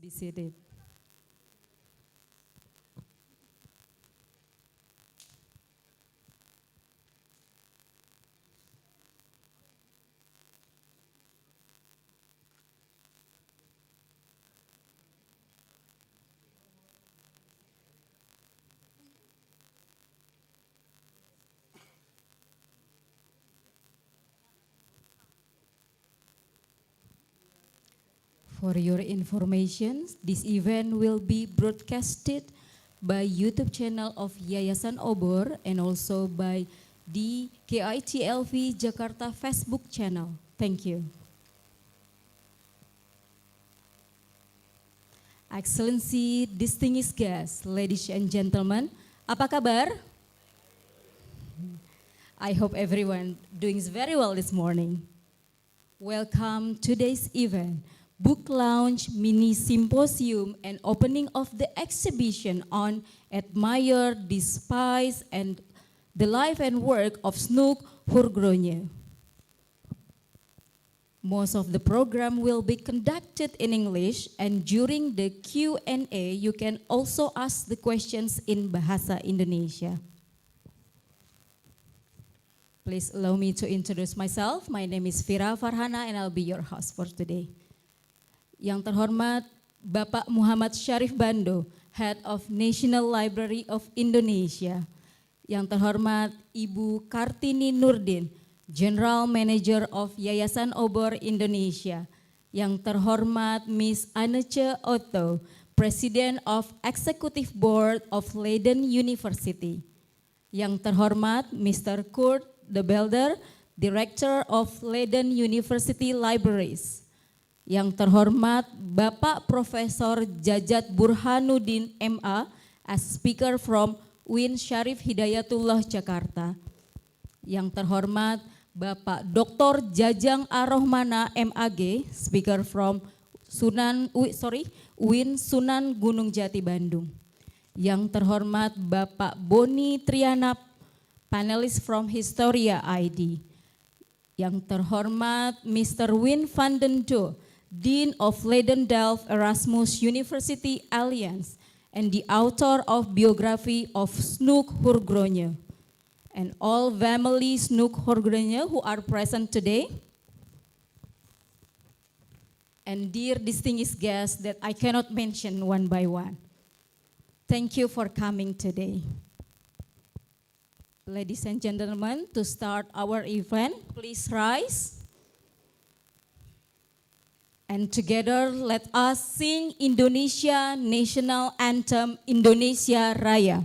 be seated. For your information, this event will be broadcasted by YouTube channel of Yayasan Obor and also by the KITLV Jakarta Facebook channel. Thank you. Excellency, distinguished guests, ladies and gentlemen, apa kabar? I hope everyone doing very well this morning. Welcome to today's event. Book launch, mini simposium, and opening of the exhibition on Admire, Despised, and the life and work of Snouck Hurgronje. Most of the program will be conducted in English, and during the Q&A, you can also ask the questions in Bahasa Indonesia. Please allow me to introduce myself. My name is Fira Farhana, and I'll be your host for today. Yang terhormat Bapak Muhammad Syarif Bando, Head of National Library of Indonesia. Yang terhormat Ibu Kartini Nurdin, General Manager of Yayasan Obor Indonesia. Yang terhormat Miss Anneke Otto, President of Executive Board of Leiden University. Yang terhormat Mr. Kurt de Belder, Director of Leiden University Libraries. Yang terhormat Bapak Profesor Jajat Burhanuddin MA as speaker from UIN Syarif Hidayatullah Jakarta. Yang terhormat Bapak Dr. Jajang Arohmana MAG, speaker from UIN Sunan Gunung Jati Bandung. Yang terhormat Bapak Boni Triana, panelis from Historia ID. Yang terhormat Mr. Win van den Do, Dean of Leiden Delft Erasmus University Alliance and the author of biography of Snouck Hurgronje, and all family Snouck Hurgronje who are present today, and dear distinguished guests that I cannot mention one by one. Thank you for coming today. Ladies and gentlemen, to start our event, please rise. And together let us sing Indonesia National Anthem, Indonesia Raya.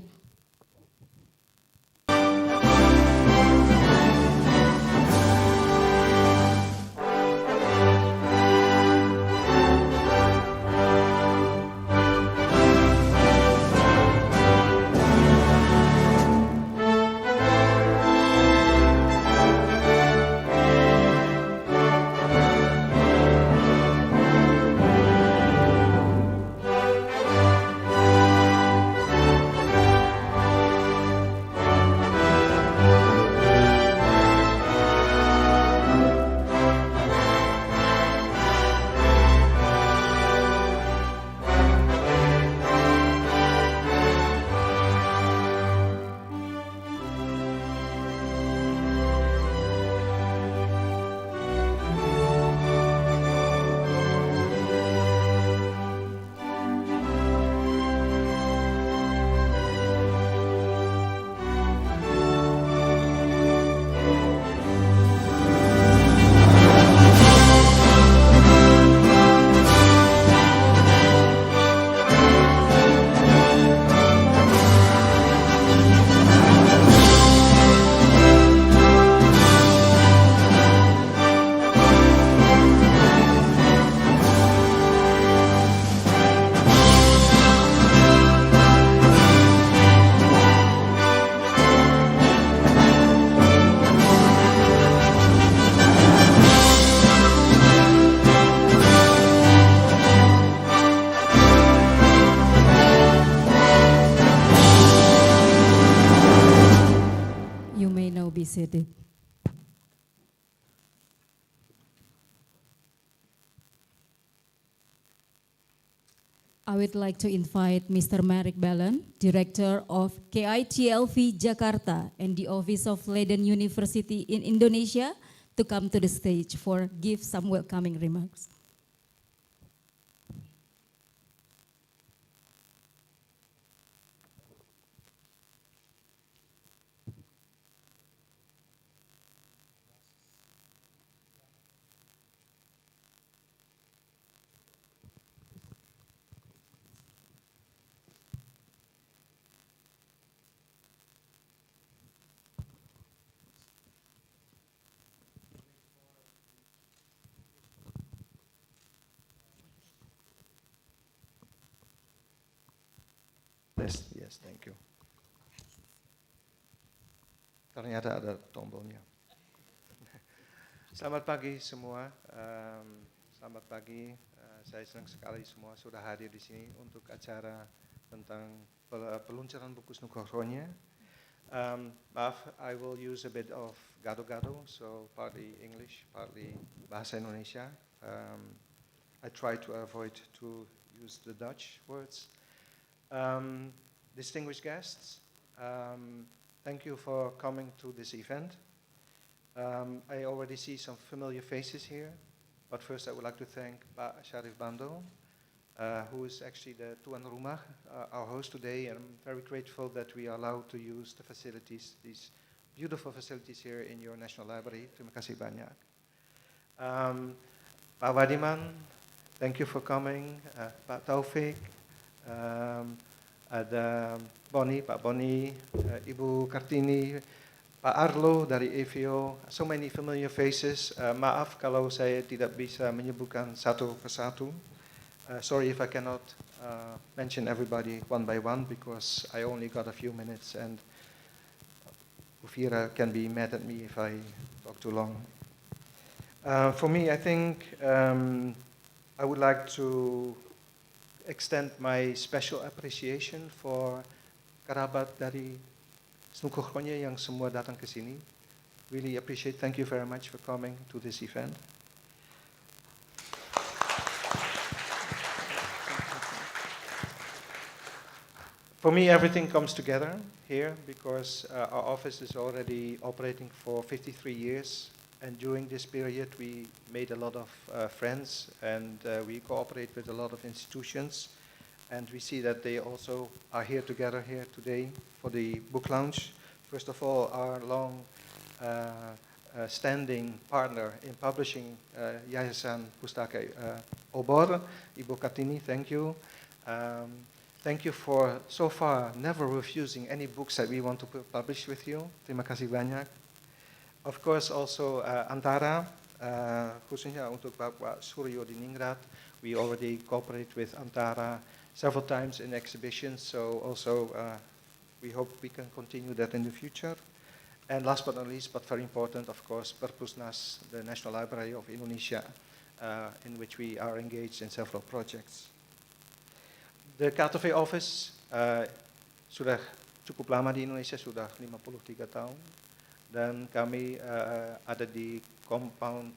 seated. I would like to invite Mr. Marek Balen, Director of KITLV Jakarta and the Office of Leiden University in Indonesia, to come to the stage for give some welcoming remarks. Yes, thank you. Ternyata ada tombolnya. Selamat pagi semua. Selamat pagi. Saya senang sekali semua sudah hadir di sini untuk acara tentang peluncuran buku Snouck Hurgronje. Maaf, I will use a bit of gado-gado, so partly English, partly bahasa Indonesia. I try to avoid to use the Dutch words. Distinguished guests, thank you for coming to this event. I already see some familiar faces here, but first I would like to thank Pak Syarif Bando, who is actually the tuan rumah, our host today, and I'm very grateful that we are allowed to use the facilities, these beautiful facilities here in your National Library. Terima kasih banyak. Pak Wadiman, thank you for coming. Pak Taufik, ada Boni, Pak Boni, Ibu Kartini, Pak Arlo dari EVO, so many familiar faces. Maaf kalau saya tidak bisa menyebutkan satu persatu. Sorry if I cannot mention everybody one by one because I only got a few minutes and Ufira can be mad at me if I talk too long. For me, I think I would like to extend my special appreciation for kerabat dari Snouck Hurgronje yang semua datang ke sini. Really appreciate, thank you very much for coming to this event. For me, everything comes together here because our office is already operating for 53 years. And during this period, we made a lot of friends and we cooperate with a lot of institutions. And we see that they also are here together here today for the book launch. First of all, our long standing partner in publishing, Yayasan Pustaka Obor, Ibu Kartini, thank you. Thank you for so far never refusing any books that we want to publish with you. Terima kasih banyak. Of course, also Antara, khususnya untuk Bapak Suryo di Ningrat, we already cooperate with Antara several times in exhibitions, so also we hope we can continue that in the future. And last but not least, but very important, of course, Perpusnas, the National Library of Indonesia, in which we are engaged in several projects. The KTV office sudah cukup lama di Indonesia, sudah 53 tahun. Dan kami ada di compound,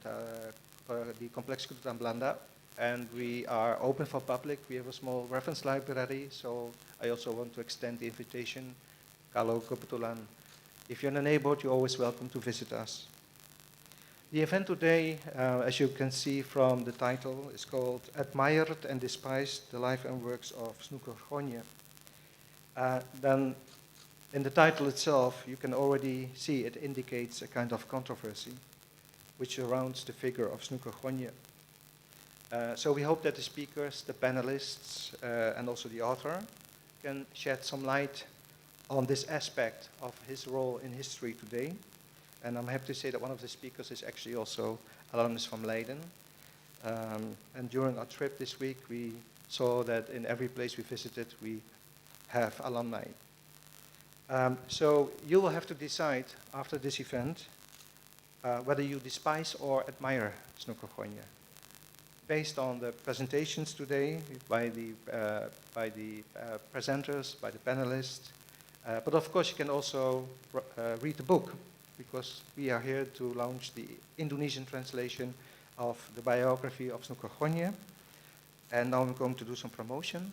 di Kompleks Kedutaan Belanda. And we are open for public. We have a small reference library, so I also want to extend the invitation. Kalau kebetulan, if you're in the neighborhood, you're always welcome to visit us. The event today, as you can see from the title, is called Admired and Despised, the Life and Works of Snouck Hurgronje. Then in the title itself, you can already see it indicates a kind of controversy which surrounds the figure of Snouck Hurgronje. So we hope that the speakers, the panelists, and also the author can shed some light on this aspect of his role in history today. And I'm happy to say that one of the speakers is actually also alumnus from Leiden. And during our trip this week, we saw that in every place we visited, we have alumni. So you will have to decide after this event whether you despise or admire Snouck Hurgronje. Based on the presentations today by the presenters, by the panelists, but of course you can also read the book, because we are here to launch the Indonesian translation of the biography of Snouck Hurgronje. And now I'm going to do some promotion.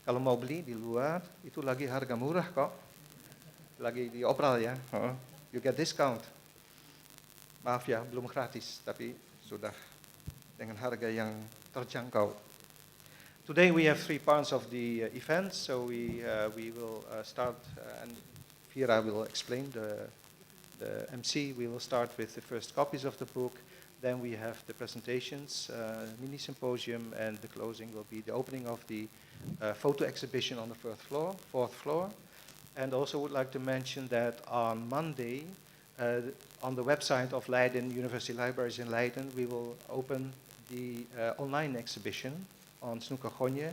Kalau mau beli di luar, itu lagi harga murah kok. Lagi diobral ya. You get discount. Maaf ya, belum gratis, tapi sudah dengan harga yang terjangkau. Today we have 3 parts of the event, so we will start, and Vira will explain the MC. We will start with the first copies of the book. Then we have the presentations, mini symposium, and the closing will be the opening of the photo exhibition on the fourth floor. And also would like to mention that on Monday, on the website of Leiden University Libraries in Leiden, we will open the online exhibition on Snouck Hurgronje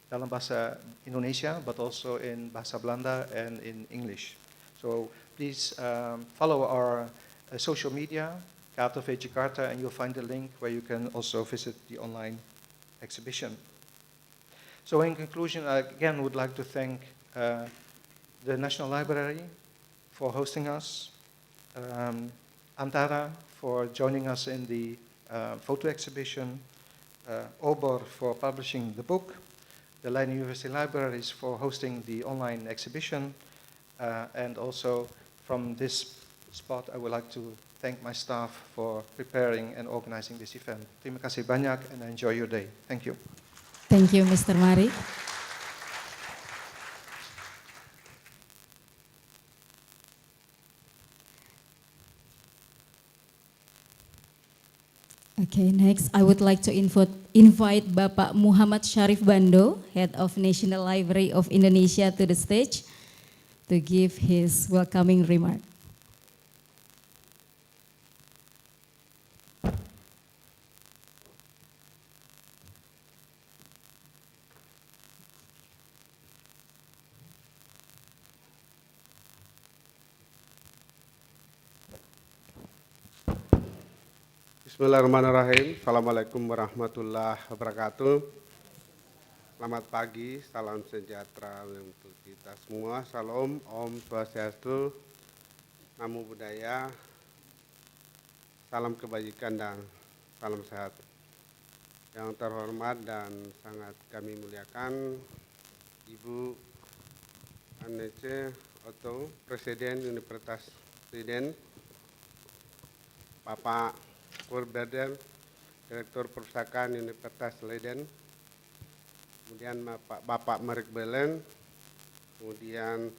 dalam bahasa Indonesia, but also in bahasa Belanda and in English. So please follow our social media, KTV Jakarta, and you'll find the link where you can also visit the online exhibition. So in conclusion, I again would like to thank the National Library for hosting us, Antara for joining us in the photo exhibition, Obor for publishing the book, the Leiden University Libraries for hosting the online exhibition, and also from this spot I would like to thank my staff for preparing and organizing this event. Terima kasih banyak and enjoy your day. Thank you. Thank you, Mr. Mari. Okay, next I would like to invite Bapak Muhammad Syarif Bando, Head of National Library of Indonesia, to the stage to give his welcoming remark. Bismillahirrahmanirrahim. Assalamualaikum warahmatullahi wabarakatuh. Selamat pagi, salam sejahtera untuk kita semua. Salam, Om Swastiastu, Namo Buddhaya, salam kebajikan dan salam sehat. Yang terhormat dan sangat kami muliakan Ibu Anece Otto, Presiden Universitas Leiden, Bapak Berden, Direktur Perpustakaan Universitas Leiden, kemudian Bapak Merik Belen, kemudian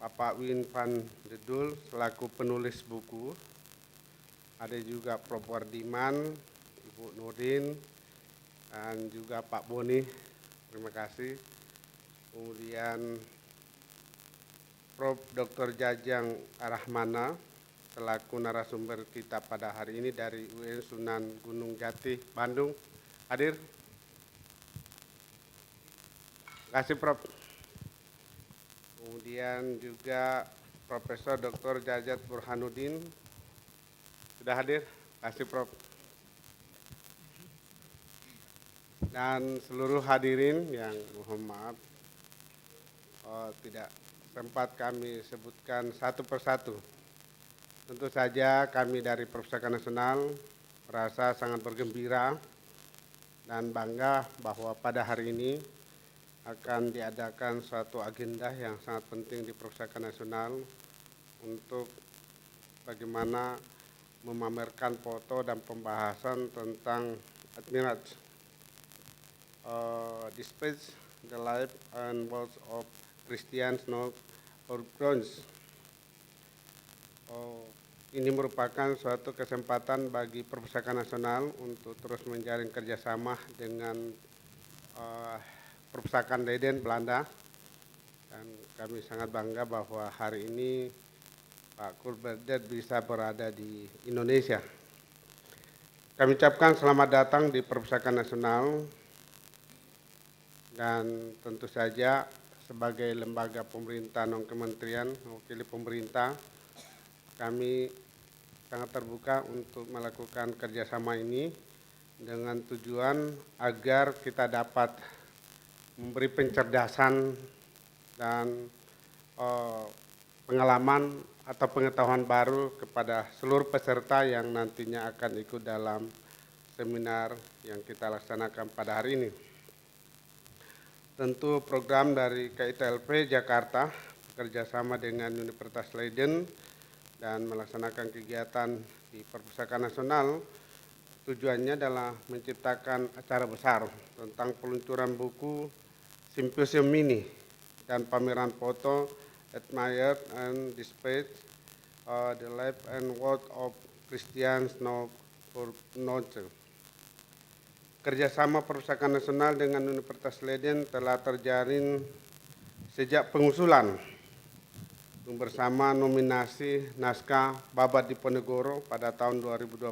Bapak Win van de Dul selaku penulis buku, ada juga Prof. Wardiman, Ibu Nurdin, dan juga Pak Boni, terima kasih. Kemudian Prof. Dr. Jajang Arahmana selaku narasumber kita pada hari ini dari UN Sunan Gunung Jati, Bandung. Hadir? Terima kasih, Prof. Kemudian juga Profesor Dr. Jajat Burhanuddin. Sudah hadir? Terima kasih, Prof. Dan seluruh hadirin yang mohon maaf tidak sempat kami sebutkan satu persatu. Tentu saja kami dari Perpustakaan Nasional merasa sangat bergembira dan bangga bahwa pada hari ini akan diadakan suatu agenda yang sangat penting di Perpustakaan Nasional untuk bagaimana memamerkan foto dan pembahasan tentang Admirage, Despised, the Life and Works of Christian Snouck Hurgronje. Ini merupakan suatu kesempatan bagi Perpustakaan Nasional untuk terus menjalin kerjasama dengan Perpustakaan Leiden Belanda, dan kami sangat bangga bahwa hari ini Pak Kurberdet bisa berada di Indonesia. Kami ucapkan selamat datang di Perpustakaan Nasional, dan tentu saja sebagai lembaga pemerintah non-kementerian mewakili pemerintah, kami sangat terbuka untuk melakukan kerjasama ini dengan tujuan agar kita dapat memberi pencerdasan dan pengalaman atau pengetahuan baru kepada seluruh peserta yang nantinya akan ikut dalam seminar yang kita laksanakan pada hari ini. Tentu program dari KITLP Jakarta bekerjasama dengan Universitas Leiden dan melaksanakan kegiatan di Perpustakaan Nasional. Tujuannya adalah menciptakan acara besar tentang peluncuran buku, simposium mini, dan pameran foto Admired and Despised, The Life and Work of Christian Snouck Hurgronje. Kerjasama Perpustakaan Nasional dengan Universitas Leiden telah terjalin sejak pengusulan bersama nominasi naskah Babat Diponegoro pada tahun 2012,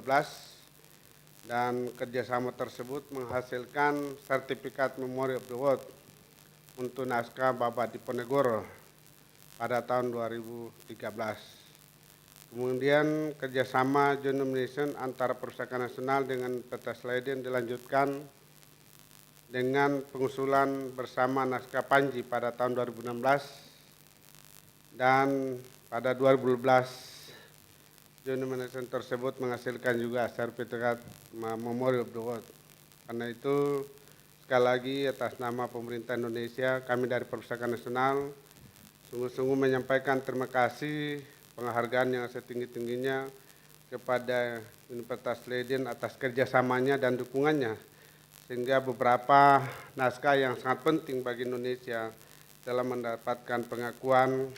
dan kerjasama tersebut menghasilkan sertifikat Memory of the World untuk naskah Babat Diponegoro pada tahun 2013. Kemudian kerjasama joint nomination antara Perpustakaan Nasional dengan Universitas Leiden dilanjutkan dengan pengusulan bersama naskah Panji pada tahun 2016, dan pada 2012 joint nomination tersebut menghasilkan juga sertifikat Memory of the World. Karena itu sekali lagi atas nama pemerintah Indonesia, kami dari Perpustakaan Nasional sungguh-sungguh menyampaikan terima kasih, penghargaan yang setinggi-tingginya kepada Universitas Leiden atas kerjasamanya dan dukungannya, sehingga beberapa naskah yang sangat penting bagi Indonesia telah mendapatkan pengakuan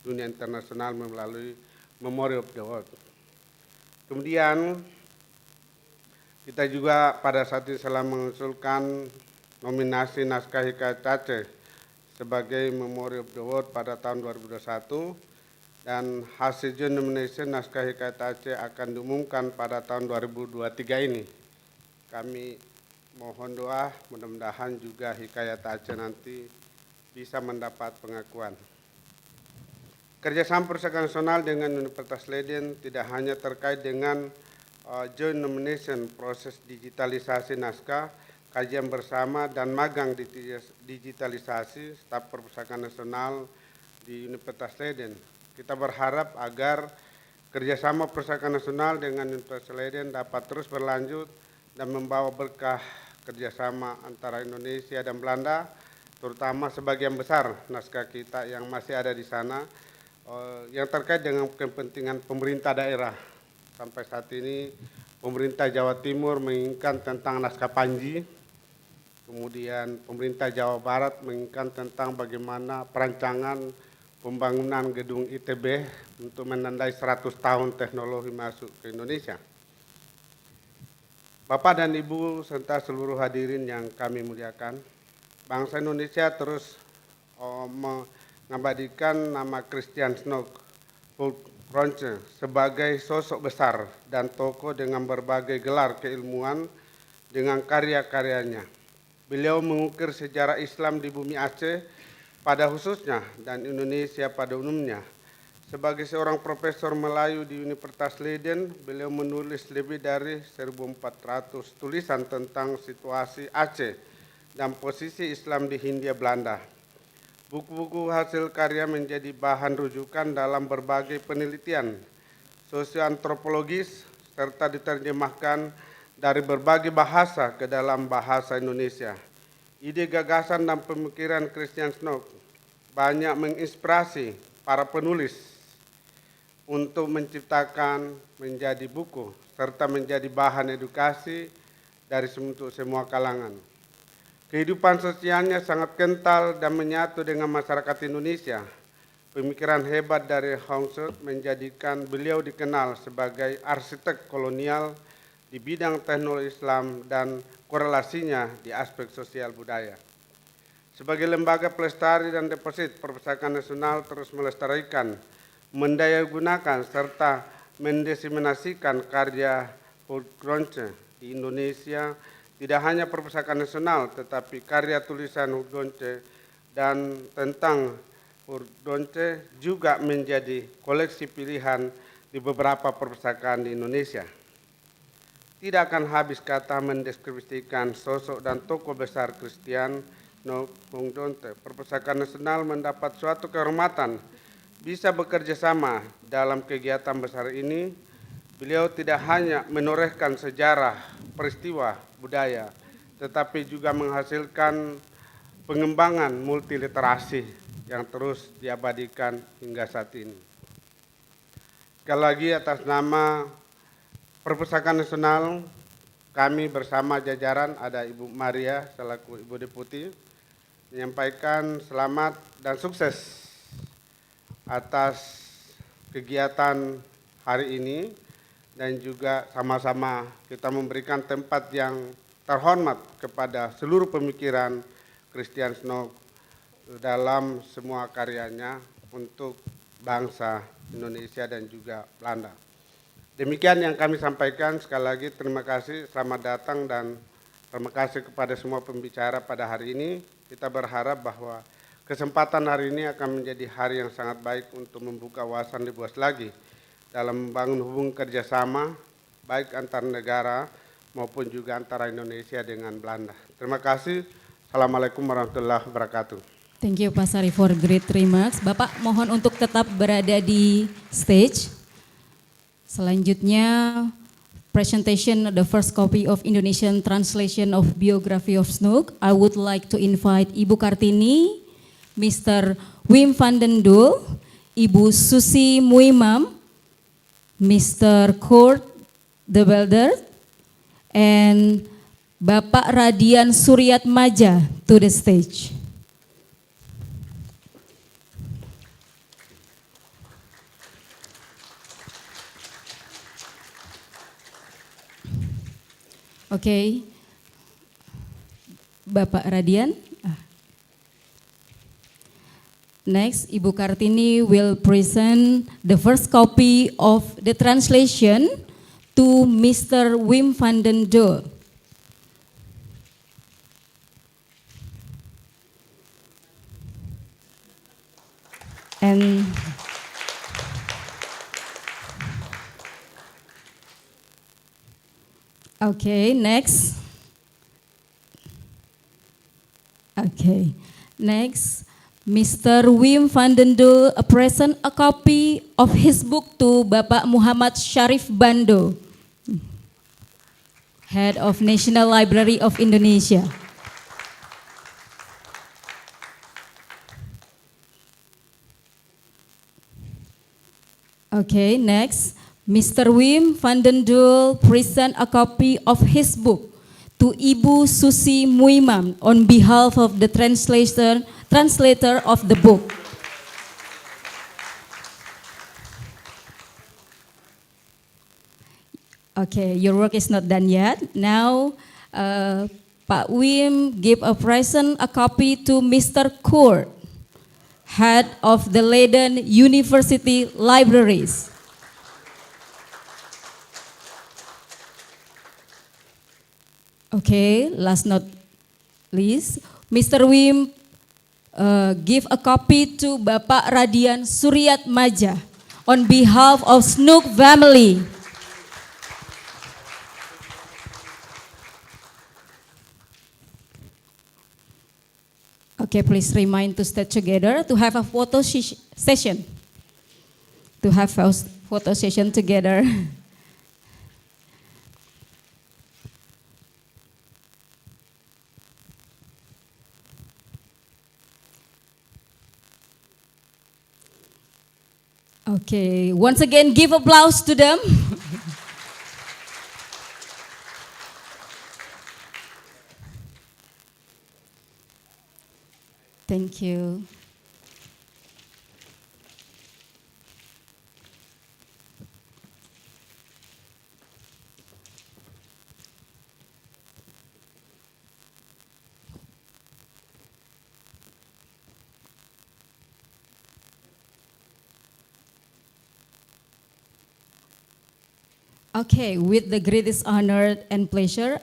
dunia internasional melalui Memory of the World. Kemudian kita juga pada saat ini telah mengusulkan nominasi naskah Hikayat Aceh sebagai Memory of the World pada tahun 2021, dan hasil joint nomination naskah Hikayat Aceh akan diumumkan pada tahun 2023 ini. Kami mohon doa, mudah-mudahan juga Hikayat Aceh nanti bisa mendapat pengakuan. Kerjasama Perpustakaan Nasional dengan Universitas Leiden tidak hanya terkait dengan joint nomination, proses digitalisasi naskah, kajian bersama, dan magang digitalisasi staf Perpustakaan Nasional di Universitas Leiden. Kita berharap agar kerjasama Perpustakaan Nasional dengan Universitas Leiden dapat terus berlanjut dan membawa berkah kerjasama antara Indonesia dan Belanda, terutama sebagian besar naskah kita yang masih ada di sana, yang terkait dengan kepentingan pemerintah daerah. Sampai saat ini pemerintah Jawa Timur menginginkan tentang naskah Panji, kemudian pemerintah Jawa Barat menginginkan tentang bagaimana perancangan pembangunan gedung ITB untuk menandai 100 tahun teknologi masuk ke Indonesia. Bapak dan Ibu serta seluruh hadirin yang kami muliakan, bangsa Indonesia terus mengabadikan nama Christian Snouck Hurgronje sebagai sosok besar dan tokoh dengan berbagai gelar keilmuan dengan karya-karyanya. Beliau mengukir sejarah Islam di bumi Aceh pada khususnya dan Indonesia pada umumnya. Sebagai seorang profesor Melayu di Universitas Leiden, beliau menulis lebih dari 1.400 tulisan tentang situasi Aceh dan posisi Islam di Hindia Belanda. Buku-buku hasil karya menjadi bahan rujukan dalam berbagai penelitian sosioantropologis serta diterjemahkan dari berbagai bahasa ke dalam bahasa Indonesia. Ide, gagasan, dan pemikiran Christian Snouck banyak menginspirasi para penulis untuk menciptakan menjadi buku serta menjadi bahan edukasi dari untuk semua kalangan. Kehidupan sosialnya sangat kental dan menyatu dengan masyarakat Indonesia. Pemikiran hebat dari Hongshut menjadikan beliau dikenal sebagai arsitek kolonial di bidang teknologi Islam dan korelasinya di aspek sosial budaya. Sebagai lembaga pelestari dan deposit, Perpustakaan Nasional terus melestarikan, mendayagunakan, serta mendiseminasikan karya Hurgronje di Indonesia. Tidak hanya Perpustakaan Nasional, tetapi karya tulisan Hurgronje dan tentang Hurgronje juga menjadi koleksi pilihan di beberapa perpustakaan di Indonesia. Tidak akan habis kata mendeskripsikan sosok dan tokoh besar Christian Snouck Hurgronje. Perpustakaan Nasional mendapat suatu kehormatan bisa bekerja sama dalam kegiatan besar ini. Beliau tidak hanya menorehkan sejarah, peristiwa, budaya, tetapi juga menghasilkan pengembangan multiliterasi yang terus diabadikan hingga saat ini. Sekali lagi atas nama Perpustakaan Nasional, kami bersama jajaran ada Ibu Maria selaku Ibu Deputi menyampaikan selamat dan sukses atas kegiatan hari ini, dan juga sama-sama kita memberikan tempat yang terhormat kepada seluruh pemikiran Christian Snouck dalam semua karyanya untuk bangsa Indonesia dan juga Belanda. Demikian yang kami sampaikan. Sekali lagi terima kasih, selamat datang, dan terima kasih kepada semua pembicara pada hari ini. Kita berharap bahwa kesempatan hari ini akan menjadi hari yang sangat baik untuk membuka wawasan lebih luas lagi dalam membangun hubungan kerjasama baik antar negara maupun juga antara Indonesia dengan Belanda. Terima kasih. Assalamualaikum warahmatullahi wabarakatuh. Thank you Pak Sari for great remarks. Bapak mohon untuk tetap berada di stage. Selanjutnya, presentation the first copy of Indonesian translation of biography of Snouck. I would like to invite Ibu Kartini, Mr. Wim van den Doel, Ibu Susi Muimam, Mr. Kurt de Belder, and Bapak Radian Suryatmaja to the stage. Oke, Bapak Radian. Next, Ibu Kartini will present the first copy of the translation to Mr. Wim van den Doel. And okay, next. Okay, next, Mr. Wim van den Doel present a copy of his book to Bapak Muhammad Syarif Bando, Head of National Library of Indonesia. Okay, next, Mr. Wim van den Doel present a copy of his book to Ibu Susi Muimam on behalf of the translator of the book. Okay, your work is not done yet. Now, Pak Wim give a present a copy to Mr. Kurt, Head of the Leiden University Libraries. Okay, last not least, Mr. Wim give a copy to Bapak Radian Suryatmaja on behalf of Snouck family. Okay, please remind to stay together to have a photo session. To have a photo session together. Okay, once again, give applause to them. Thank you. Okay, with the greatest honor and pleasure,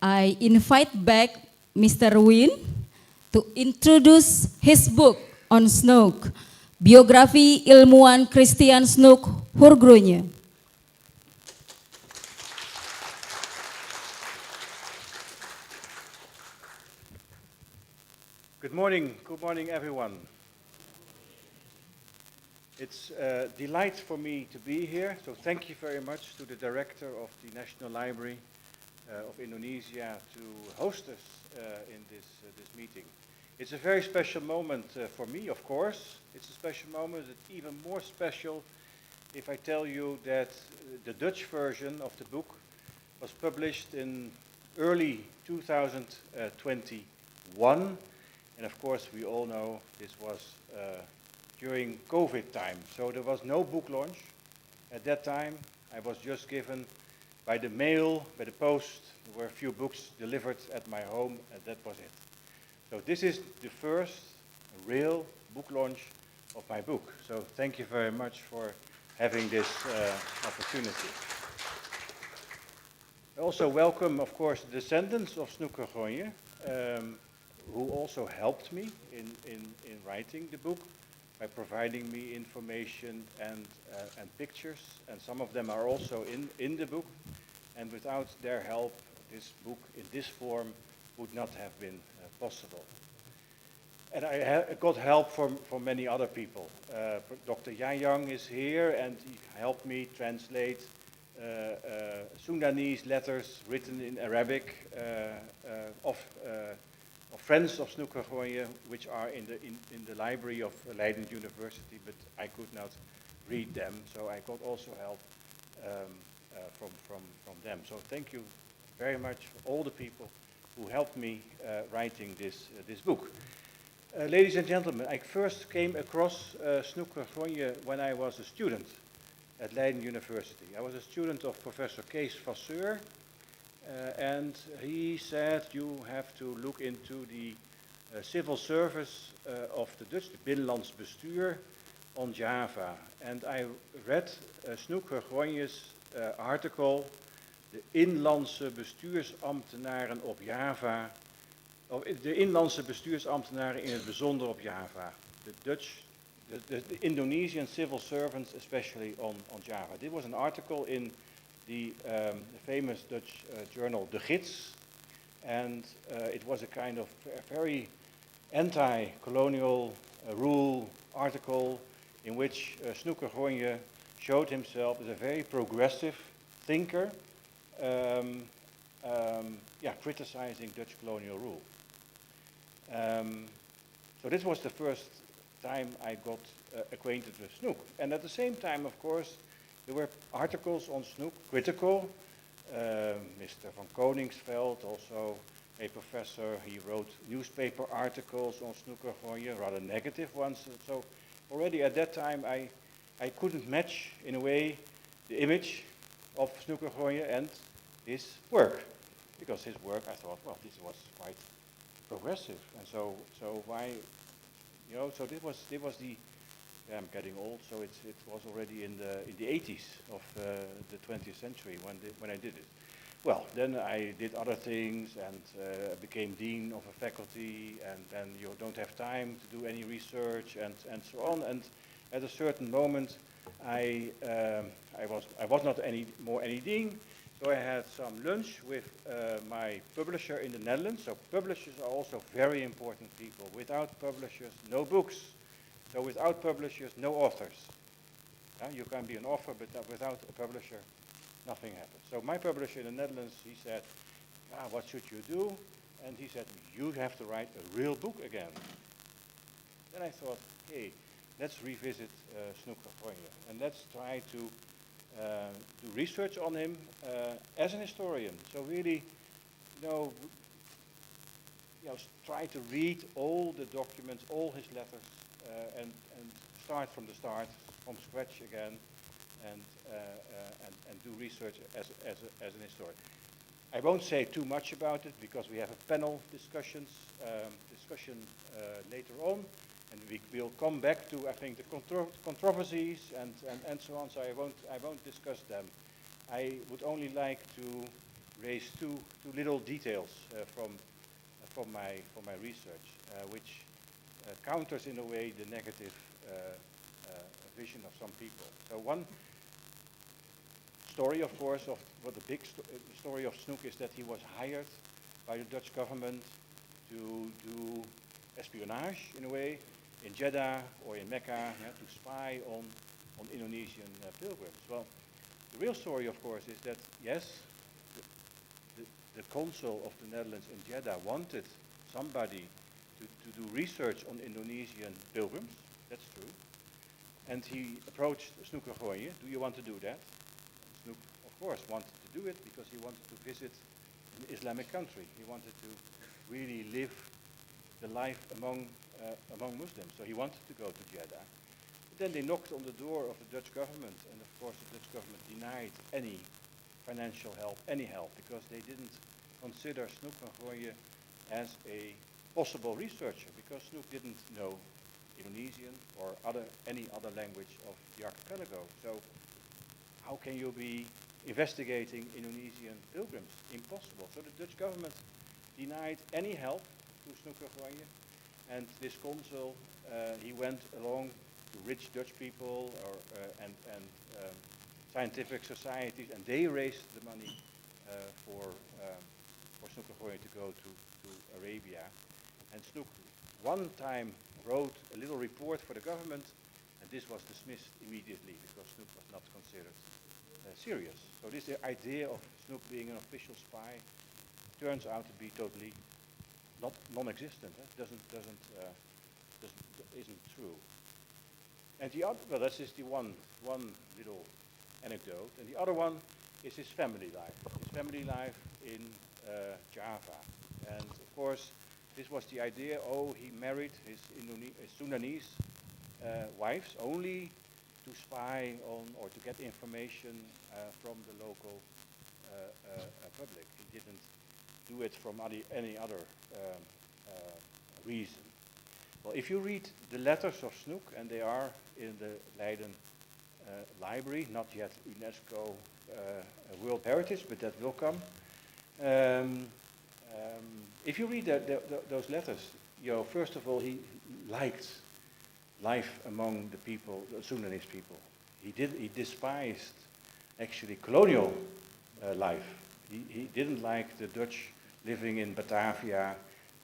I invite back Mr. Wim to introduce his book on Snouck, Biografi Ilmuwan Christian Snouck Hurgronje. Good morning everyone. It's a delight for me to be here, so thank you very much to the Director of the National Library of Indonesia to host us in this meeting. It's a very special moment for me, of course. It's a special moment. It's even more special if I tell you that the Dutch version of the book was published in early 2021. And of course, we all know this was during COVID time. So there was no book launch at that time. I was just given by the mail, by the post. There were a few books delivered at my home, and that was it. So this is the first real book launch of my book. So thank you very much for having this opportunity. I also welcome, of course, the descendants of Snouck Hurgronje, who also helped me in writing the book by providing me information and pictures. And some of them are also in the book. And without their help, this book in this form would not have been possible. And I got help from many other people. Dr. Yang is here, and he helped me translate Sundanese letters written in Arabic of friends of Snouck Hurgronje, which are in the library of Leiden University, but I could not read them, so I got also help from them. So thank you very much for all the people who helped me writing this book. Ladies and gentlemen, I first came across Snouck Hurgronje when I was a student at Leiden University. I was a student of Professor Kees Vasseur, and he said you have to look into the civil service of the Dutch, the Binnenlands Bestuur, on Java. And I read Snouck Hurgronje's article, de Inlandse bestuursambtenaren op Java, de Inlandse bestuursambtenaren in het bijzonder op Java. The Indonesian civil servants, especially on Java. This was an article in the famous Dutch journal, De Gids, and it was a kind of very anti-colonial rule article in which Snouck Hurgronje showed himself as a very progressive thinker, criticizing Dutch colonial rule. So this was the first time I got acquainted with Snouck. And at the same time, of course, there were articles on Snouck, critical. Mr. van Koningsveld, also a professor, he wrote newspaper articles on Snouck Hurgronje, rather negative ones. So already at that time, I couldn't match, in a way, the image of Snouck Hurgronje and his work. Because his work, I thought, well, this was quite progressive. And so why, you know, so this was the, yeah, I'm getting old, so it was already in the 80s of the 20th century when I did it. Well, then I did other things and became dean of a faculty, and then you don't have time to do any research and so on. And at a certain moment, I was not anymore any dean, so I had some lunch with my publisher in the Netherlands. So publishers are also very important people. Without publishers, no books. So without publishers, no authors. You can be an author, but without a publisher, nothing happens. So my publisher in the Netherlands, he said, what should you do? And he said, you have to write a real book again. Then I thought, hey, let's revisit Snouck Hurgronje, and let's try to do research on him as an historian. So really, try to read all the documents, all his letters, and start from the start, from scratch again, and do research as an historian. I won't say too much about it because we have a panel discussion later on, and we will come back to, I think, the controversies and so on. So I won't discuss them. I would only like to raise two little details from my research, which counters in a way the negative vision of some people. So one story, of course, of what the big story of Snouck is that he was hired by the Dutch government to do espionage, in a way, in Jeddah or in Mecca, to spy on Indonesian pilgrims. Well, the real story, of course, is that, yes, the consul of the Netherlands in Jeddah wanted somebody to do research on Indonesian pilgrims, that's true. And he approached Snouck Hurgronje, do you want to do that? Snouck, of course, wanted to do it because he wanted to visit an Islamic country. He wanted to really live the life among Muslims. So he wanted to go to Jeddah. But then they knocked on the door of the Dutch government, and of course the Dutch government denied any financial help, any help, because they didn't consider Snouck Hurgronje as a possible researcher, because Snouck didn't know Indonesian or any other language of the archipelago. So how can you be investigating Indonesian pilgrims? Impossible. So the Dutch government denied any help to Snouck Hurgronje, and this consul, he went along to rich Dutch people and scientific societies, and they raised the money for Snouck Hurgronje to go to Arabia. And Snouck one time wrote a little report for the government, and this was dismissed immediately because Snouck was not considered serious. So this idea of Snouck being an official spy turns out to be totally non-existent. Isn't true. And the other, well, that's just the one little anecdote, and the other one is his family life. His family life in Java, and of course, this was the idea. Oh, he married his Sundanese wives only to spy on or to get information from the local public. He didn't do it from any other reason. Well, if you read the letters of Snouck, and they are in the Leiden library, not yet UNESCO World Heritage, but that will come. If you read those letters, first of all, he liked life among the people, the Sundanese people. He despised actually colonial life. He didn't like the Dutch living in Batavia,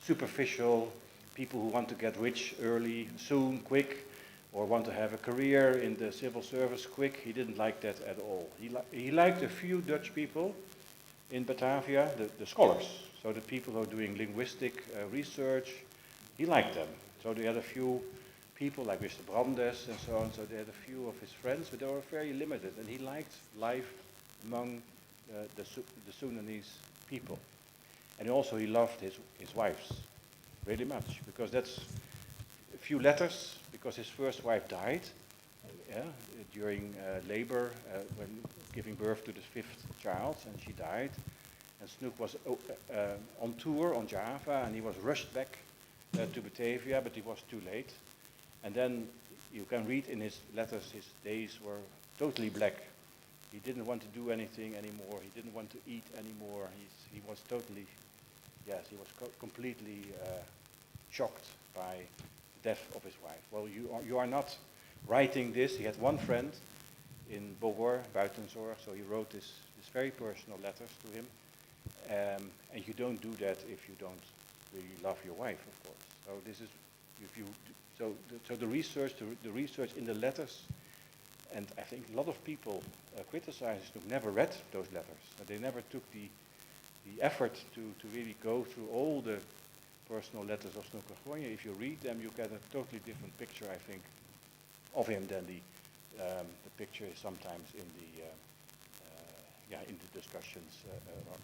superficial, people who want to get rich early, soon, quick, or want to have a career in the civil service quick. He didn't like that at all. He liked a few Dutch people in Batavia, the scholars, so the people who are doing linguistic research. He liked them. So they had a few people like Mr. Brandes and so on, so they had a few of his friends, but they were very limited, and he liked life among the Sundanese people. And also he loved his wives really much, because that's a few letters, because his first wife died during labor when giving birth to the 5th child, and she died. And Snouck was on tour on Java, and he was rushed back to Batavia, but he was too late. And then you can read in his letters, his days were totally black. He didn't want to do anything anymore. He didn't want to eat anymore. He was totally, yes, he was completely shocked by the death of his wife. Well, you are not writing this. He had one friend in Bogor, Buitenzorg, so he wrote this very personal letters to him. And you don't do that if you don't really love your wife, of course. So this is, if you, so the research in the letters, and I think a lot of people criticize Snouck never read those letters. They never took the effort to really go through all the personal letters of Snouck Hurgronje. If you read them, you get a totally different picture, I think, of him than the picture is sometimes in the discussions.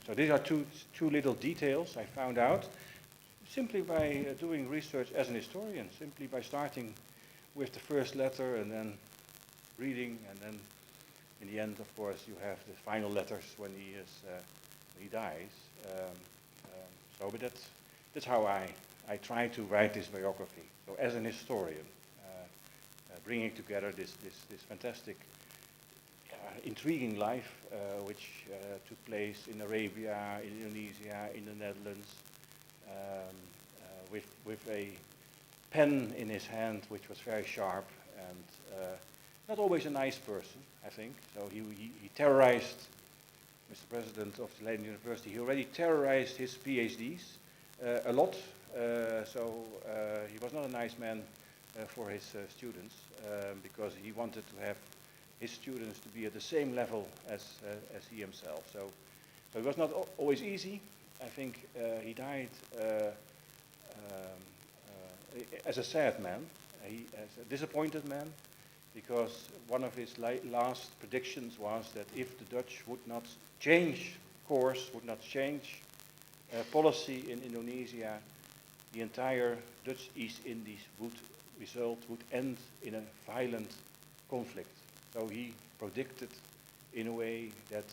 So these are two little details I found out simply by doing research as an historian, simply by starting with the first letter and then reading, and then in the end, of course, you have the final letters when he dies. But that's how I try to write this biography. So as an historian, bringing together this fantastic, intriguing life which took place in Arabia, in Indonesia, in the Netherlands, with a pen in his hand which was very sharp, and not always a nice person, I think. So he terrorized, Mr. President of the Leiden University, he already terrorized his PhDs a lot. So he was not a nice man for his students, because he wanted to have his students to be at the same level as he himself. So it was not always easy. I think he died as a sad man, as a disappointed man, because one of his last predictions was that if the Dutch would not change course, would not change policy in Indonesia, the entire Dutch East Indies would end in a violent conflict. So he predicted in a way that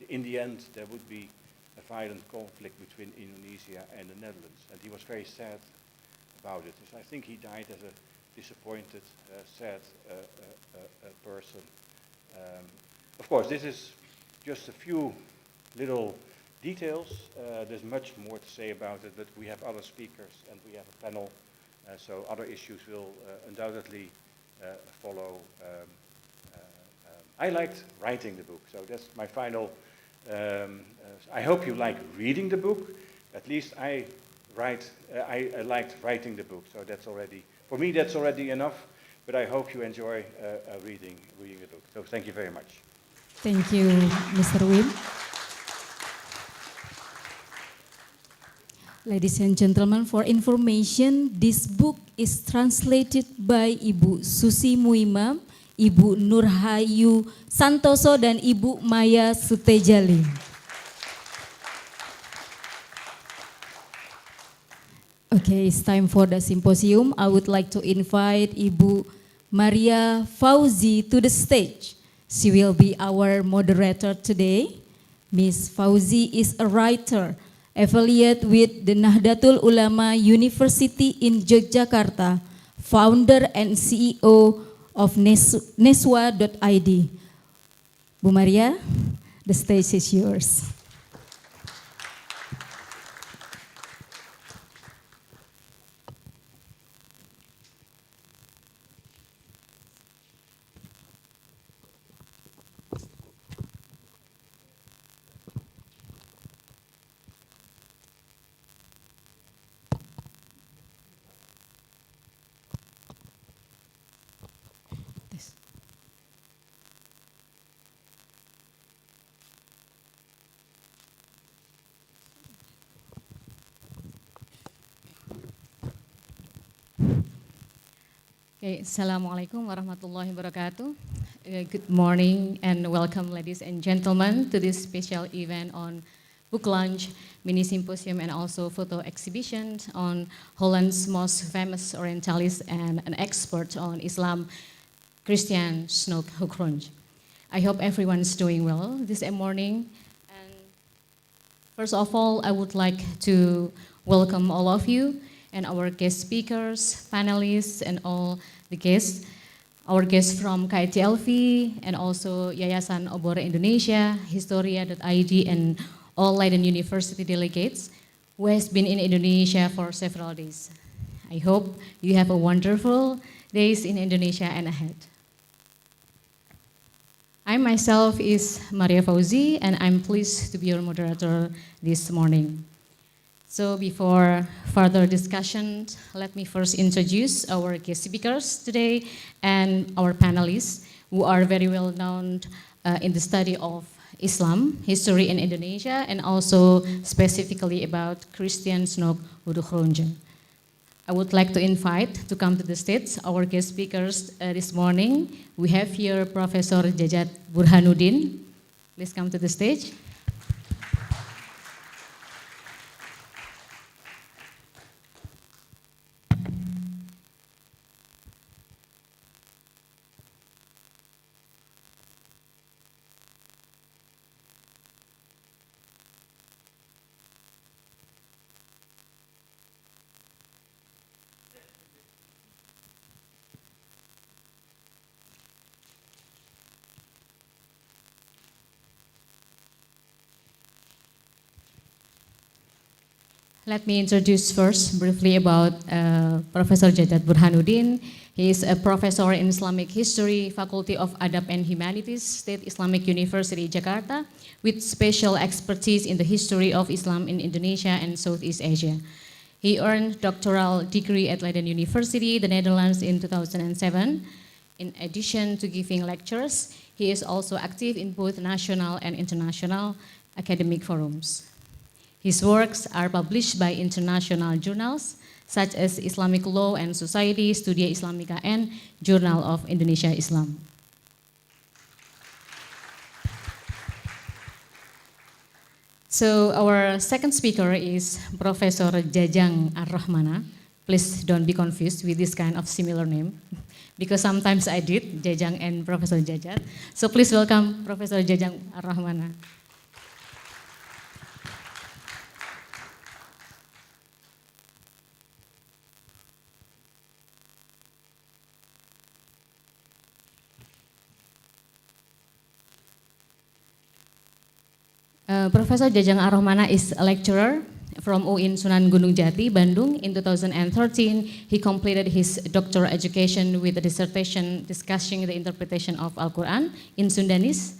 in the end there would be a violent conflict between Indonesia and the Netherlands. And he was very sad about it. So I think he died as a disappointed, sad person. Of course, this is just a few little details. There's much more to say about it, but we have other speakers and we have a panel, so other issues will undoubtedly follow. I liked writing the book, so that's my final. I hope you like reading the book. At least I liked writing the book, so that's already, for me that's already enough, but I hope you enjoy reading the book. So thank you very much. Thank you, Mr. Wim. Ladies and gentlemen, for information, this book is translated by Ibu Susi Muimam, Ibu Nurhayu Santoso, dan Ibu Maya Sutejali. Okay, it's time for the symposium. I would like to invite Ibu Maria Fauzi to the stage. She will be our moderator today. Ms. Fauzi is a writer, affiliate with the Nahdlatul Ulama University in Yogyakarta, founder and CEO of Neswa.id. Bu Maria, the stage is yours. Okay, Assalamualaikum warahmatullahi wabarakatuh. Good morning and welcome, ladies and gentlemen, to this special event on book launch, mini symposium, and also photo exhibition on Holland's most famous Orientalist and an expert on Islam, Christian Snouck Hurgronje. I hope everyone is doing well this morning. And first of all, I would like to welcome all of you and our guest speakers, panelists, and all the guests. Our guests from KITLV and also Yayasan Obor Indonesia, Historia.id, and all Leiden University delegates who has been in Indonesia for several days. I hope you have a wonderful days in Indonesia and ahead. I myself is Maria Fauzi, and I'm pleased to be your moderator this morning. So before further discussion, let me first introduce our guest speakers today and our panelists who are very well known in the study of Islam, history in Indonesia, and also specifically about Christian Snouck Hurgronje. I would like to invite to come to the stage our guest speakers this morning. We have here Professor Jajat Burhanuddin. Please come to the stage. Let me introduce first briefly about Professor Jajat Burhanuddin. He is a professor in Islamic History, Faculty of Adab and Humanities, State Islamic University, Jakarta, with special expertise in the history of Islam in Indonesia and Southeast Asia. He earned doctoral degree at Leiden University, the Netherlands in 2007. In addition to giving lectures, he is also active in both national and international academic forums. His works are published by international journals such as Islamic Law and Society, Studia Islamica, and Journal of Indonesia Islam. So our second speaker is Professor Jajang Ar-Rahmana. Please don't be confused with this kind of similar name, because sometimes I did, Jajang and Professor Jajat. So please welcome Professor Jajang Ar-Rahmana. Professor Jajang Ar-Rahmana is a lecturer from UIN Sunan Gunung Jati, Bandung. In 2013, he completed his doctoral education with a dissertation discussing the interpretation of Al-Quran in Sundanese.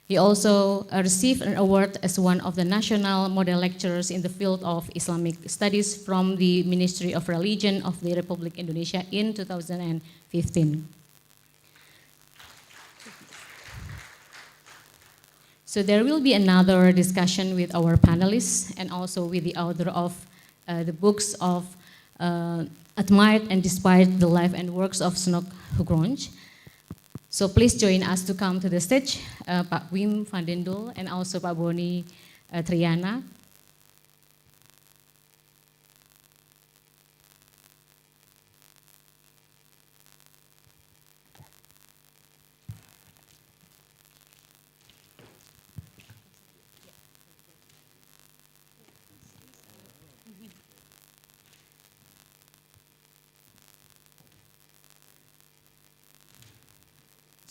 He also received an award as one of the national model lecturers in the field of Islamic studies from the Ministry of Religion of the Republic Indonesia in 2015. So there will be another discussion with our panelists and also with the author of the books of Admired and Despised, the Life and Works of Snouck Hurgronje. So please join us to come to the stage, Pak Wim van den Doel and also Pak Boni Triana.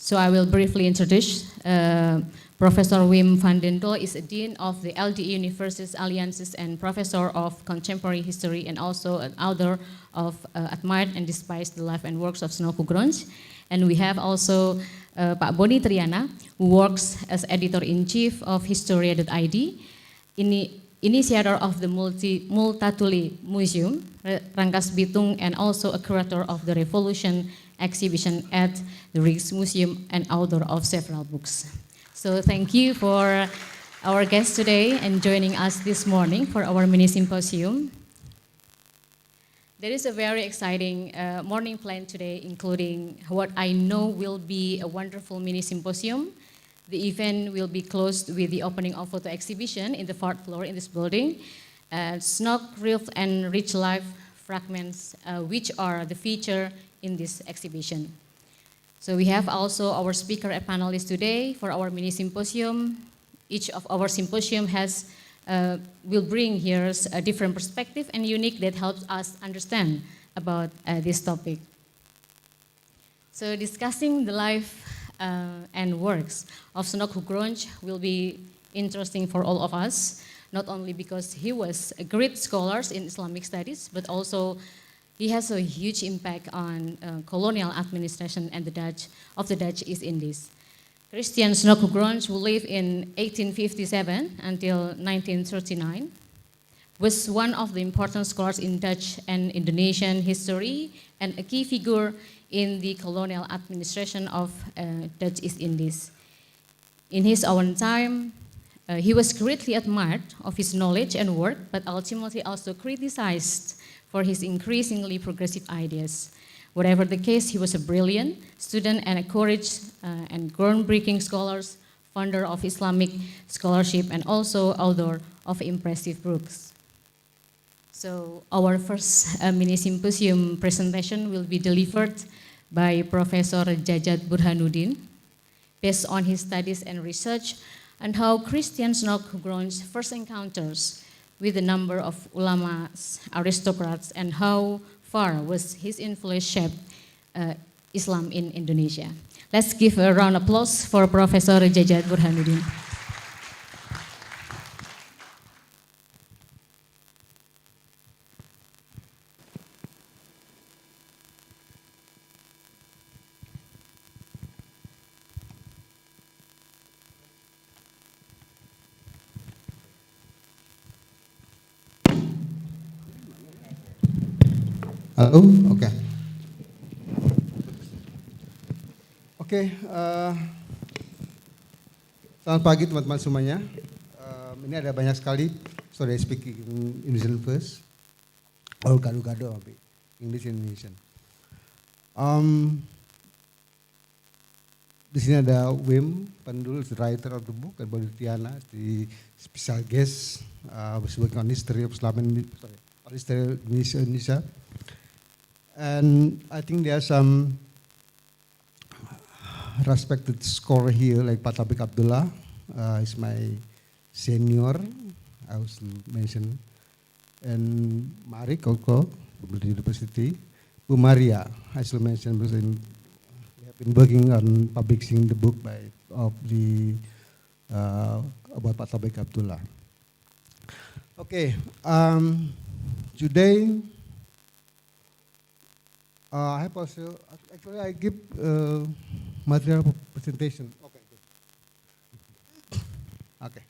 So I will briefly introduce Professor Wim van den Doel is a Dean of the LDE Universities Alliances and Professor of Contemporary History and also an author of Admired and Despised, the Life and Works of Snouck Hurgronje. And we have also Pak Boni Triana, who works as Editor-in-Chief of Historia.id, initiator of the Multatuli Museum, Rangkas Bitung, and also a curator of the Revolution exhibition at the Rijksmuseum and author of several books. So thank you for our guests today and joining us this morning for our mini symposium. There is a very exciting morning plan today, including what I know will be a wonderful mini symposium. The event will be closed with the opening of photo exhibition in the 4th floor in this building. Snouck, Real and Rich Life fragments, which are the feature in this exhibition. So we have also our speaker and panelists today for our mini symposium. Each of our symposium will bring here a different perspective and unique that helps us understand about this topic. So discussing the life and works of Snouck Hurgronje will be interesting for all of us, not only because he was a great scholar in Islamic studies, but also he has a huge impact on colonial administration and the Dutch East Indies. Christian Snouck Hurgronje, who lived in 1857 until 1939, was one of the important scholars in Dutch and Indonesian history and a key figure in the colonial administration of Dutch East Indies. In his own time, he was greatly admired of his knowledge and work, but ultimately also criticized for his increasingly progressive ideas. Whatever the case, he was a brilliant student and a courageous and groundbreaking scholar, founder of Islamic scholarship, and also author of impressive books. So our first mini symposium presentation will be delivered by Professor Jajat Burhanuddin, based on his studies and research on how Christian Snouck Hurgronje first encounters with a number of ulamas, aristocrats, and how far was his influence shaped Islam in Indonesia. Let's give a round of applause for Professor Jajat Burhanuddin. Halo, oke. Selamat pagi teman-teman semuanya. Ini ada banyak sekali sorry, I speak in Indonesian first. Or gado-gado, English Indonesian. Di sini ada Wim Pandul, the writer of the book, and Tiana, the special guest, was working on history of Islam and on history of Indonesia. And I think there are some respected scholar here, like Pak Taufik Abdullah, is my senior, I was mentioned, and Mari Koko, from the university, Bu Maria, I should mention, because we have been working on publishing the book about Pak Taufik Abdullah. Okay, today I have also, actually I give material presentation. Okay. Okay.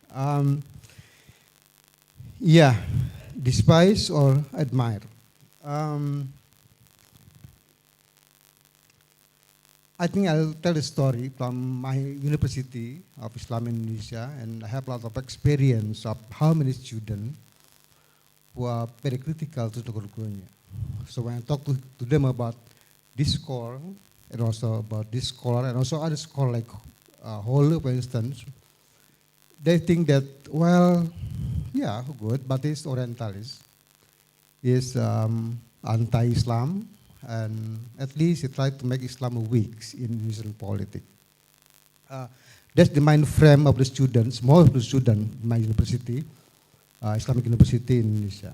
Yeah, despise or admire. I think I'll tell a story from my University of Islam in Indonesia, and I have a lot of experience of how many students who are very critical to Snouck Hurgronje. So when I talk to them about this scholar, and also about this scholar, and also other scholar like Hole, for instance, they think that, well, yeah, good, but it's Orientalist. It's anti-Islam, and at least he tried to make Islam weak in Indonesian politics. That's the mind frame of the students, most of the students in my university, Islamic University in Indonesia.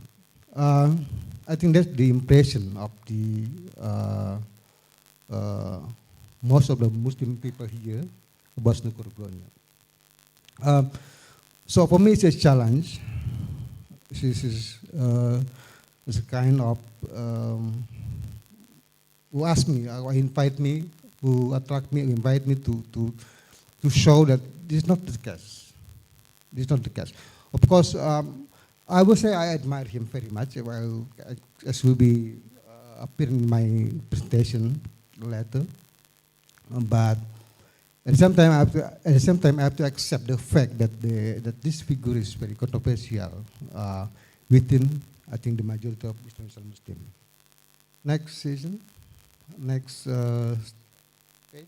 I think that's the impression of the most of the Muslim people here about Snouck Hurgronje. So for me, it's a challenge. This is a kind of who ask me, or invite me, who attract me, invite me to show that this is not the case. This is not the case. Of course, I would say I admire him very much. Well, as will be appear in my presentation later. But at the same time, I have to accept the fact that that this figure is very controversial within, I think, the majority of Islam Muslim. Next season, next page.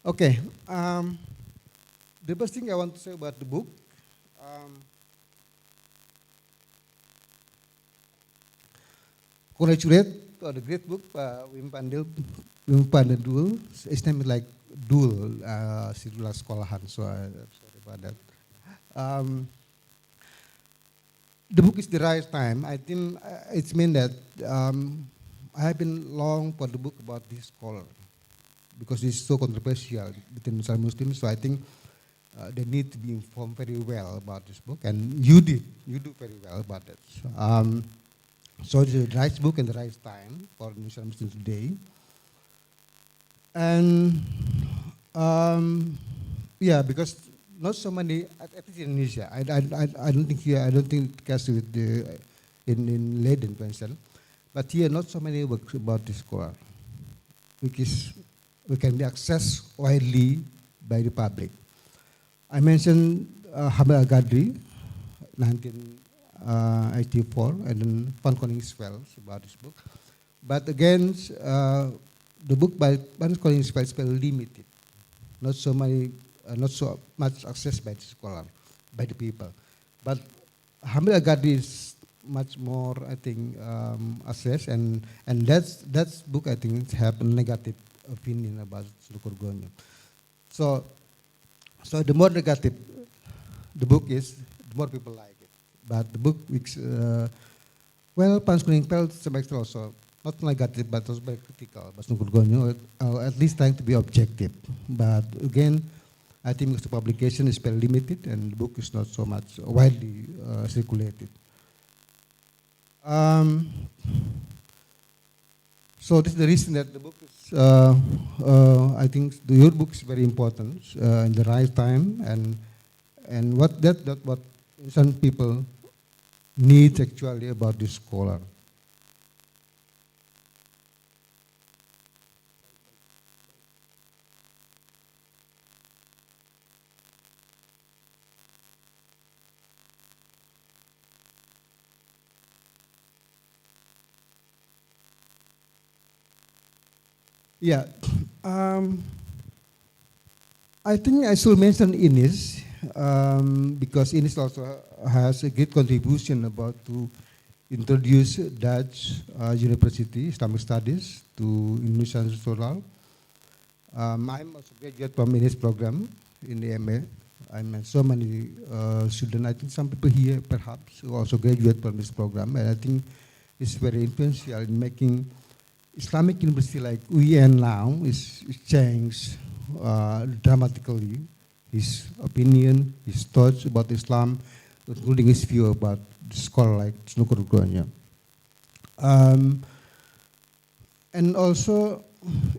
Okay, the first thing I want to say about the book, congratulate on the great book, Wim Pandul. His name is like Dul, Sidula Sekolahan, so I'm sorry about that. The book is the right time. I think it's mean that I have been long for the book about this scholar, because it's so controversial between Muslim Muslims. So I think they need to be informed very well about this book, and you do very well about that. So it's the right book and the right time for Muslim Muslims today. And yeah, because not so many, at least in Indonesia, I don't think here, I don't think it cares with the in Leiden, for instance, but here not so many books about this scholar, which is we can be accessed widely by the public. I mentioned Hamid Al-Ghazali, 1984, and then Van Koningsveld about this book. But again, the book by Van Koningsveld is very limited. Not so much access by the scholar, by the people. But Hamid Al-Ghazali is much more, I think, access, and that's book I think have a negative opinion about Snouck Hurgronje. So the more negative the book is, the more people like it. But the book, which, well, Van Koningsveld to some extent also, not negative, but also very critical about Snouck Hurgronje, or at least trying to be objective. But again, I think because the publication is very limited and the book is not so much widely circulated. So this is the reason that the book is, I think your book is very important in the right time, and and what some people need actually about this scholar. Yeah, I think I should mention Ines because Ines also has a great contribution about to introduce Dutch University Islamic Studies to Indonesia Nasional. I'm also graduate from Ines program in the MA. I met so many students. I think some people here perhaps who also graduate from this program, and I think it's very influential in making Islamic university like UIN now is changed dramatically. His opinion, his thoughts about Islam, including his view about scholar like Snouck Hurgronje. And also,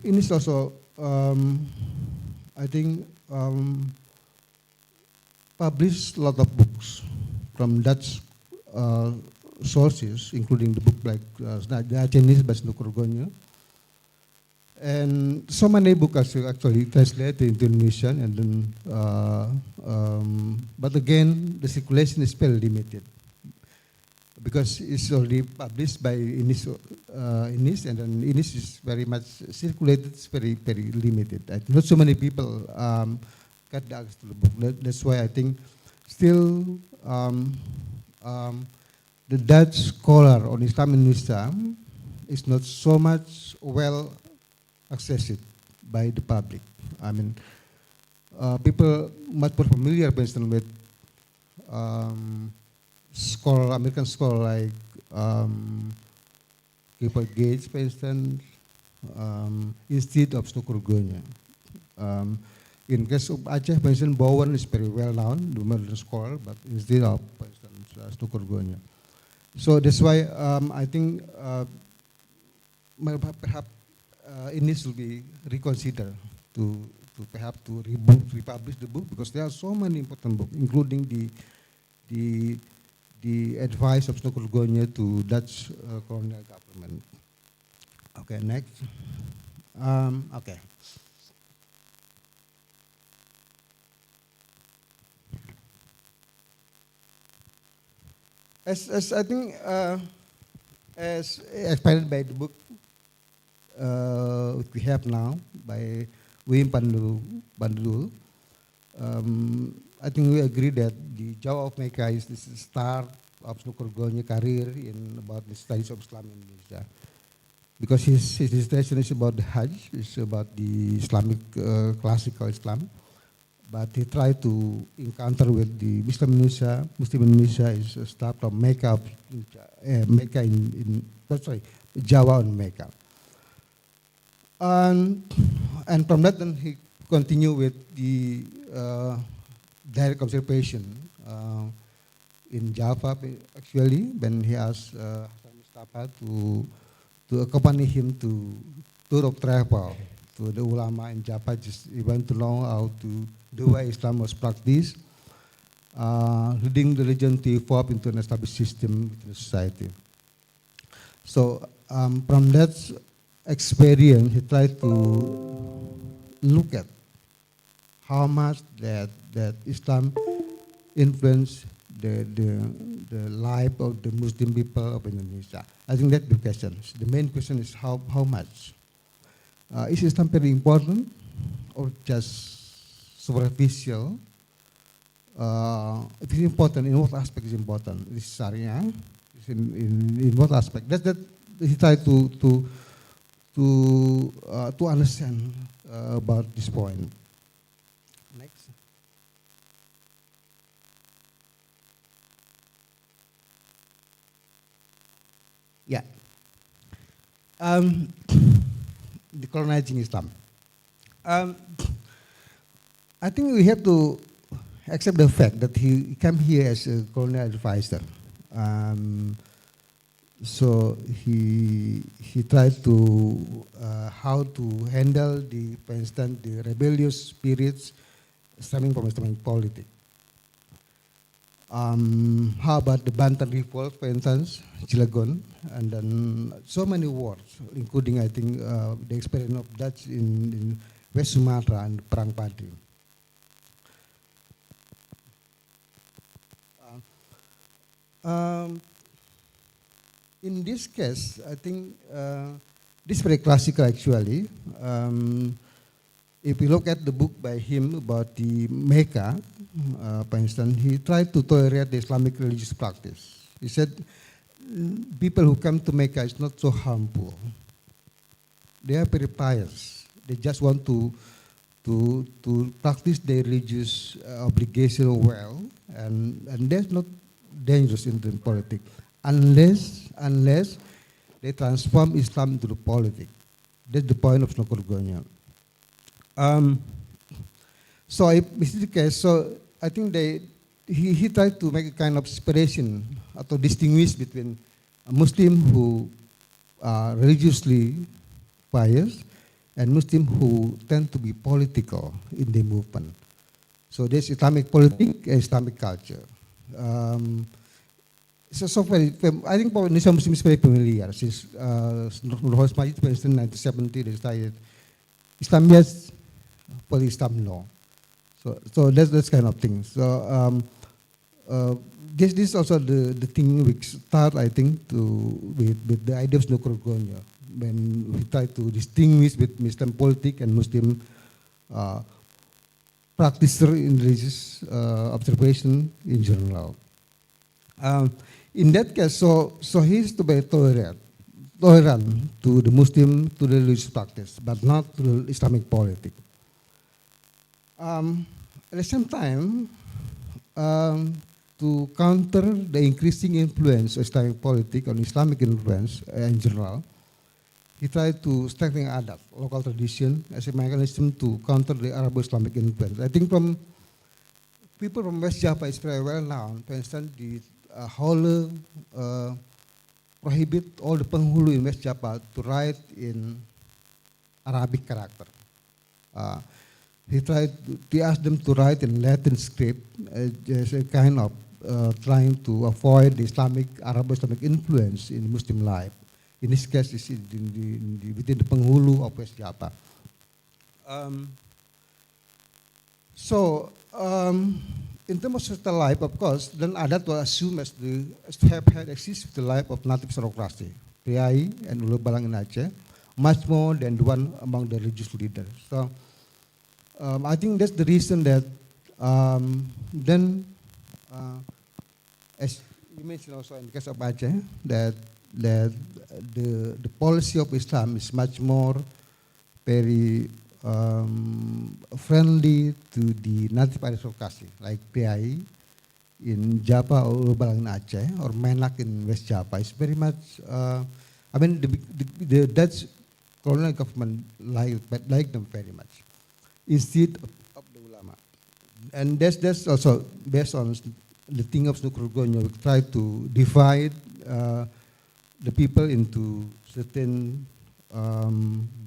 Ines also, I think, published a lot of books from Dutch sources, including the book like Chinese by Snouck Hurgronje. And so many books are actually translated into Indonesian, and then, but again, the circulation is very limited because it's already published by Ines, and then Ines is very much circulated. It's very limited. Not so many people got the access to the book. That's why I think still the Dutch scholar on Islam in Indonesia is not so much well accessed by the public. I mean, people much more familiar, for instance, with American scholar like Clifford Gates, for instance, instead of Snouck Hurgronje. In case of Aceh, for instance, Bowen is very well known, the modern scholar, but instead of, for instance, Snouck Hurgronje. So that's why I think perhaps it needs to be reconsidered to perhaps to republish the book, because there are so many important books, including the advice of Snouck Hurgronje to Dutch colonial government. Okay, next. Okay. As I think, as explained by the book we have now by Wim Pandul, I think we agree that the Jawa of Mecca is the start of Snouck Hurgronje career in about the studies of Islam in Indonesia, because his dissertation is about the Hajj, it's about the Islamic classical Islam. But he tried to encounter with the Muslim Indonesia is a start of Mecca, Jawa and Mecca. And from that, then he continued with the direct observation in Java, actually, when he asked Hasan Mustafa to accompany him to tour of travel to the ulama in Java. Just he want to know how to the way Islam was practiced, leading the religion to evolve into an established system within the society. So from that experience, he tried to look at how much that Islam influenced the life of the Muslim people of Indonesia. I think that's the question. The main question is how much. Is Islam very important or just superficial? It is important. In what aspect is important? This Sharia. In what aspect? That he tried to understand about this point. Next. Yeah. Decolonizing Islam. I think we have to accept the fact that he came here as a colonial advisor. So he tried to how to handle the, for instance, the rebellious spirits stemming from Islamic politics. How about the Banten Revolt, for instance, Cilegon, and then so many wars, including, I think, the experience of Dutch in West Sumatra and Perang Padi. In this case, I think this is very classical actually. If you look at the book by him about the Mecca, for instance, he tried to tolerate the Islamic religious practice. He said, people who come to Mecca is not so harmful. They are very pious. They just want to practice their religious obligation well, and that's not dangerous in the politics, unless they transform Islam into the politics. That's the point of Snouck Hurgronje. So if this is the case, so I think he tried to make a kind of separation or distinguish between a Muslim who are religiously pious and Muslim who tend to be political in the movement. So there's Islamic politics and Islamic culture. So I think Indonesia Muslim is very familiar since Nurholis Majid, for instance, in 1970, they started Islam yes, but Islam no. So that's kind of thing. So this is also the thing which start, I think, with the idea of Snouck Hurgronje, when we try to distinguish between Islam politics and Muslim practitioner in religious observation in general. In that case, so he is to be tolerant to the Muslim, to the religious practice, but not to the Islamic politics. At the same time, to counter the increasing influence of Islamic politics on Islamic influence in general, he tried to strengthen adat, local tradition, as a mechanism to counter the Arabo-Islamic influence. I think from people from West Java is very well known. For instance, the Hole prohibit all the penghulu in West Java to write in Arabic character. He tried to ask them to write in Latin script as a kind of trying to avoid the Arabo-Islamic influence in Muslim life. In this case, it's within the penghulu of West Java. In terms of social life, of course, then adat was assumed as to have had existed with the life of native aristocracy, Priai and Ulu Balang in Aceh, much more than the one among the religious leaders. So I think that's the reason that as you mentioned also in the case of Aceh, that the policy of Islam is much more very friendly to the native aristocracy, like PAI in Java or Balang in Aceh, or Menak in West Java. It's very much, the Dutch colonial government like them very much, instead of the ulama. And that's also based on the thing of Snouck Hurgronje. We try to divide the people into certain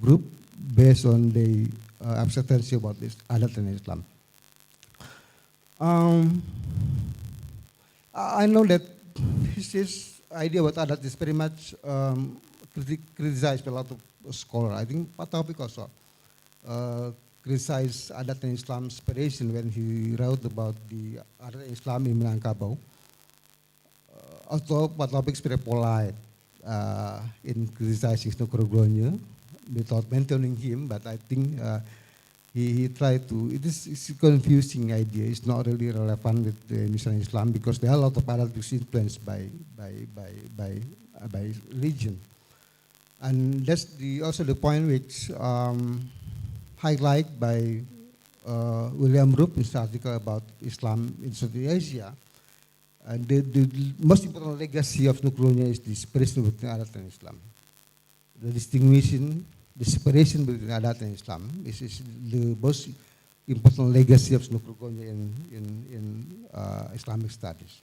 group based on the abstention about this adat and Islam. I know that his idea about adat is very much criticized by a lot of scholars. I think Pak Taufik also criticized adat and Islam inspiration when he wrote about the adat and Islam in Minangkabau. Although Pak Taufik is very polite in criticizing Snouck Hurgronje, without mentioning him, but I think he tried to, it's a confusing idea. It's not really relevant with the Indonesian Islam because there are a lot of adat which influenced by religion. And that's also the point which highlighted by William Roop in his article about Islam in Southeast Asia. And the most important legacy of Snouck Hurgronje is the separation between adat and Islam. The separation between adat and Islam is the most important legacy of Snouck Hurgronje in Islamic studies.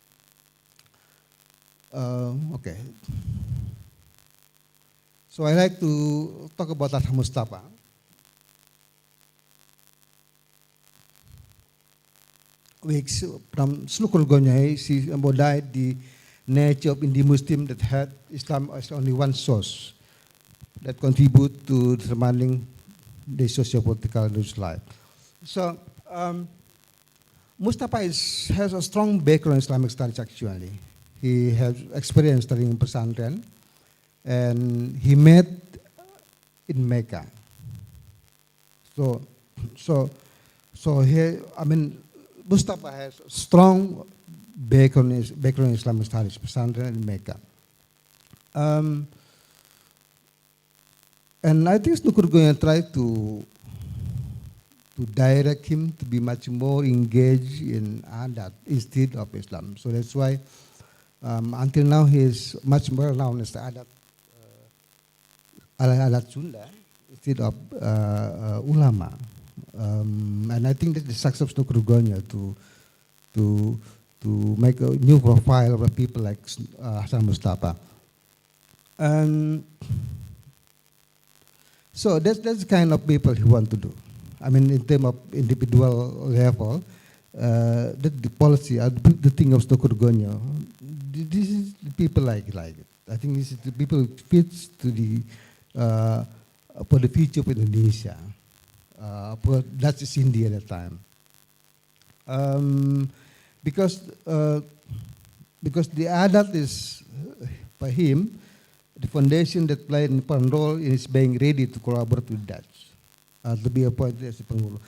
Okay. So I like to talk about Adha Mustafa. which from Snouck Hurgronje, she embodied the nature of Indian Muslim that had Islam as only one source that contribute to determining the socio-political life. So Mustafa has a strong background in Islamic studies actually. He has experience studying in pesantren, and he met in Mecca. So here, I mean, Mustafa has a strong background in Islamic studies, pesantren in Mecca. And I think Snouck Hurgronje tried to direct him to be much more engaged in adat instead of Islam. So that's why until now he is much more known as the adat Sunda instead of ulama. And I think that the success of Snouck Hurgronje to make a new profile of people like Hasan Mustafa. So that's the kind of people he want to do. I mean, in terms of individual level, the policy, the thing of Snouck Hurgronje, this is the people like it. I think this is the people who fits to the for the future of Indonesia. That's just India at the time. Because the adat is, for him, the foundation that played an important role in his being ready to collaborate with Dutch, to be appointed as a penghulu.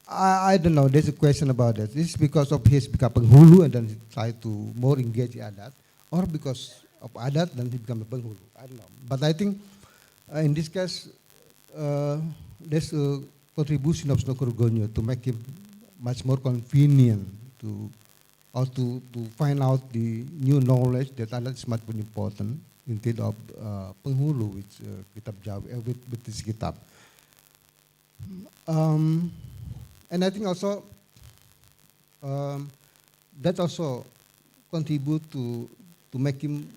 I don't know, there's a question about that. This is because of his become penghulu and then he tried to more engage in adat, or because of adat then he become a penghulu. I don't know. But I think in this case, there's a contribution of Snouck Hurgronje to make him much more convenient to find out the new knowledge that adat is much more important instead of penghulu with kitab Jawa, with this kitab. And I think also that also contribute to make him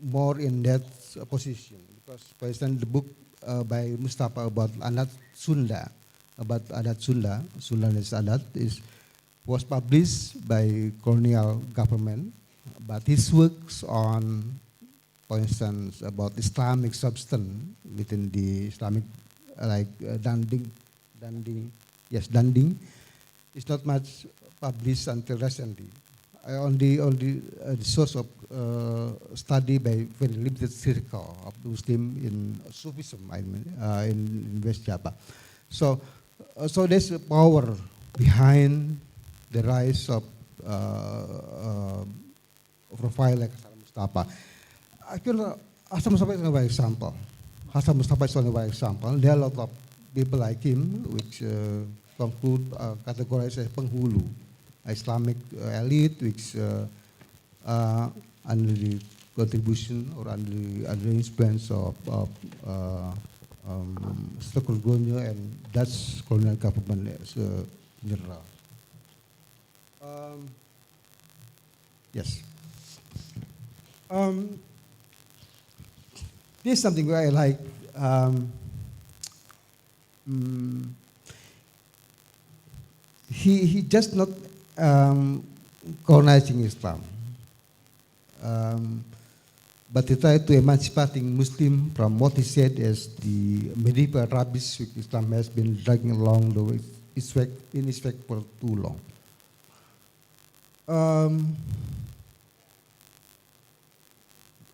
more in that position. Because, for example, the book by Mustafa about adat Sunda, Sundanese adat, was published by colonial government, but his works on, for instance, about Islamic substance within the Islamic, like Danding, is not much published until recently. Only the source of study by very limited circle of Muslim in Sufism, I mean, in West Java. So there's a power behind the rise of profile like Hasan Mustafa. Actually, Hasan Mustafa is another example. There are a lot of people like him which conclude categorized as penghulu, Islamic elite, which under the contribution or under the influence of Snouck Hurgronje and Dutch colonial government as general. Yes. This is something where I like. He just not colonizing Islam, but he tried to emancipating Muslim from what he said as the medieval rubbish which Islam has been dragging along its way for too long.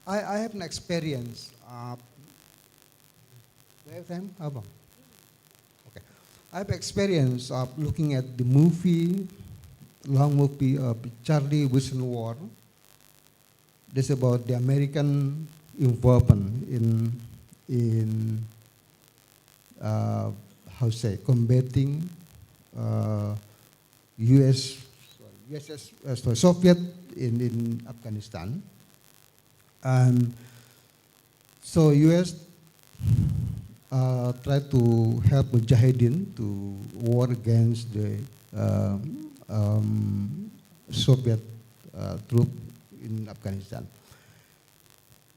I have an experience. Do I have time? How long? Okay. I have experience of looking at the long movie of Charlie Wilson War. This about the American involvement in combating Soviet in Afghanistan. So U.S. tried to help Mujahideen to war against the Soviet troop in Afghanistan.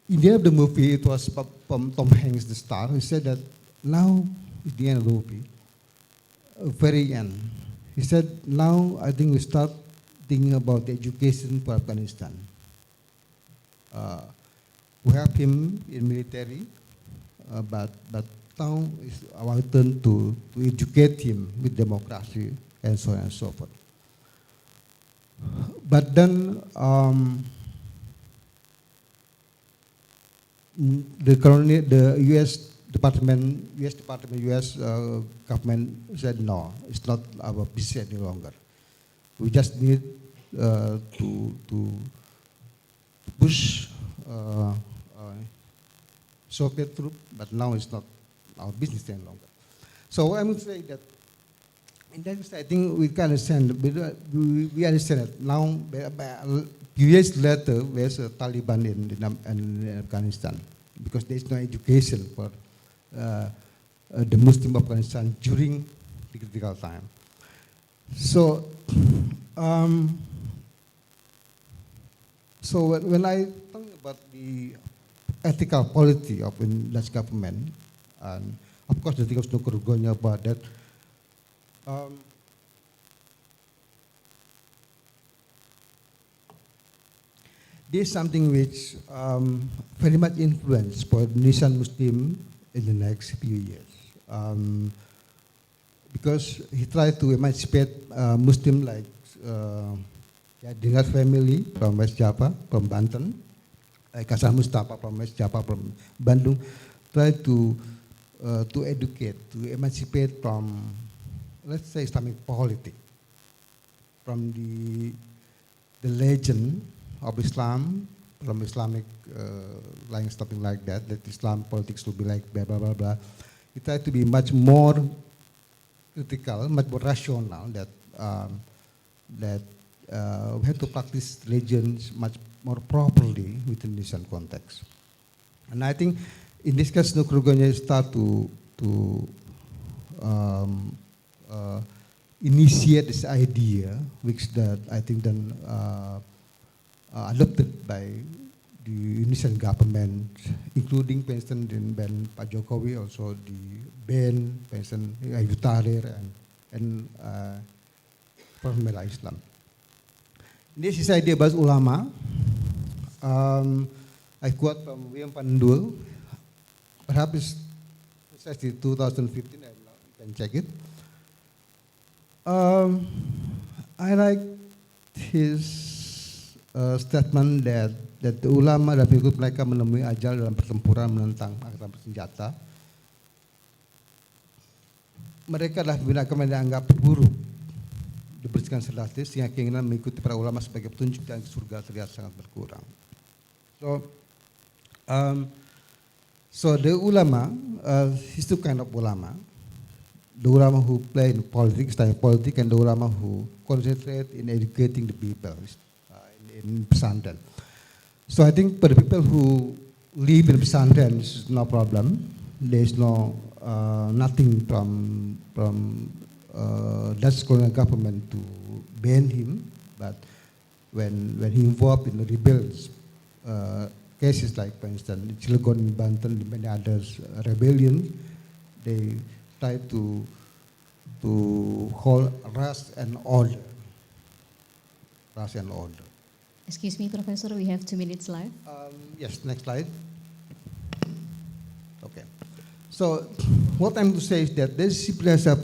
In the end of the movie, it was Tom Hanks, the star, who said that now, at the end of the movie, very end, he said, now I think we start thinking about the education for Afghanistan. We have him in military, but now it's our turn to educate him with democracy and so on and so forth. But then the U.S. Department, U.S. government said no, it's not our business any longer. We just need to push Soviet troops, but now it's not our business any longer. So I would say that in that case, I think we can understand. We understand that now. Few years later, there's a Taliban in Afghanistan because there is no education for the Muslim Afghanistan during the critical time. So, when I talk about the ethical quality of the Dutch government, and of course the thing of Snouck Hurgronje about that. This is something which very much influenced for Indonesian Muslim in the next few years. Because he tried to emancipate Muslim like Dengar family from West Java, from Banten, Kasar Mustafa from West Java, from Bandung, tried to educate, to emancipate from, let's say, Islamic politics, from the legend of Islam, from Islamic, like something like that, that Islam politics will be like blah, blah, blah, blah. He tried to be much more critical, much more rational, that we have to practice religions much more properly within this context. And I think in this case, Snouck Hurgronje start to initiate this idea, which that I think then adopted by the Indonesian government, including President Pak Jokowi, also the BEN, President Auditorium, and Formula Islam. This is idea about ulama. I quote from William Pandul, perhaps it's 2015, I can check it. I like his statement that the ulama dan pengikut mereka menemui ajal dalam pertempuran menentang angkatan bersenjata. Mereka adalah pimpinan agama yang dianggap buruk, dibersihkan sedatis, sehingga keinginan mengikuti para ulama sebagai petunjuk dan surga terlihat sangat berkurang. So the ulama, is two kind of ulama. The ulama who play in politics, study politics, and the ulama who concentrate in educating the people in pesantren. So I think for the people who live in pesantren, this is no problem. There is no nothing from Dutch colonial government to ban him. But when he involved in the rebels cases like, for instance, Cilegon, Banten, and many others rebellions, they try to hold rust and order. Rust and order. Excuse me, Professor, we have 2 minutes left. Yes, next slide. Okay. So what I'm to say is that there is civilizational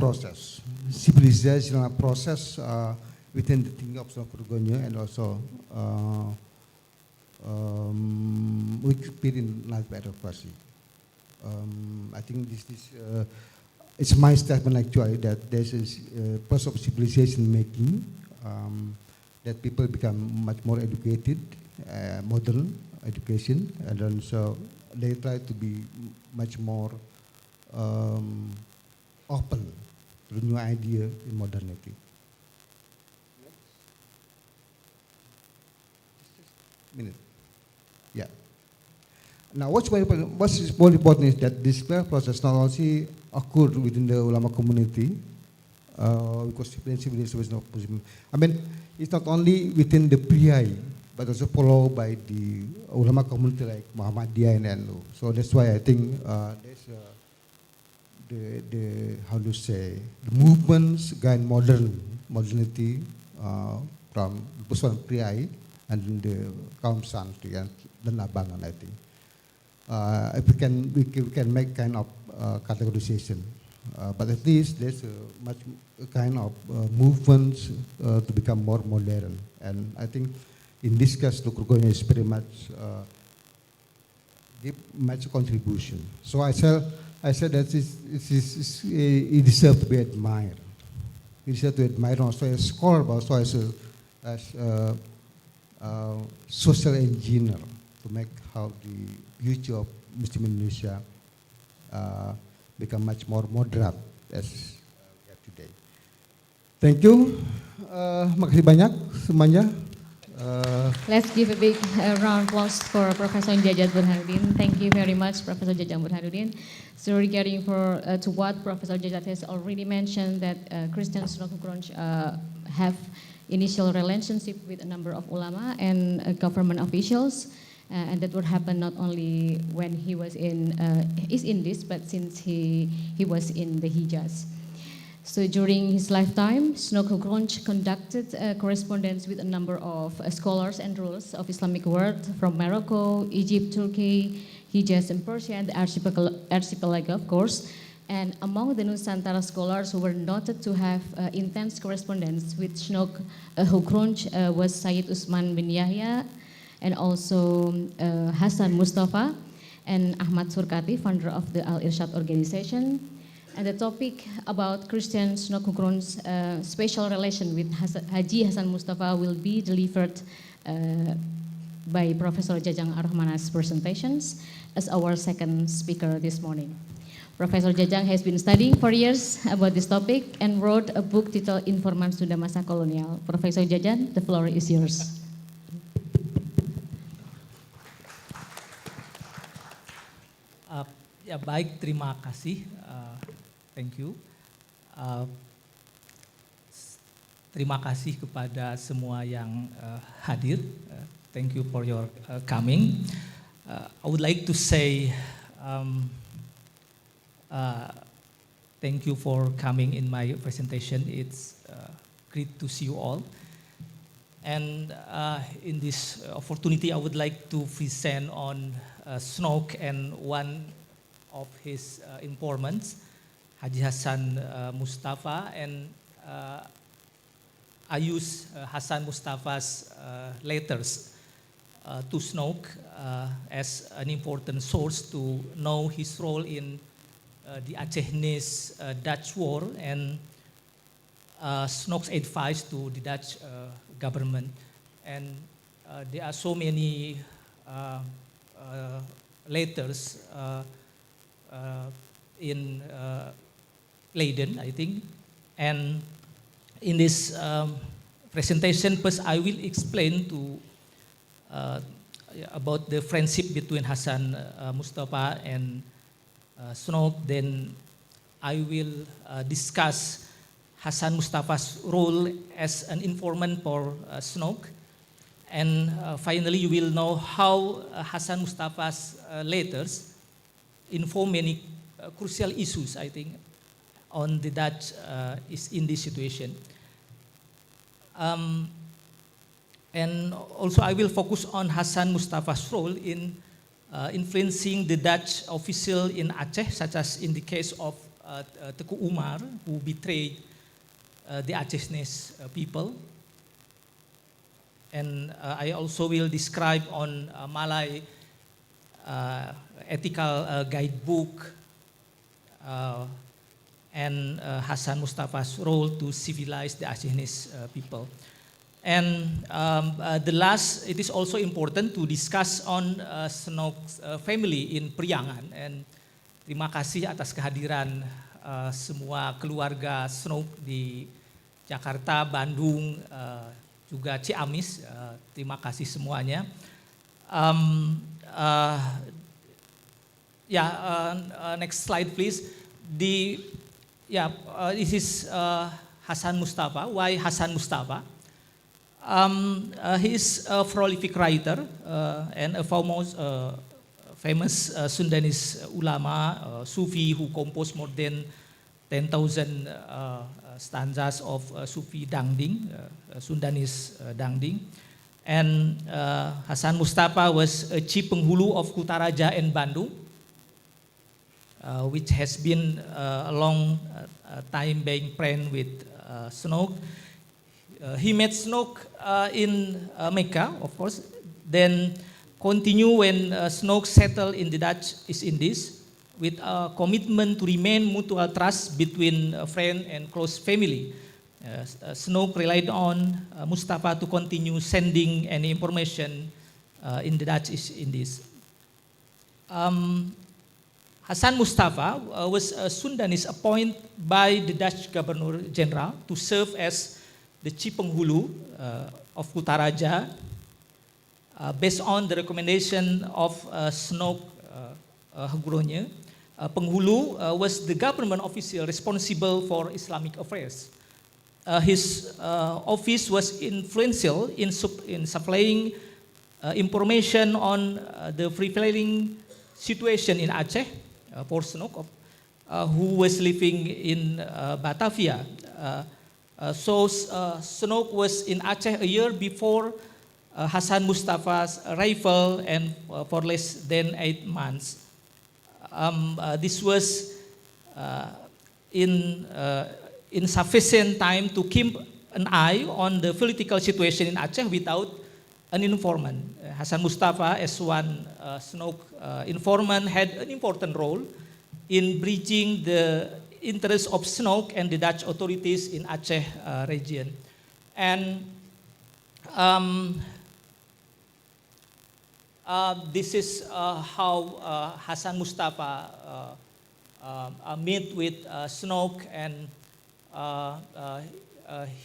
process within the thinking of Snouck Hurgronje, and also we experience life advocacy. I think this is it's my statement actually that this is a process of civilization making, that people become much more educated, modern education, and then so they try to be much more open to the new idea in modernity. Minute. Yeah. Now, what's more important is that this process not only occurred within the ulama community, because civilization was not possible. I mean, it's not only within the Priai, but also followed by the ulama community like Muhammadiyah and NU. So that's why I think there's the how to say, the movements gain modern modernity from Puswan Priai and the Kaum Santri and then Abangan, I think. If we can make kind of categorization, but at least there's a much kind of movement to become more modern, and I think in this case, Snouck Hurgronje is pretty much give much contribution. So I said that it deserves to be admired. It deserves to be admired also as a scholar, but also as a social engineer to make how the beauty of Muslim Indonesia become much more moderate as we have today. Thank you. Makasih banyak semuanya. Let's give a big round of applause for Professor Jajat Burhanuddin. Thank you very much, Professor Jajat Burhanuddin. So regarding to what Professor Jajat has already mentioned, that Christian Snouck Hurgronje have initial relationship with a number of ulama and government officials, and that would happen not only when he was in East Indies, but since he was in the Hijaz. So during his lifetime, Snouck Hurgronje conducted correspondence with a number of scholars and rulers of Islamic world from Morocco, Egypt, Turkey, Hijaz, and Persia, and the archipelago, of course. And among the Nusantara scholars who were noted to have intense correspondence with Snouck Hurgronje was Sayyid Usman bin Yahya, and also Hasan Mustafa, and Ahmad Surkati, founder of the Al-Irshad organization. And the topic about Christian Snouck Hurgronje's special relation with Haji Hasan Mustafa will be delivered by Professor Jajang Ar-Rahmana's presentations as our second speaker this morning. Professor Jajang has been studying for years about this topic and wrote a book titled Informan Sunda Masa Kolonial. Professor Jajang, the floor is yours. Ya baik, terima kasih. Thank you. Terima kasih kepada semua yang hadir. Thank you for your coming. I would like to say thank you for coming in my presentation. It's great to see you all. And in this opportunity, I would like to present on Snouck and one of his informants, Haji Hasan Mustafa, and I use Hasan Mustafa's letters to Snouck as an important source to know his role in the Acehese Dutch War and Snouck's advice to the Dutch government. And there are so many letters in Leiden, I think. And in this presentation, first I will explain to about the friendship between Hasan Mustafa and Snouck. Then I will discuss Hasan Mustafa's role as an informant for Snouck. And finally, you will know how Hasan Mustafa's letters inform many crucial issues, I think, on the Dutch in this situation. And also I will focus on Hasan Mustafa's role in influencing the Dutch official in Aceh, such as in the case of Teku Umar, who betrayed the Acehese people. And I also will describe on Malay ethical guidebook and Hasan Mustafa's role to civilize the Acehese people. And the last, it is also important to discuss on Snouck's family in Priangan. And terima kasih atas kehadiran semua keluarga Snouck di Jakarta, Bandung, juga Ciamis. Terima kasih semuanya. Next slide, please. This is Hasan Mustafa. Why Hasan Mustafa? He is a prolific writer and a famous Sundanese ulama, Sufi, who composed more than 10,000 stanzas of Sufi Dangding, Sundanese Dangding. And Hasan Mustafa was a chief penghulu of Kutaraja and Bandung, which has been a long time being friend with Snouck. He met Snouck in Mecca, of course, then continue when Snouck settled in the Dutch East Indies with a commitment to remain mutual trust between a friend and close family. Snouck relied on Mustafa to continue sending any information in the Dutch East Indies. Hasan Mustafa was a Sundanese appointed by the Dutch Governor General to serve as the chief penghulu of Kutaraja based on the recommendation of Snouck Hurgronje. Penghulu was the government official responsible for Islamic affairs. His office was influential in supplying information on the prevailing situation in Aceh for Snouck, who was living in Batavia. So Snouck was in Aceh a year before Hasan Mustafa's arrival and for less than 8 months. This was in sufficient time to keep an eye on the political situation in Aceh without an informant. Hasan Mustafa, as one Snouck informant, had an important role in bridging the interests of Snouck and the Dutch authorities in Aceh region. And this is how Hasan Mustafa met with Snouck, and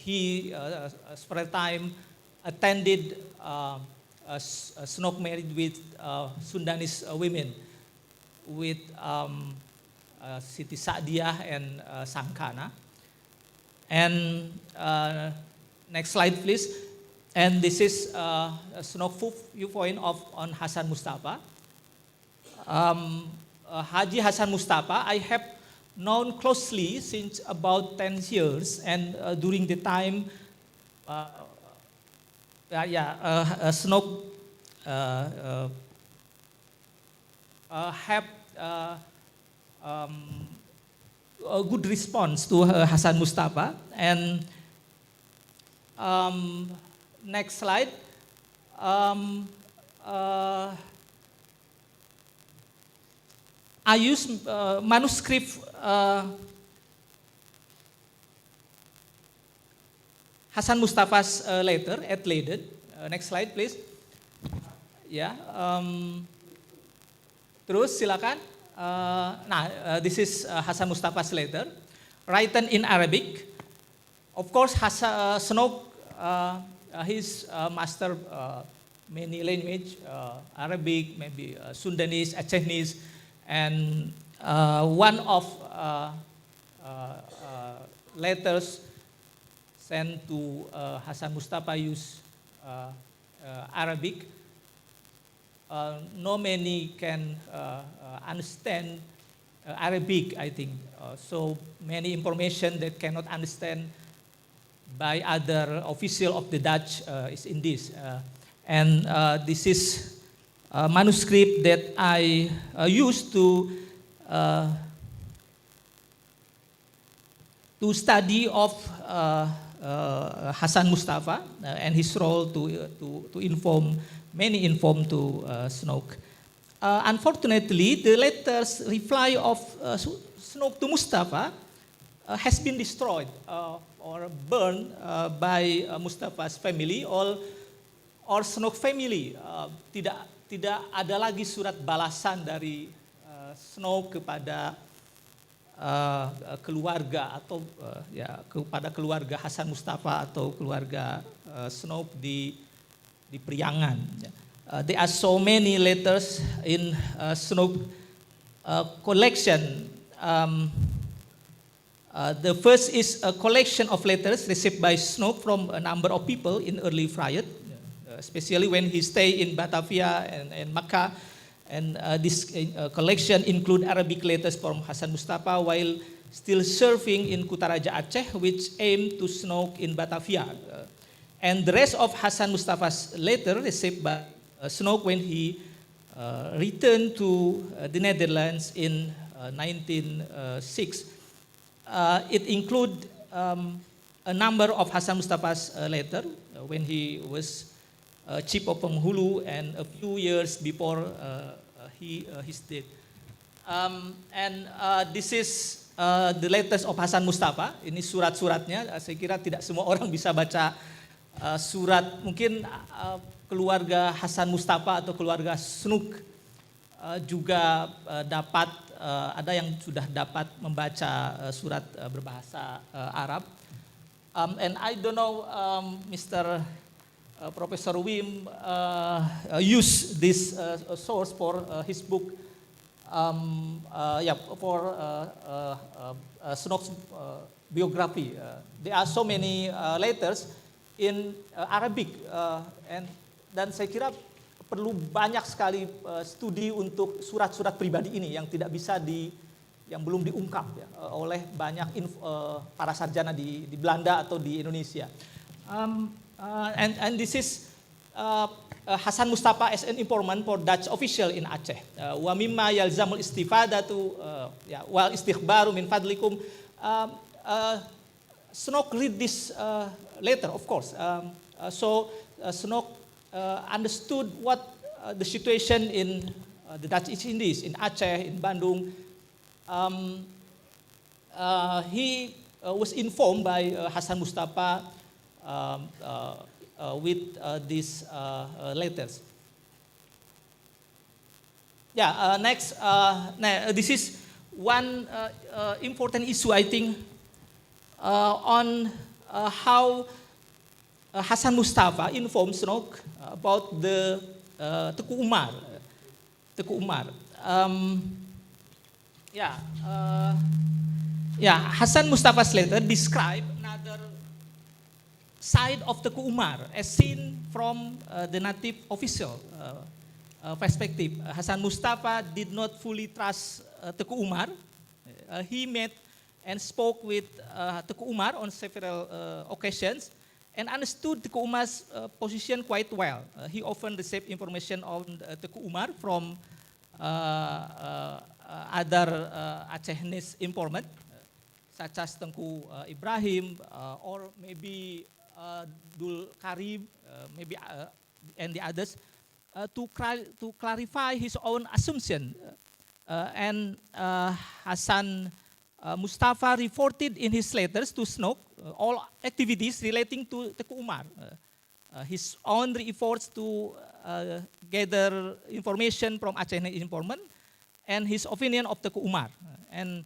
he for a time attended Snouck married with Sundanese women, with Siti Sa'diah and Sangkana. And next slide, please. And this is Snouck viewpoint on Hasan Mustafa. Haji Hasan Mustafa, I have known closely since about 10 years, and during the time, Snouck have a good response to Hasan Mustafa. And next slide. I use manuscript Hasan Mustafa's letter at Leiden. Next slide, please. Ya, terus silakan. This is Hasan Mustafa's letter, written in Arabic. Of course, Snouck, his master many language, Arabic, maybe Sundanese, Acehese, and one of letters sent to Hasan Mustafa use Arabic. No many can understand Arabic, I think. So many information that cannot understand by other official of the Dutch is in this. And this is a manuscript that I used to study of Hasan Mustafa and his role to inform to Snouck. Unfortunately, the letter's reply of Snouck to Mustafa has been destroyed or burned by Mustafa's family or Snouck family. Tidak ada lagi surat balasan dari Snouck kepada keluarga atau kepada keluarga Hasan Mustafa atau keluarga Snouck di Priangan. There are so many letters in Snouck collection. The first is a collection of letters received by Snouck from a number of people in early Friar, especially when he stayed in Batavia and Makkah. And this collection include Arabic letters from Hasan Mustafa, while still serving in Kutaraja Aceh, which aimed to Snouck in Batavia. And the rest of Hasan Mustafa's letter received by Snouck when he returned to the Netherlands in 1906. It includes a number of Hasan Mustafa's letter when he was chief of Penghulu and a few years before his death. This is the letters of Hasan Mustafa. Ini surat-suratnya. Saya kira tidak semua orang bisa baca surat. Mungkin keluarga Hasan Mustafa atau keluarga Snouck juga dapat, ada yang sudah dapat membaca surat berbahasa Arab. And I don't know, Mr. Professor Wim used this source for his book, for Snouck's biography. There are so many letters in Arabic, dan saya kira perlu banyak sekali studi untuk surat-surat pribadi ini yang tidak bisa yang belum diungkap ya, oleh banyak para sarjana di Belanda atau di Indonesia. And this is Hasan Mustafa as an informant for Dutch official in Aceh. Wa mimma yalzamul istifadatu wal istikhbaru min fadlikum. Snouck read this letter, of course. So Snouck understood what the situation in the Dutch East Indies, in Aceh, in Bandung. He was informed by Hasan Mustafa with these letters. Next, this is one important issue, I think, on how Hasan Mustafa informed Snouck about the Teku Umar. Hasan Mustafa's letter described another side of Teku Umar as seen from the native official perspective. Hasan Mustafa did not fully trust Teku Umar. He met and spoke with Teku Umar on several occasions and understood Teku Umar's position quite well. He often received information on Teku Umar from other Acehnese informant, such as Tengku Ibrahim, or maybe Dul Karib, maybe and the others, to clarify his own assumption. And Hasan Mustafa reported in his letters to Snouck all activities relating to Teku Umar. His own efforts to gather information from Acehnese informant and his opinion of Teku Umar. And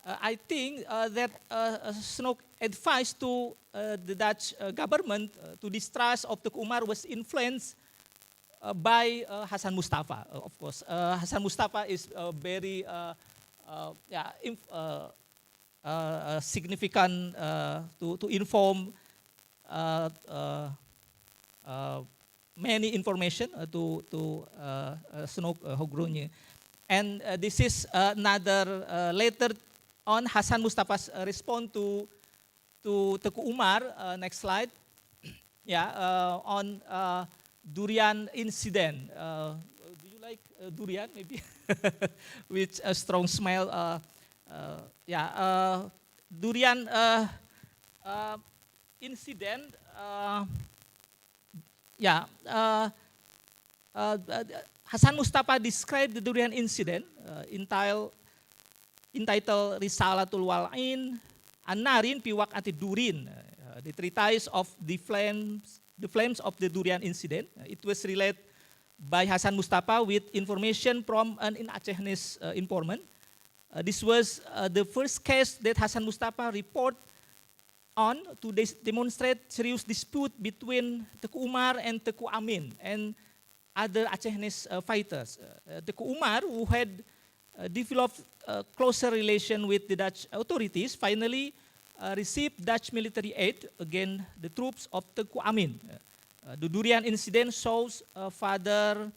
I think that Snouck advised to the Dutch government to distrust of Teku Umar was influenced by Hasan Mustafa, of course. Hasan Mustafa is very significant to inform many information to Snouck Hurgronje. And this is another letter on Hasan Mustafa's response to Teku Umar. Next slide. On durian incident. Do you like durian maybe? With a strong smell. Durian incident. Hasan Mustafa described the durian incident entitled Risalatul Wal'in An-Narin Piwak Ati Durin, the treatise of the flames of the durian incident. It was related by Hasan Mustafa with information from an Acehnese informant. This was the first case that Hasan Mustafa reported on to demonstrate serious dispute between Teku Umar and Teku Amin and other Acehnese fighters. Teku Umar, who had developed a closer relation with the Dutch authorities, finally received Dutch military aid against the troops of Teku Amin. The durian incident shows further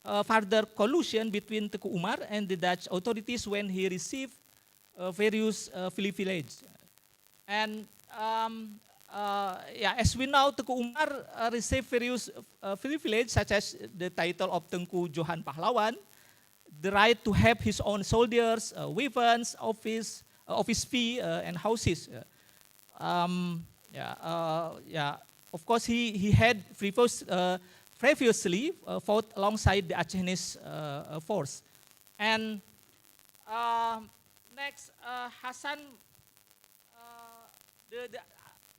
further collusion between Teku Umar and the Dutch authorities when he received various privileges. And as we know, Teku Umar received various privileges such as the title of Tengku Johan Pahlawan, the right to have his own soldiers, weapons, office fee, and houses. Of course, he had previously fought alongside the Acehnese force. And next, Hasan,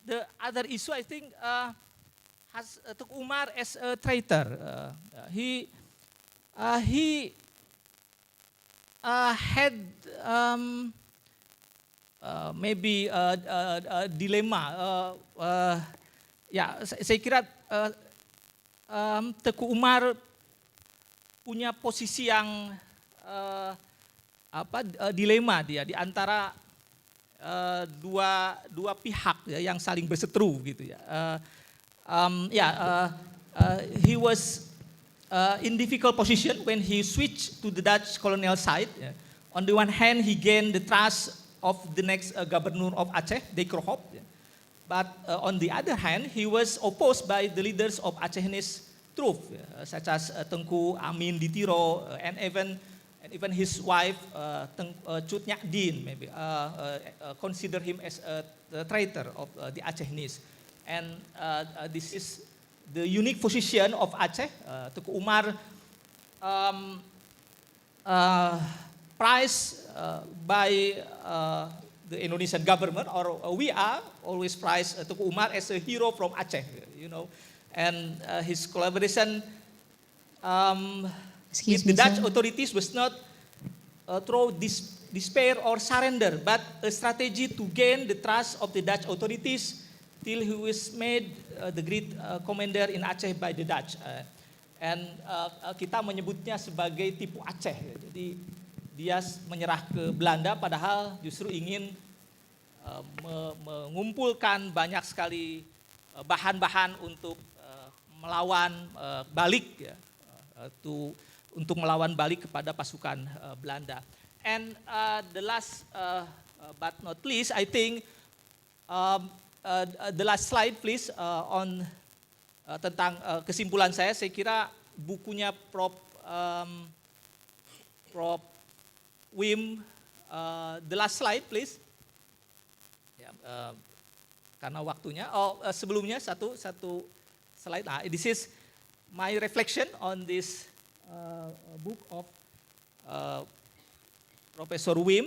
the other issue, I think, has Teku Umar as a traitor. He had maybe a dilemma. Saya kira Teku Umar punya posisi yang dilema dia di antara dua pihak ya, yang saling berseteru gitu ya. He was in difficult position when he switched to the Dutch colonial side. Yeah. On the one hand, he gained the trust of the next governor of Aceh, De Krohop. Yeah. But on the other hand, he was opposed by the leaders of Acehnese troops, such as Tengku Amin Ditiro, and even his wife, Cut Nyak Din, maybe consider him as a traitor of the Acehnese. And this is the unique position of Aceh. Teku Umar prized by the Indonesian government, or we are always prized Teku Umar as a hero from Aceh, you know, and his collaboration with the Dutch authorities was not through despair or surrender, but a strategy to gain the trust of the Dutch authorities till he was made the great commander in Aceh by the Dutch. And kita menyebutnya sebagai tipu Aceh. Jadi dia menyerah ke Belanda padahal justru ingin mengumpulkan banyak sekali bahan-bahan untuk melawan balik ya, untuk melawan balik kepada pasukan Belanda. And the last but not least, I think the last slide please on tentang kesimpulan saya kira bukunya Prof. Wim, the last slide please. Ya, karena waktunya. Sebelumnya satu slide. This is my reflection on this book of Profesor Wim.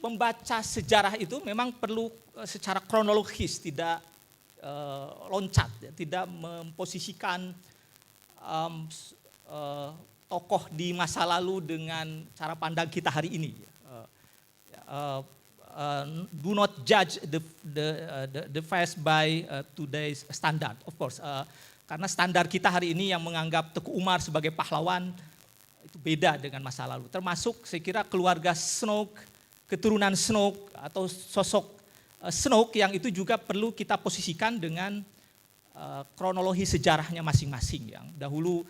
Membaca sejarah itu memang perlu secara kronologis, tidak loncat, tidak memposisikan tokoh di masa lalu dengan cara pandang kita hari ini. Do not judge the past by today's standard, of course. Karena standar kita hari ini yang menganggap Teku Umar sebagai pahlawan itu beda dengan masa lalu. Termasuk saya kira keluarga Snouck, keturunan Snouck atau sosok Snouck yang itu juga perlu kita posisikan dengan kronologi sejarahnya masing-masing. Yang dahulu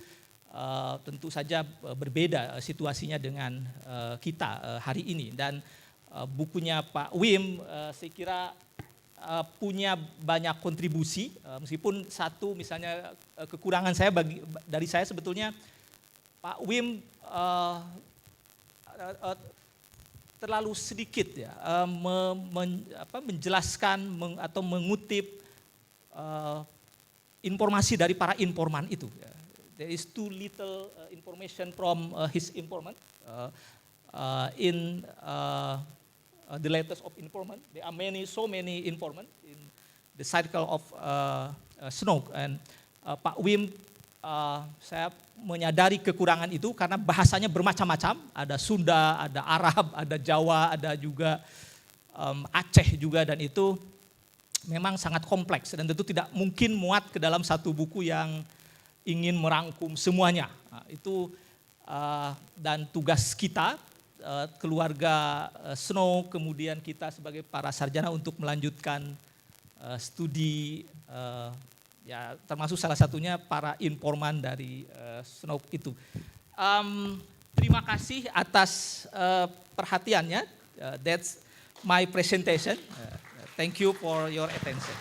tentu saja berbeda situasinya dengan kita hari ini. Dan bukunya Pak Wim saya kira punya banyak kontribusi, meskipun satu misalnya kekurangan saya dari saya sebetulnya Pak Wim terlalu sedikit ya menjelaskan atau mengutip informasi dari para informan itu. There is too little information from his informant in the letters of informant. There are so many informant in the circle of Snouck. And Pak Wim, saya menyadari kekurangan itu karena bahasanya bermacam-macam. Ada Sunda, ada Arab, ada Jawa, ada juga Aceh juga, dan itu memang sangat kompleks dan tentu tidak mungkin muat ke dalam satu buku yang ingin merangkum semuanya. Nah, itu dan tugas kita, keluarga Snouck, kemudian kita sebagai para sarjana untuk melanjutkan studi Ya, termasuk salah satunya para informan dari Snouck itu. Terima kasih atas perhatiannya. That's my presentation. Thank you for your attention.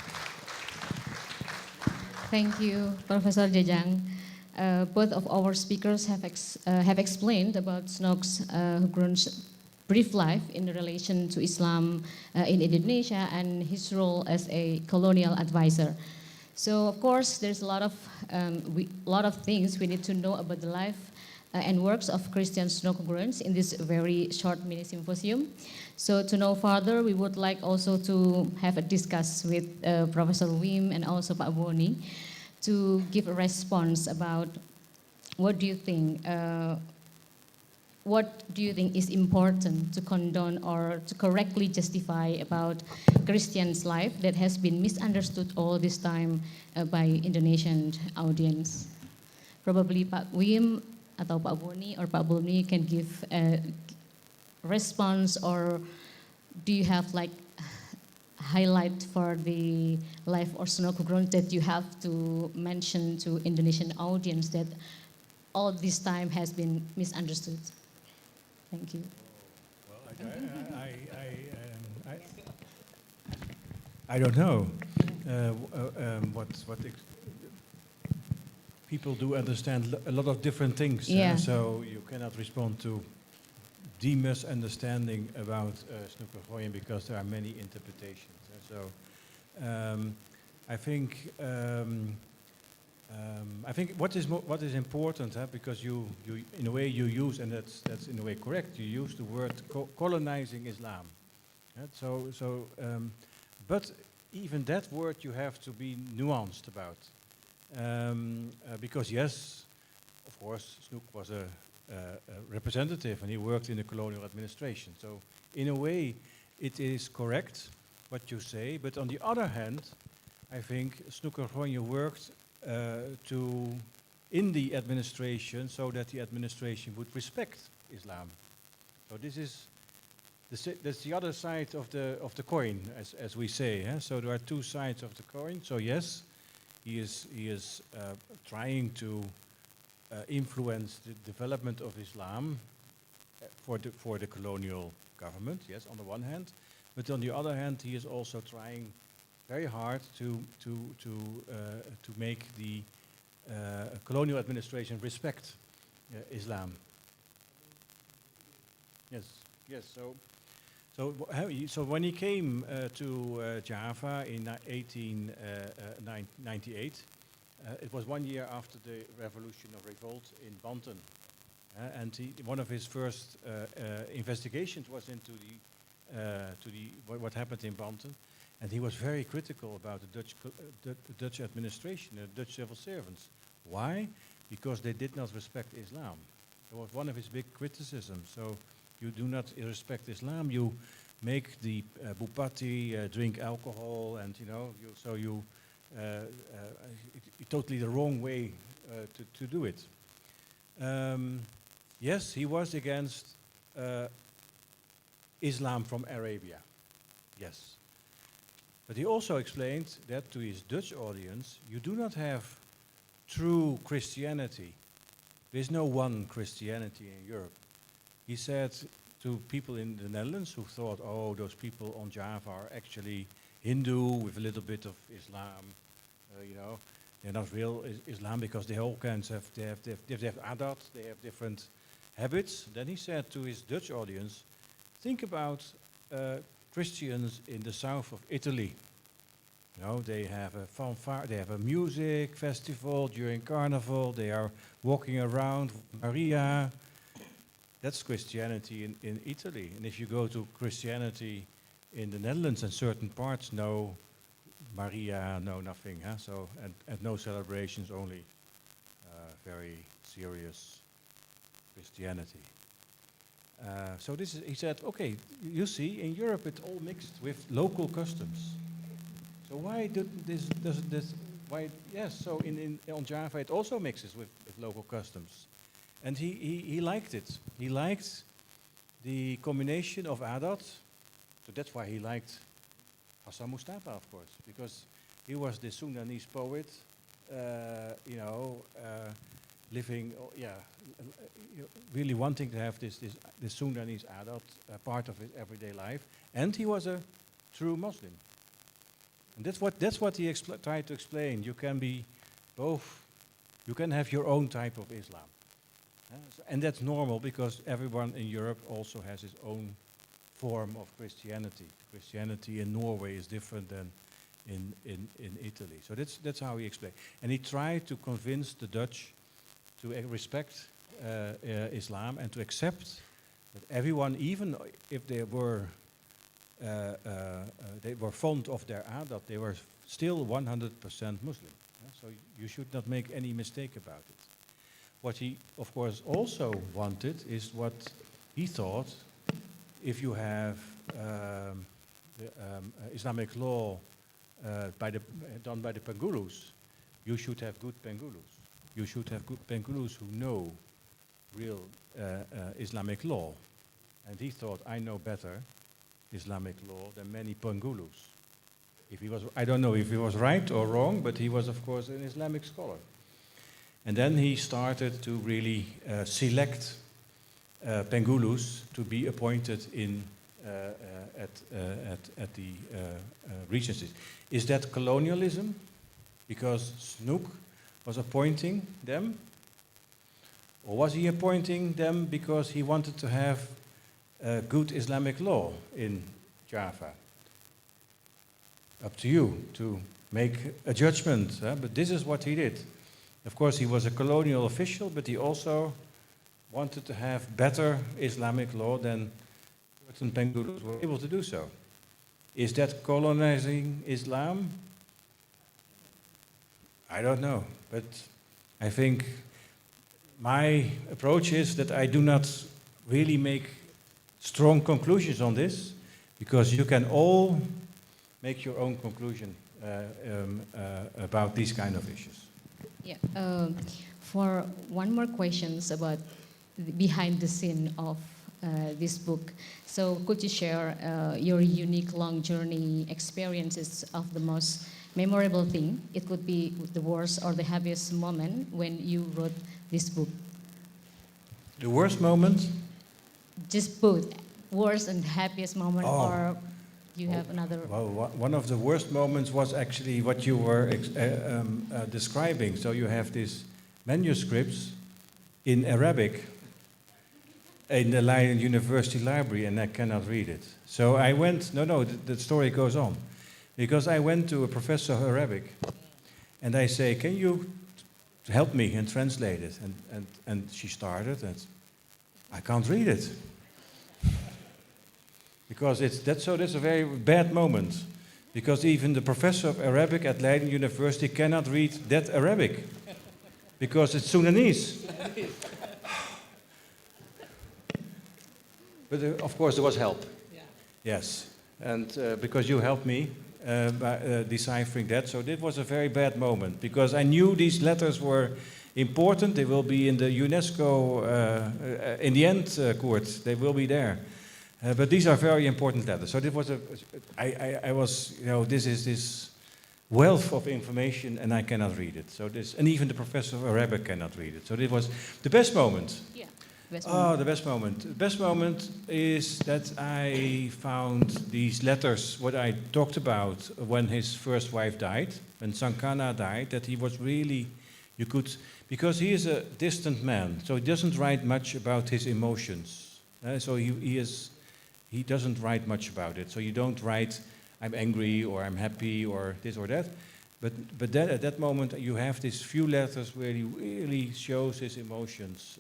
Thank you, Professor Jajang. Both of our speakers have explained about Snouck Hurgronje's brief life in relation to Islam in Indonesia and his role as a colonial advisor. So, of course, there's a lot of things we need to know about the life and works of Christian Snouck Hurgronje in this very short mini symposium. So, to know further, we would like also to have a discuss with Professor Wim and also Pak Boni to give a response about what do you think is important to condone or to correctly justify about Christian's life that has been misunderstood all this time by Indonesian audience? Probably Pak Wim atau Pak Boni or Pak Boni can give a response, or do you have like highlight for the life of Snouck Hurgronje that you have to mention to Indonesian audience that all this time has been misunderstood? Thank you. Well, I don't know what people do understand a lot of different things. Yeah. So you cannot respond to the misunderstanding about Snouck Hurgronje because there are many interpretations. So I think what is important, because you in a way you use, and that's in a way correct, you use the word colonizing Islam. But even that word you have to be nuanced about, because yes, of course, Snouck was a representative and he worked in the colonial administration. So in a way, it is correct what you say, but on the other hand, I think Snouck Hurgronje worked in the administration so that the administration would respect Islam. So that's the other side of the coin, as we say. So there are two sides of the coin. So yes, he is trying to influence the development of Islam for the colonial government. Yes, on the one hand, but on the other hand, he is also trying very hard to make the colonial administration respect Islam. Yes. So when he came to Java in 1898, it was 1 year after the revolution of revolt in Banten, and one of his first investigations was into what happened in Banten. And he was very critical about the Dutch administration, the Dutch civil servants. Why? Because they did not respect Islam. That was one of his big criticisms. So you do not respect Islam, you make the bupati drink alcohol, and totally the wrong way to do it. Yes, he was against Islam from Arabia. Yes. But he also explained that to his Dutch audience, you do not have true Christianity. There's no one Christianity in Europe. He said to people in the Netherlands who thought, oh, those people on Java are actually Hindu with a little bit of Islam, they're not real Islam because they have adat, they have different habits. Then he said to his Dutch audience, think about Christians in the south of Italy. They have a fanfare, they have a music festival during Carnival, they are walking around Maria. That's Christianity in Italy. And if you go to Christianity in the Netherlands, and certain parts, no Maria, no nothing. So and no celebrations, only very serious Christianity. So he said, okay, you see, in Europe it's all mixed with local customs. So why so on Java it also mixes with local customs. And he liked it. He liked the combination of adat. So that's why he liked Hassan Mustafa, of course, because he was the Sundanese poet you know, living, really wanting to have this Sundanese adult part of his everyday life, and he was a true Muslim. And that's what he tried to explain. You can be both. You can have your own type of Islam, and that's normal because everyone in Europe also has his own form of Christianity. Christianity in Norway is different than in Italy. So that's how he explained. And he tried to convince the Dutch to respect Islam and to accept that everyone, even if they were fond of their adat, they were still 100% Muslim. So you should not make any mistake about it. What he, of course, also wanted is what he thought: if you have Islamic law done by the Pengurus, you should have good Pengurus. You should have good Pengurus who know real Islamic law. And he thought, I know better Islamic law than many Pengurus. If he was, I don't know if he was right or wrong, but he was, of course, an Islamic scholar. And then he started to really select Pengurus to be appointed in at the regencies. Is that colonialism? Because Snouck was appointing them? Or was he appointing them because he wanted to have good Islamic law in Java? Up to you to make a judgment, but this is what he did. Of course, he was a colonial official, but he also wanted to have better Islamic law than certain Pengurus were able to do so. Is that colonizing Islam? I don't know, but I think my approach is that I do not really make strong conclusions on this, because you can all make your own conclusion about these kind of issues. Yeah. For one more questions about behind the scene of this book. So could you share your unique long journey experiences of the most memorable thing? It could be the worst or the happiest moment when you wrote this book. The worst moment? Just both, worst and happiest moment, or you have another? Well, one of the worst moments was actually what you were describing. So you have these manuscripts in Arabic in the Leiden University Library, and I cannot read it. So I went, the story goes on. Because I went to a professor of Arabic, and I say, can you help me and translate it? And she started, and I can't read it. Because that's a very bad moment. Because even the professor of Arabic at Leiden University cannot read that Arabic. Because it's Sundanese. But of course there was help. Yeah. Yes. And because you helped me by deciphering that. So that was a very bad moment. Because I knew these letters were important. They will be in the UNESCO, in the end court. They will be there. But these are very important letters. So this was I was, this is this wealth of information, and I cannot read it. So and even the professor of Arabic cannot read it. So this was the best moment. Yeah. The best moment. The best moment is that I found these letters, what I talked about when his first wife died, when Sankana died, that he was really, because he is a distant man, so he doesn't write much about his emotions. So he doesn't write much about it. So you don't write, I'm angry, or I'm happy, or this or that. But then at that moment, you have these few letters where he really shows his emotions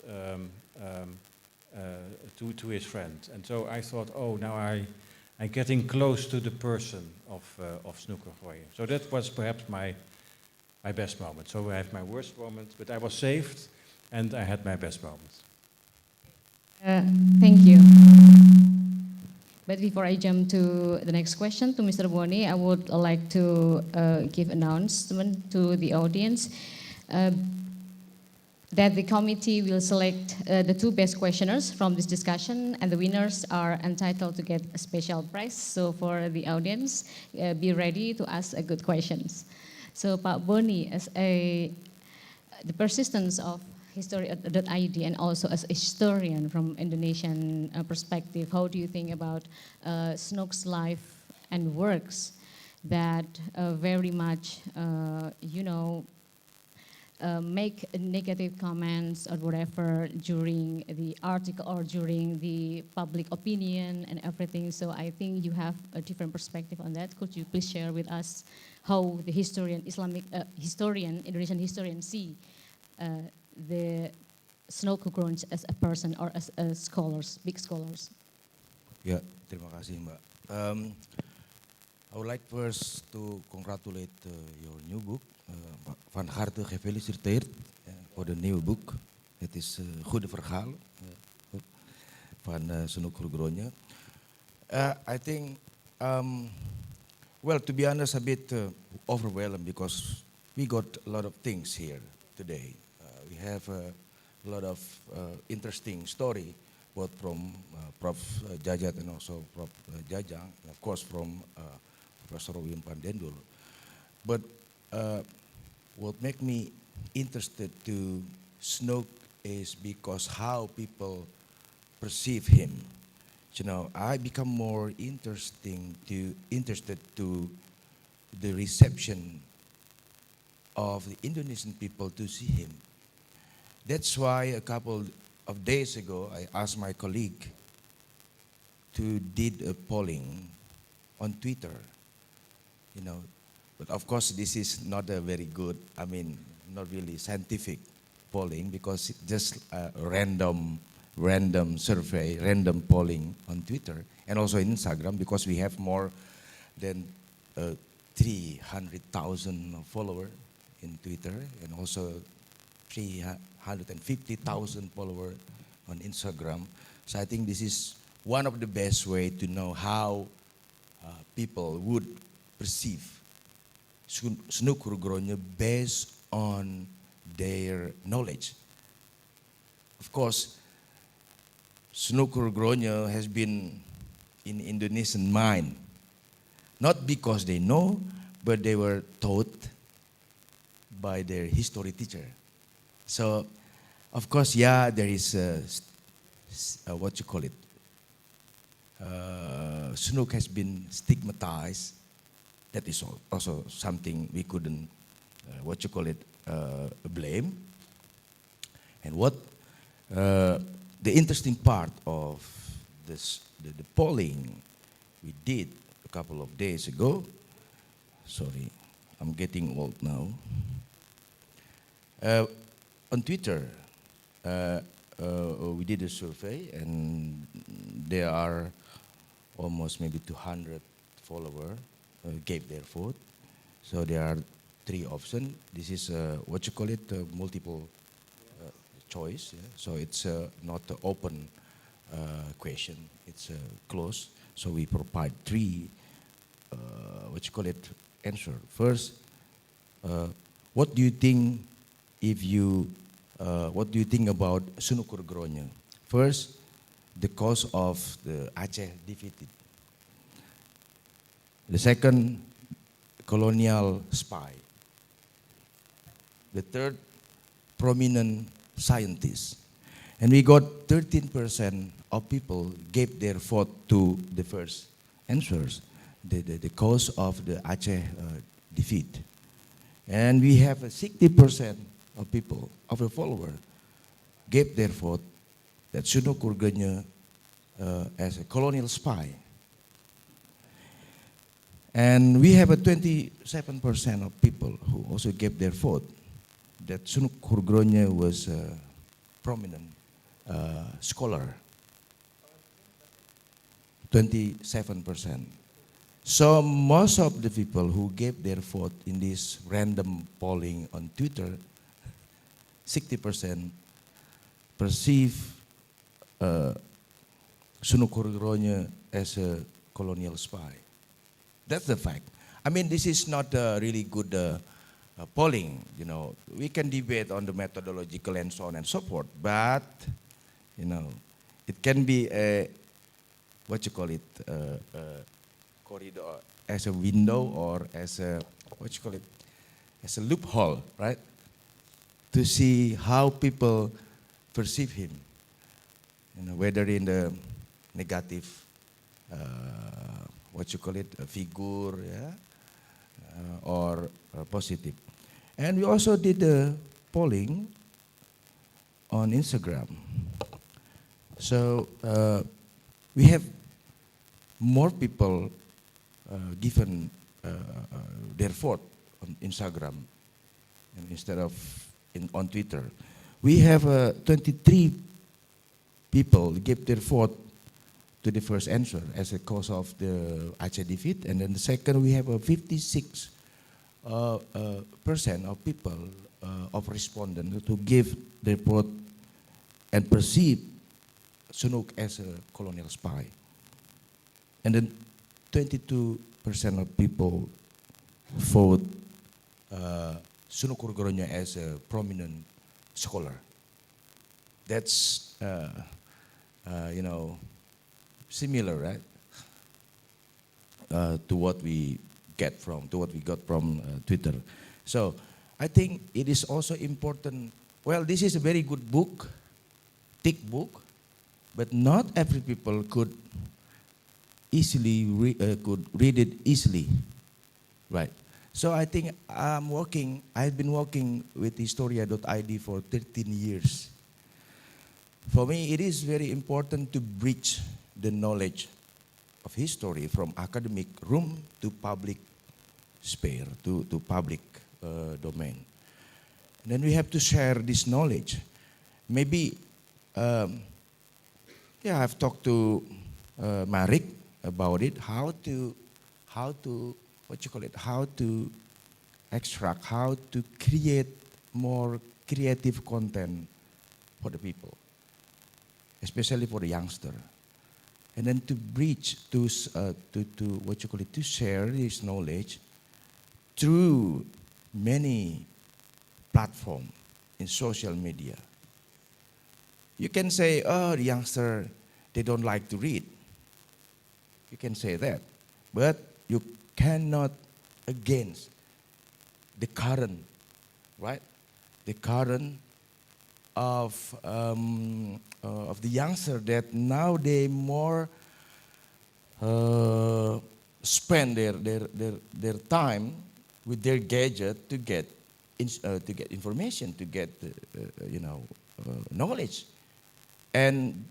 to his friend. And so I thought, now I'm getting close to the person of Snouck Hurgronje. So that was perhaps my best moment. So I have my worst moment, but I was saved, and I had my best moment. Thank you. But before I jump to the next question to Mr. Boni, I would like to give announcement to the audience that the committee will select the two best questioners from this discussion, and the winners are entitled to get a special prize. So for the audience, be ready to ask good questions. So Pak Boni, as the persistence of history.id and also as a historian from Indonesian perspective, how do you think about Snouck's life and works that very much, make negative comments or whatever during the article or during the public opinion and everything. So I think you have a different perspective on that. Could you please share with us how the Indonesian historian see the Snouck Hurgronje as a person or as scholars, big scholars? Ya, terima kasih Mbak. I would like first to congratulate your new book. Van harte gefeliciteerd for the new book. Het is goede verhaal van Snouck Hurgronje. I think, well, to be honest, a bit overwhelmed because we got a lot of things here today. We have a lot of interesting story, both from Prof. Jajat and also Prof. Jajang, and of course from Professor Wim Pandendul. But what made me interested to Snouck is because how people perceive him. You know, I become more interested to the reception of the Indonesian people to see him. That's why a couple of days ago I asked my colleague to did a polling on Twitter, you know. But of course, this is not a very good, not really scientific polling because it's just a random survey, random polling on Twitter and also in Instagram because we have more than 300,000 followers in Twitter and also 350,000 followers on Instagram. So I think this is one of the best way to know how people would perceive Snouck Hurgronje based on their knowledge. Of course, Snouck Hurgronje has been in Indonesian mind, not because they know, but they were taught by their history teacher. So, of course, yeah, there is Snouck has been stigmatized. That is also something we couldn't, blame. And what the interesting part of this, the polling we did a couple of days ago. Sorry, I'm getting old now. On Twitter, we did a survey, and there are almost maybe 200 followers gave their vote. So there are three options. This is multiple choice. Yeah? So it's not an open question. It's closed. So we provide three answer. First, what do you think what do you think about Snouck Hurgronje? First, the cause of the Aceh defeated. The second, colonial spy. The third, prominent scientist. And we got 13% of people gave their vote to the first answers, the cause of the Aceh defeat. And we have 60% of people, of the followers, gave their vote that Snouck Hurgronje as a colonial spy. And we have a 27% of people who also gave their vote that Snouck Hurgronje was a prominent scholar. 27%. So most of the people who gave their vote in this random polling on Twitter, 60% perceive Snouck Hurgronje as a colonial spy. That's the fact. I mean, this is not a really good polling. You know, we can debate on the methodological and so on and so forth, but you know, it can be a corridor as a window or as a as a loophole, right? To see how people perceive him, whether in the negative, figure, yeah, or positive. And we also did the polling on Instagram. So we have more people given their vote on Instagram and instead of on Twitter. We have 23 people give their vote to the first answer as a cause of the Aceh defeat, and then the second we have 56% of people of respondents to give their vote and perceive Snouck as a colonial spy, and then 22% of people vote Snouck Hurgronje as a prominent scholar. That's similar, right? To what we got from Twitter. So I think it is also important. Well, this is a very good book, thick book, but not every people could easily could read it easily, right? So I think I've been working with Historia.id for 13 years. For me, it is very important to bridge the knowledge of history from academic room to public sphere, to public domain. And then we have to share this knowledge. Maybe, I've talked to Marik about it, how to extract, how to create more creative content for the people, especially for the youngster. And then to bridge, to share this knowledge through many platforms in social media. You can say, oh, the youngster, they don't like to read. You can say that. But you cannot against the current, right? The current of the youngster that now they more spend their time with their gadget to get information, to get knowledge, and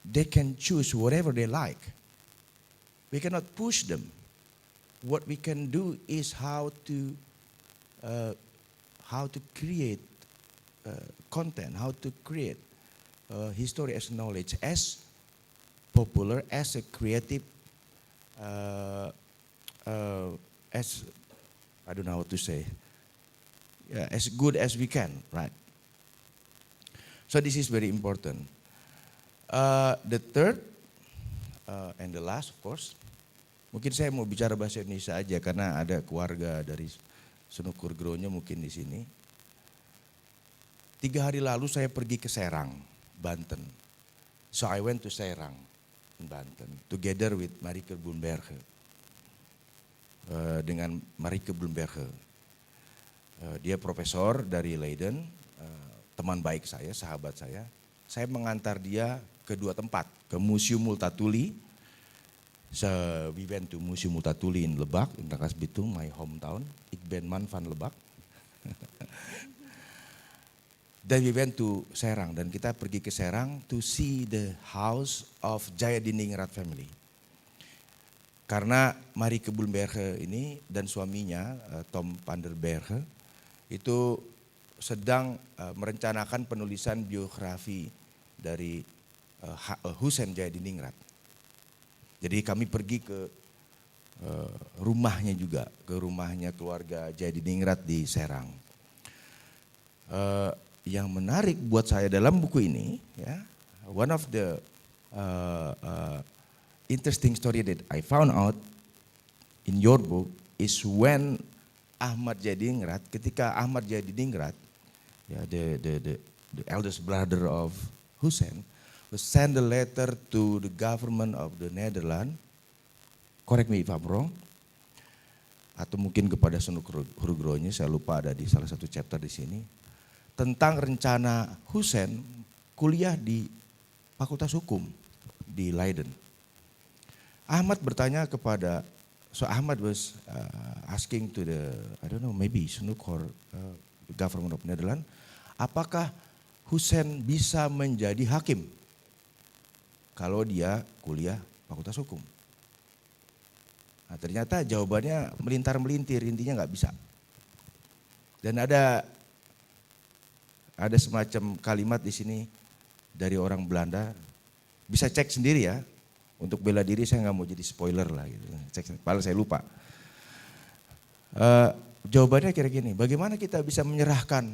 they can choose whatever they like. We cannot push them. What we can do is how to create content, how to create history as knowledge as popular, as a creative, as I don't know how to say, as good as we can, right? So this is very important. The third and the last, of course, mungkin saya mau bicara bahasa Indonesia aja karena ada keluarga dari Snouck Hurgronje mungkin di sini. 3 hari lalu saya pergi ke Serang, Banten. So I went to Serang in Banten together with Marike Bloemberge. Dengan Marike Bloemberge. Dia profesor dari Leiden, teman baik saya, sahabat saya. Saya mengantar dia ke 2 tempat, ke Museum Multatuli. So we went to Museum Multatuli in Lebak, in Rangkas Bitung, my hometown. Ik ben man van Lebak. Then we went to Serang, dan kita pergi ke Serang to see the house of Jaya Diningrat family. Karena Marike Bloemberge ini dan suaminya Tom van der Berge itu sedang merencanakan penulisan biografi dari Husein Jaya Diningrat. Jadi kami pergi ke rumahnya juga, ke rumahnya keluarga Jaya Diningrat di Serang. Yang menarik buat saya dalam buku ini, ya, one of the interesting story that I found out in your book is when Ahmad Jaya Diningrat, ketika Ahmad Jaya Diningrat, ya, the eldest brother of Husein, was send a letter to the government of the Netherlands. Correct me if I'm wrong. atau mungkin kepada Snouck Hurgronje, saya lupa ada di salah satu chapter di sini, tentang rencana Hussein kuliah di Fakultas Hukum di Leiden. Ahmad bertanya kepada, so Ahmad was asking to the, I don't know, maybe Snouck or the government of Netherlands, apakah Hussein bisa menjadi hakim kalau dia kuliah Fakultas Hukum? Nah, ternyata jawabannya melintar-melintir, intinya nggak bisa. Dan ada semacam kalimat di sini dari orang Belanda, bisa cek sendiri ya. Untuk bela diri saya nggak mau jadi spoiler lah gitu. Cek, padahal saya lupa. Jawabannya kira gini, bagaimana kita bisa menyerahkan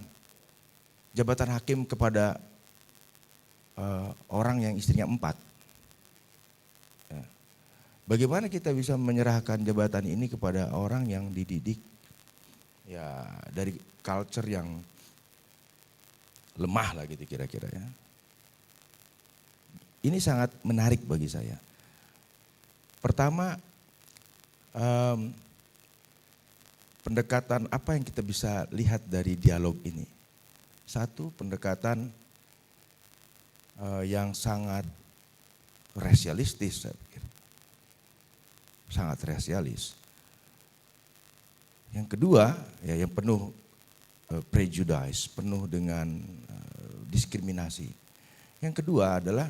jabatan hakim kepada orang yang istrinya 4? Bagaimana kita bisa menyerahkan jabatan ini kepada orang yang dididik ya dari culture yang lemah lah gitu kira-kira ya. Ini sangat menarik bagi saya. Pertama, pendekatan apa yang kita bisa lihat dari dialog ini? Satu, pendekatan yang sangat rasialistis saya pikir. Sangat rasialis. Yang kedua, ya yang penuh prejudice, penuh dengan diskriminasi. Yang kedua adalah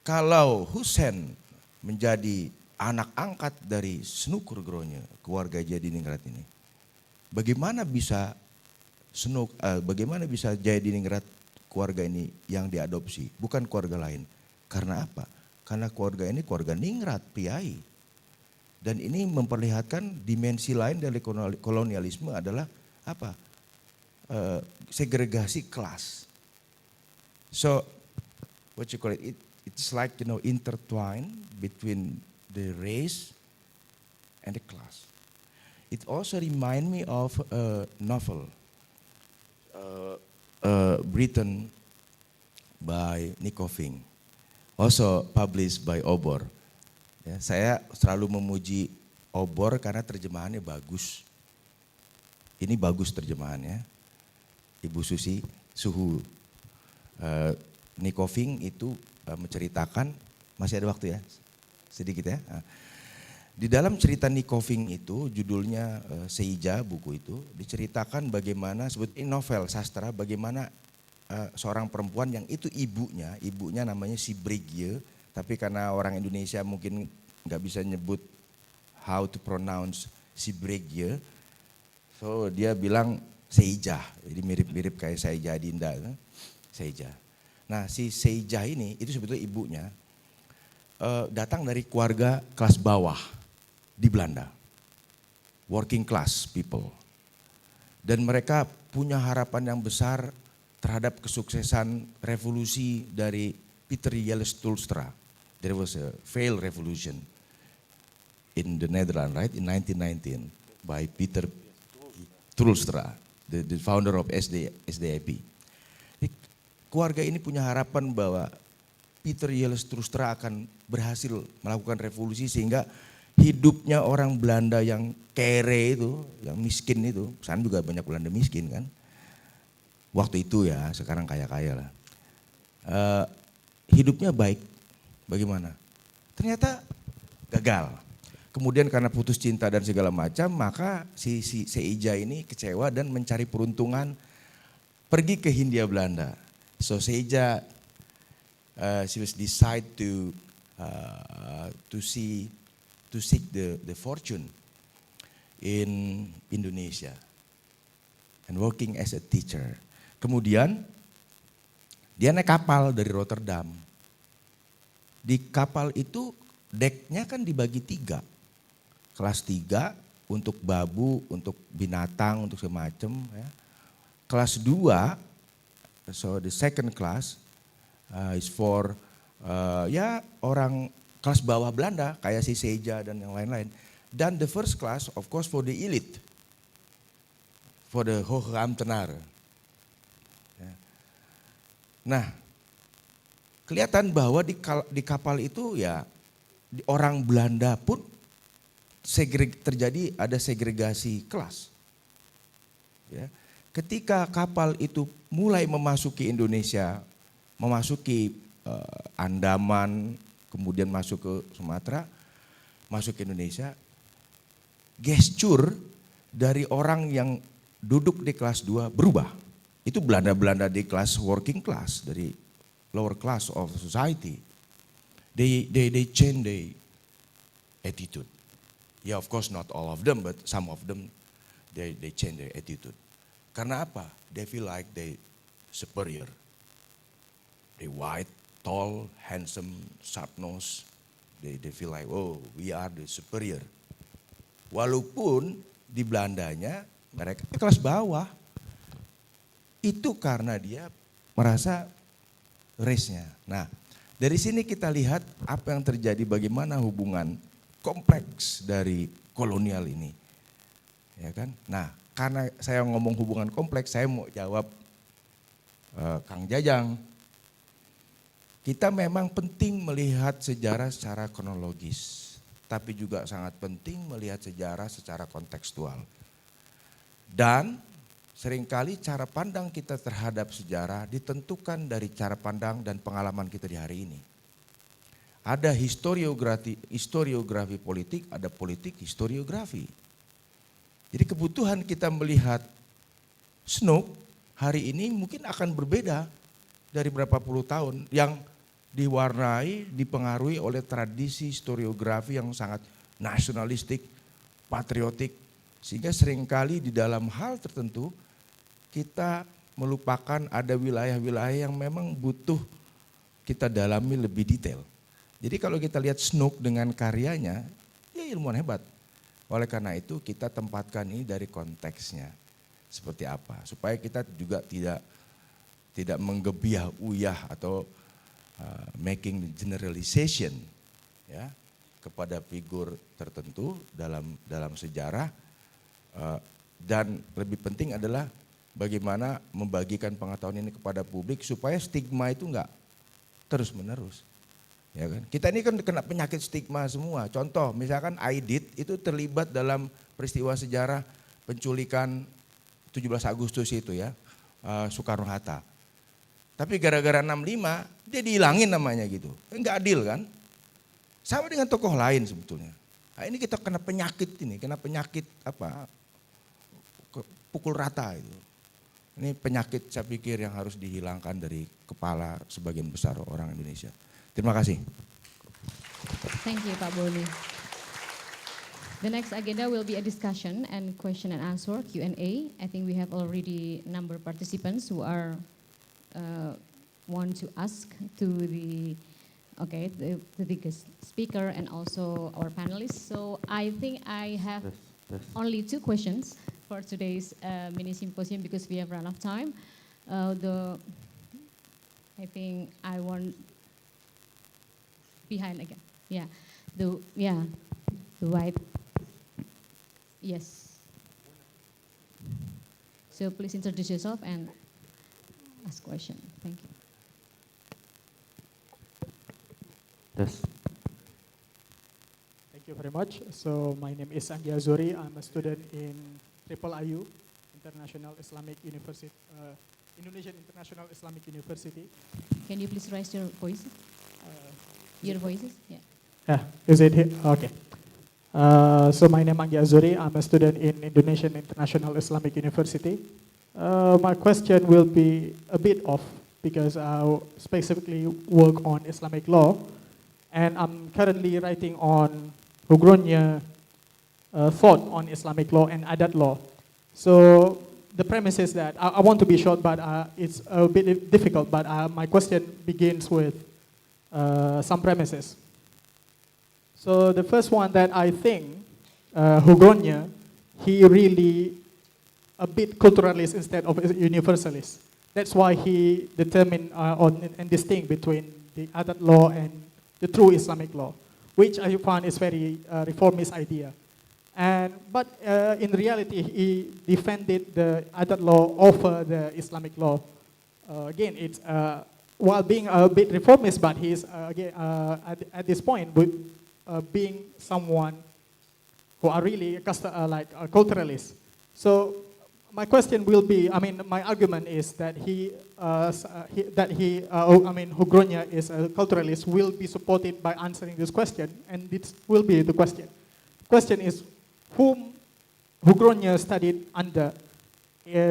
kalau Hussein menjadi anak angkat dari Snouck Hurgronje, keluarga Jadiningrat ini, bagaimana bisa Jadiningrat keluarga ini yang diadopsi, bukan keluarga lain? Karena apa? Karena keluarga ini keluarga ningrat, priai. Dan ini memperlihatkan dimensi lain dari kolonialisme adalah apa? Segregasi kelas. So, what you call it? It's like intertwined between the race and the class. It also remind me of a novel written by Nico Fink, also published by Obor. Ya, saya selalu memuji Obor karena terjemahannya bagus. Ini bagus terjemahannya. Ibu Suhu. Nico Fink itu menceritakan, masih ada waktu ya, sedikit ya. Di dalam cerita Nico Fink itu, judulnya Seija, buku itu, diceritakan bagaimana, sebetulnya novel sastra, bagaimana seorang perempuan yang itu ibunya namanya si Brigye, tapi karena orang Indonesia mungkin nggak bisa nyebut how to pronounce si Brigye, so dia bilang Seija, jadi mirip-mirip kayak Seija Dinda, Seija. Nah si Seija ini itu sebetulnya ibunya datang dari keluarga kelas bawah di Belanda, working class people, dan mereka punya harapan yang besar terhadap kesuksesan revolusi dari Peter Jelles Tulstra. There was a failed revolution in the Netherlands, right, in 1919 by Peter Tulstra, the founder of SDAP. Keluarga ini punya harapan bahwa Peter Jelles Tulstra akan berhasil melakukan revolusi sehingga hidupnya orang Belanda yang kere itu, yang miskin itu, sana juga banyak Belanda miskin kan. Waktu itu ya, sekarang kaya-kaya lah. Hidupnya baik, bagaimana? Ternyata gagal. Kemudian karena putus cinta dan segala macam, maka si Seija ini kecewa dan mencari peruntungan pergi ke Hindia Belanda. So Seija, she was decide to seek the fortune in Indonesia and working as a teacher. Kemudian dia naik kapal dari Rotterdam. Di kapal itu deknya kan dibagi 3. Kelas 3 untuk babu, untuk binatang, untuk semacam. Ya. Kelas 2, so the second class is for ya orang kelas bawah Belanda kayak si Seija dan yang lain-lain. Dan the first class of course for the elite, for the hoge ambtenaar. Nah, kelihatan bahwa di kapal itu ya orang Belanda pun terjadi ada segregasi kelas. Ya. Ketika kapal itu mulai memasuki Indonesia, memasuki Andaman, kemudian masuk ke Sumatera, masuk ke Indonesia, gestur dari orang yang duduk di kelas 2 berubah. Itu Belanda-Belanda di kelas working class, dari lower class of society. They change their attitude. Yeah, of course not all of them, but some of them they change their attitude. Karena apa? They feel like they superior. They white, tall, handsome, sharp nose. They feel like, oh, we are the superior. Walaupun di Belandanya mereka kelas bawah. Itu karena dia merasa race-nya. Nah, dari sini kita lihat apa yang terjadi, bagaimana hubungan kompleks dari kolonial ini. Ya kan? Nah, karena saya ngomong hubungan kompleks, saya mau jawab Kang Jajang. Kita memang penting melihat sejarah secara kronologis, tapi juga sangat penting melihat sejarah secara kontekstual. Dan seringkali cara pandang kita terhadap sejarah ditentukan dari cara pandang dan pengalaman kita di hari ini. Ada historiografi politik, ada politik historiografi. Jadi kebutuhan kita melihat Snouck hari ini mungkin akan berbeda dari berapa puluh tahun yang diwarnai, dipengaruhi oleh tradisi historiografi yang sangat nasionalistik, patriotik. Sehingga seringkali di dalam hal tertentu kita melupakan ada wilayah-wilayah yang memang butuh kita dalami lebih detail. Jadi kalau kita lihat Snouck dengan karyanya, ya ilmuwan hebat. Oleh karena itu kita tempatkan ini dari konteksnya seperti apa, supaya kita juga tidak menggebiah uyah atau making generalization ya kepada figur tertentu dalam sejarah, dan lebih penting adalah bagaimana membagikan pengetahuan ini kepada publik supaya stigma itu enggak terus menerus. Ya kan? Kita ini kan kena penyakit stigma semua. Contoh misalkan Aidit itu terlibat dalam peristiwa sejarah penculikan 17 Agustus itu ya, Soekarno-Hatta. Tapi gara-gara 65 dia dihilangin namanya gitu. Enggak adil kan? Sama dengan tokoh lain sebetulnya. Nah, ini kita kena penyakit ini, kena penyakit apa? Pukul rata itu. Ini penyakit saya pikir yang harus dihilangkan dari kepala sebagian besar orang Indonesia. Terima kasih. Thank you, Pak Boni. The next agenda will be a discussion and question and answer, Q&A. I think we have already number of participants who are want to ask to the guest speaker and also our panelists. So I think I have only 2 questions for today's mini symposium because we have run out of time. I think I want behind again. Yeah, the white. Yes. So please introduce yourself and ask question. Thank you. Thank you very much. So my name is Anggi Azuri. I'm a student in IIU, International Islamic University, Indonesian International Islamic University. Can you please raise your voice? Your voices? Yeah. Yeah, is it here? Okay. So my name is Anggi Azuri. I'm a student in Indonesian International Islamic University. My question will be a bit off because I specifically work on Islamic law, and I'm currently writing on Hurgronje thought on Islamic law and adat law. So the premise is that I want to be short, but it's a bit difficult. But my question begins with some premises. So the first one that I think Hurgronje, he really a bit culturalist instead of universalist. That's why he determined and distinct between the adat law and the true Islamic law, which I found is very reformist idea. But in reality, he defended the adat law over the Islamic law. Again, it's while being a bit reformist, but he's again at this point with being someone who are really culturalists. So my question will be, my argument is that Hurgronje is a culturalist, will be supported by answering this question, and this will be the question. Question is, whom Hurgronje studied under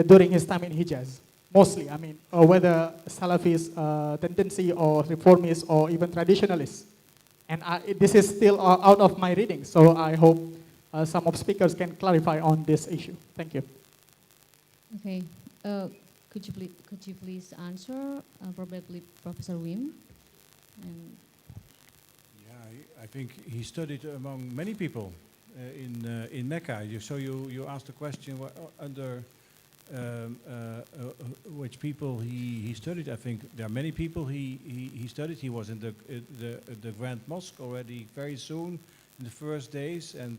during his time in Hijaz? Mostly, whether Salafist tendency or reformist or even traditionalist. And this is still out of my reading, so I hope some of speakers can clarify on this issue. Thank you. Okay, could you please answer, probably Professor Wim? And Yeah, I think he studied among many people in Mecca. You asked the question under which people he studied. I think there are many people he studied. He was in the Grand Mosque already very soon in the first days, and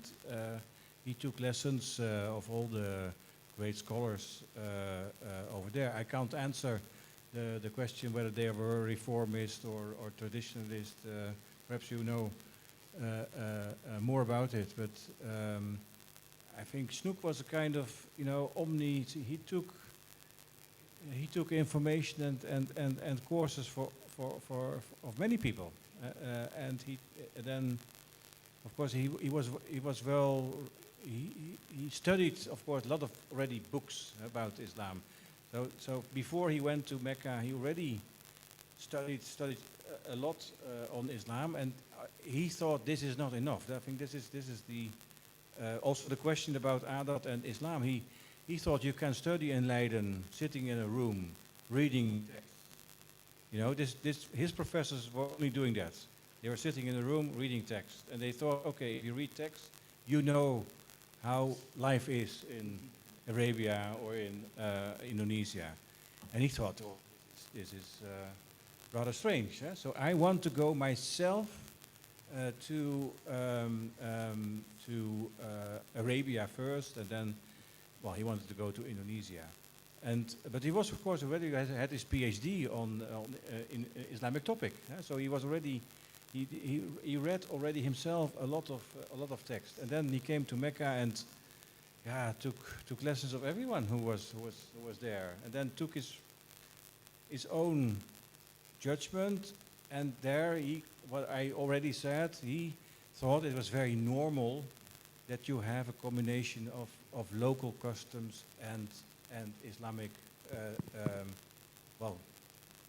he took lessons of all the great scholars over there. I can't answer the question whether they were reformist or traditionalist. Perhaps you know more about it, but I think Snouck was a kind of, omni. He took information and courses for of many people, and then, of course, he studied, of course, a lot of already books about Islam. So before he went to Mecca, he already studied a lot on Islam, and he thought this is not enough. I think this is the also the question about Adat and Islam. He thought you can study in Leiden sitting in a room reading text. His professors were only doing that. They were sitting in a room reading text, and they thought, okay, if you read text, you know how life is in Arabia or in Indonesia. And he thought, oh, this is rather strange. So I want to go myself to Arabia first, and then, well, he wanted to go to Indonesia. But he was, of course, already had his PhD in Islamic topic. So he was already, he read already himself a lot of text. And then he came to Mecca and took lessons of everyone who was there, and then took his own judgment. And there, what I already said, he thought it was very normal that you have a combination of local customs and Islamic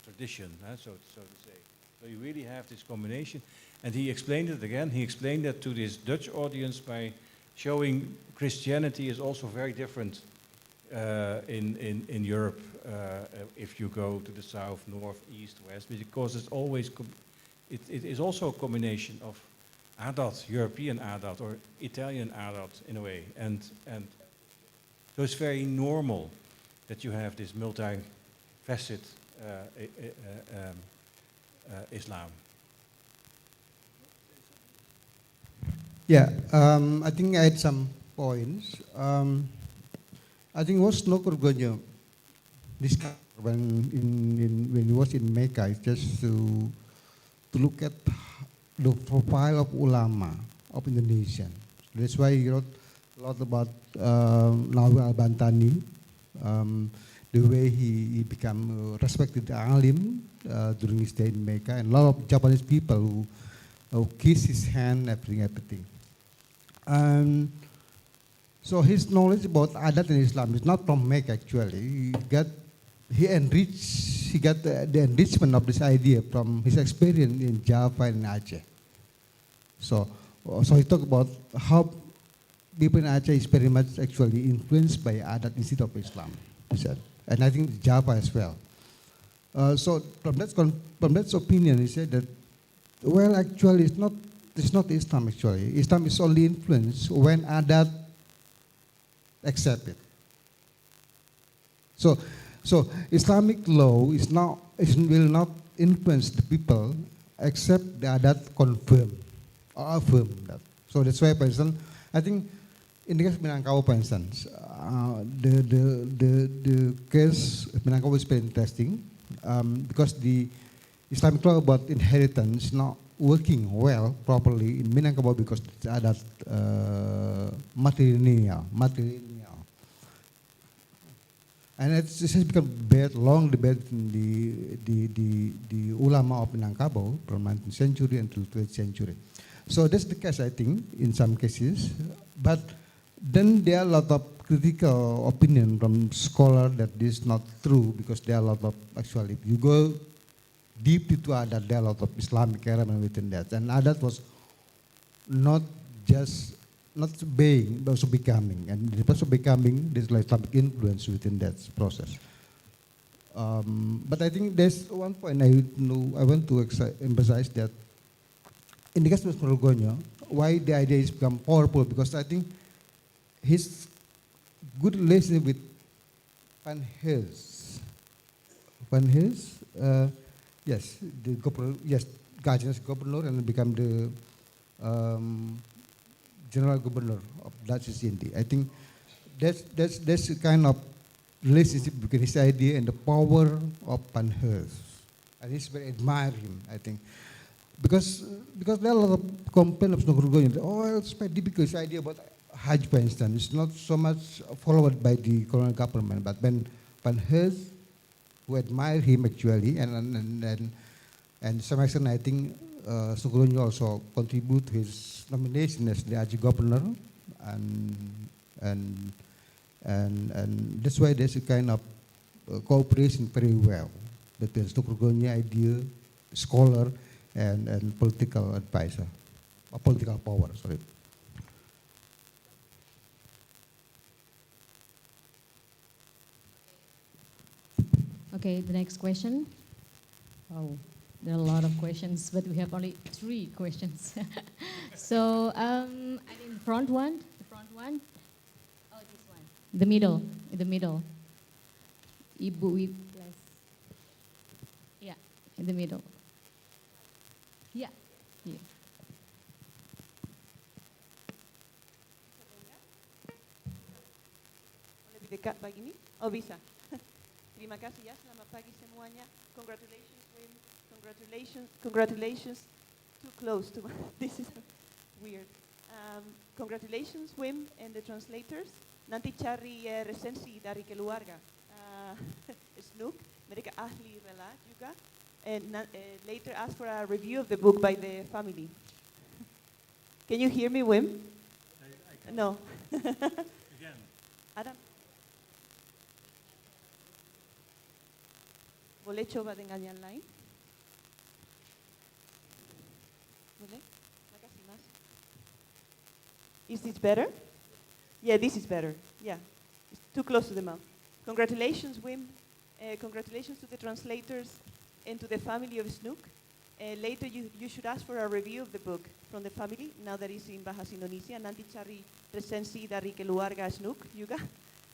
tradition, so to say. So you really have this combination, and he explained it again. He explained that to this Dutch audience by showing Christianity is also very different in Europe if you go to the south, north, east, west, because it's always it is also a combination of Adat, European Adat, or Italian Adat in a way, and so it's very normal that you have this multi-facet Islam. Yeah, I think I had some points. I think what Snouck Hurgronje discovered when he was in Mecca is just to look at the profile of ulama of Indonesia. That's why he wrote a lot about Nawir al-Bantani, the way he became a respected alim during his stay in Mecca, and a lot of Japanese people who kissed his hand, everything. So his knowledge about Adat and Islam is not from Mecca actually. He got the enrichment of this idea from his experience in Java and Aceh. So he talked about how people in Aceh is very much actually influenced by Adat instead of Islam, he said, and I think Java as well. So from that opinion, he said that, well, actually, it's not Islam actually. Islam is only influenced when Adat accept it. So Islamic law will not influence the people except the Adat confirm or affirm that. So that's why, for instance, I think in the case of Minangkabau, for instance, the case of Minangkabau is very interesting because the Islamic law about inheritance working well, properly in Minangkabau because it's adat matrilineal. And it has become long debate in the ulama of Minangkabau from 19th century until 12th century. So that's the case, I think, in some cases. But then there are a lot of critical opinion from scholars that this is not true because there are a lot of, actually, if you go deep into adat, there are a lot of Islamic element within that. And adat was not being, but also becoming. And the process of becoming, there's like Islamic influence within that process. But I think there's one point I want to emphasize that in the case of Snouck Hurgronje, why the idea is become powerful, because I think his good relationship with Van Hees, yes, the governor, yes, Gajenas governor, and become the general governor of Dutch East India. I think that's a kind of relationship between his idea and the power of Van Hees. And he's very admire him, I think. Because there are a lot of complaints of Snouck Hurgronje. Oh, it's very difficult, his idea about Hajj, for instance. It's not so much followed by the colonial government, but when Van Hees, who admire him actually, and to some extent, I think Snouck Hurgronje also contribute to his nomination as the Hajj governor, and that's why there's a kind of cooperation very well between Snouck Hurgronje idea, scholar, and political advisor, or political power, sorry. Okay, the next question. Oh, there are a lot of questions, but we have only 3 questions. So, and in the front one, oh, this one, in the middle. Ibu, yeah, in the middle. Yeah, here. Lebih dekat begini? Oh, bisa. Terima kasih ya, selamat pagi semuanya. Congratulations, Wim. Congratulations. Too close to this is weird. Congratulations, Wim, and the translators. Nanti cari resensi dari keluarga. Snouck, mereka ahli rela juga. And later ask for a review of the book by the family. Can you hear me, Wim? I can. No. Again. Adam? Boleh coba dengan yang lain? Boleh? Makasih, Mas. Is this better? Yeah, this is better. Yeah, it's too close to the mouth. Congratulations, Wim. Congratulations to the translators and to the family of Snouck. Later, you should ask for a review of the book from the family, now that it's in bahasa Indonesia. Nanti cari resensi dari keluarga Snouck juga.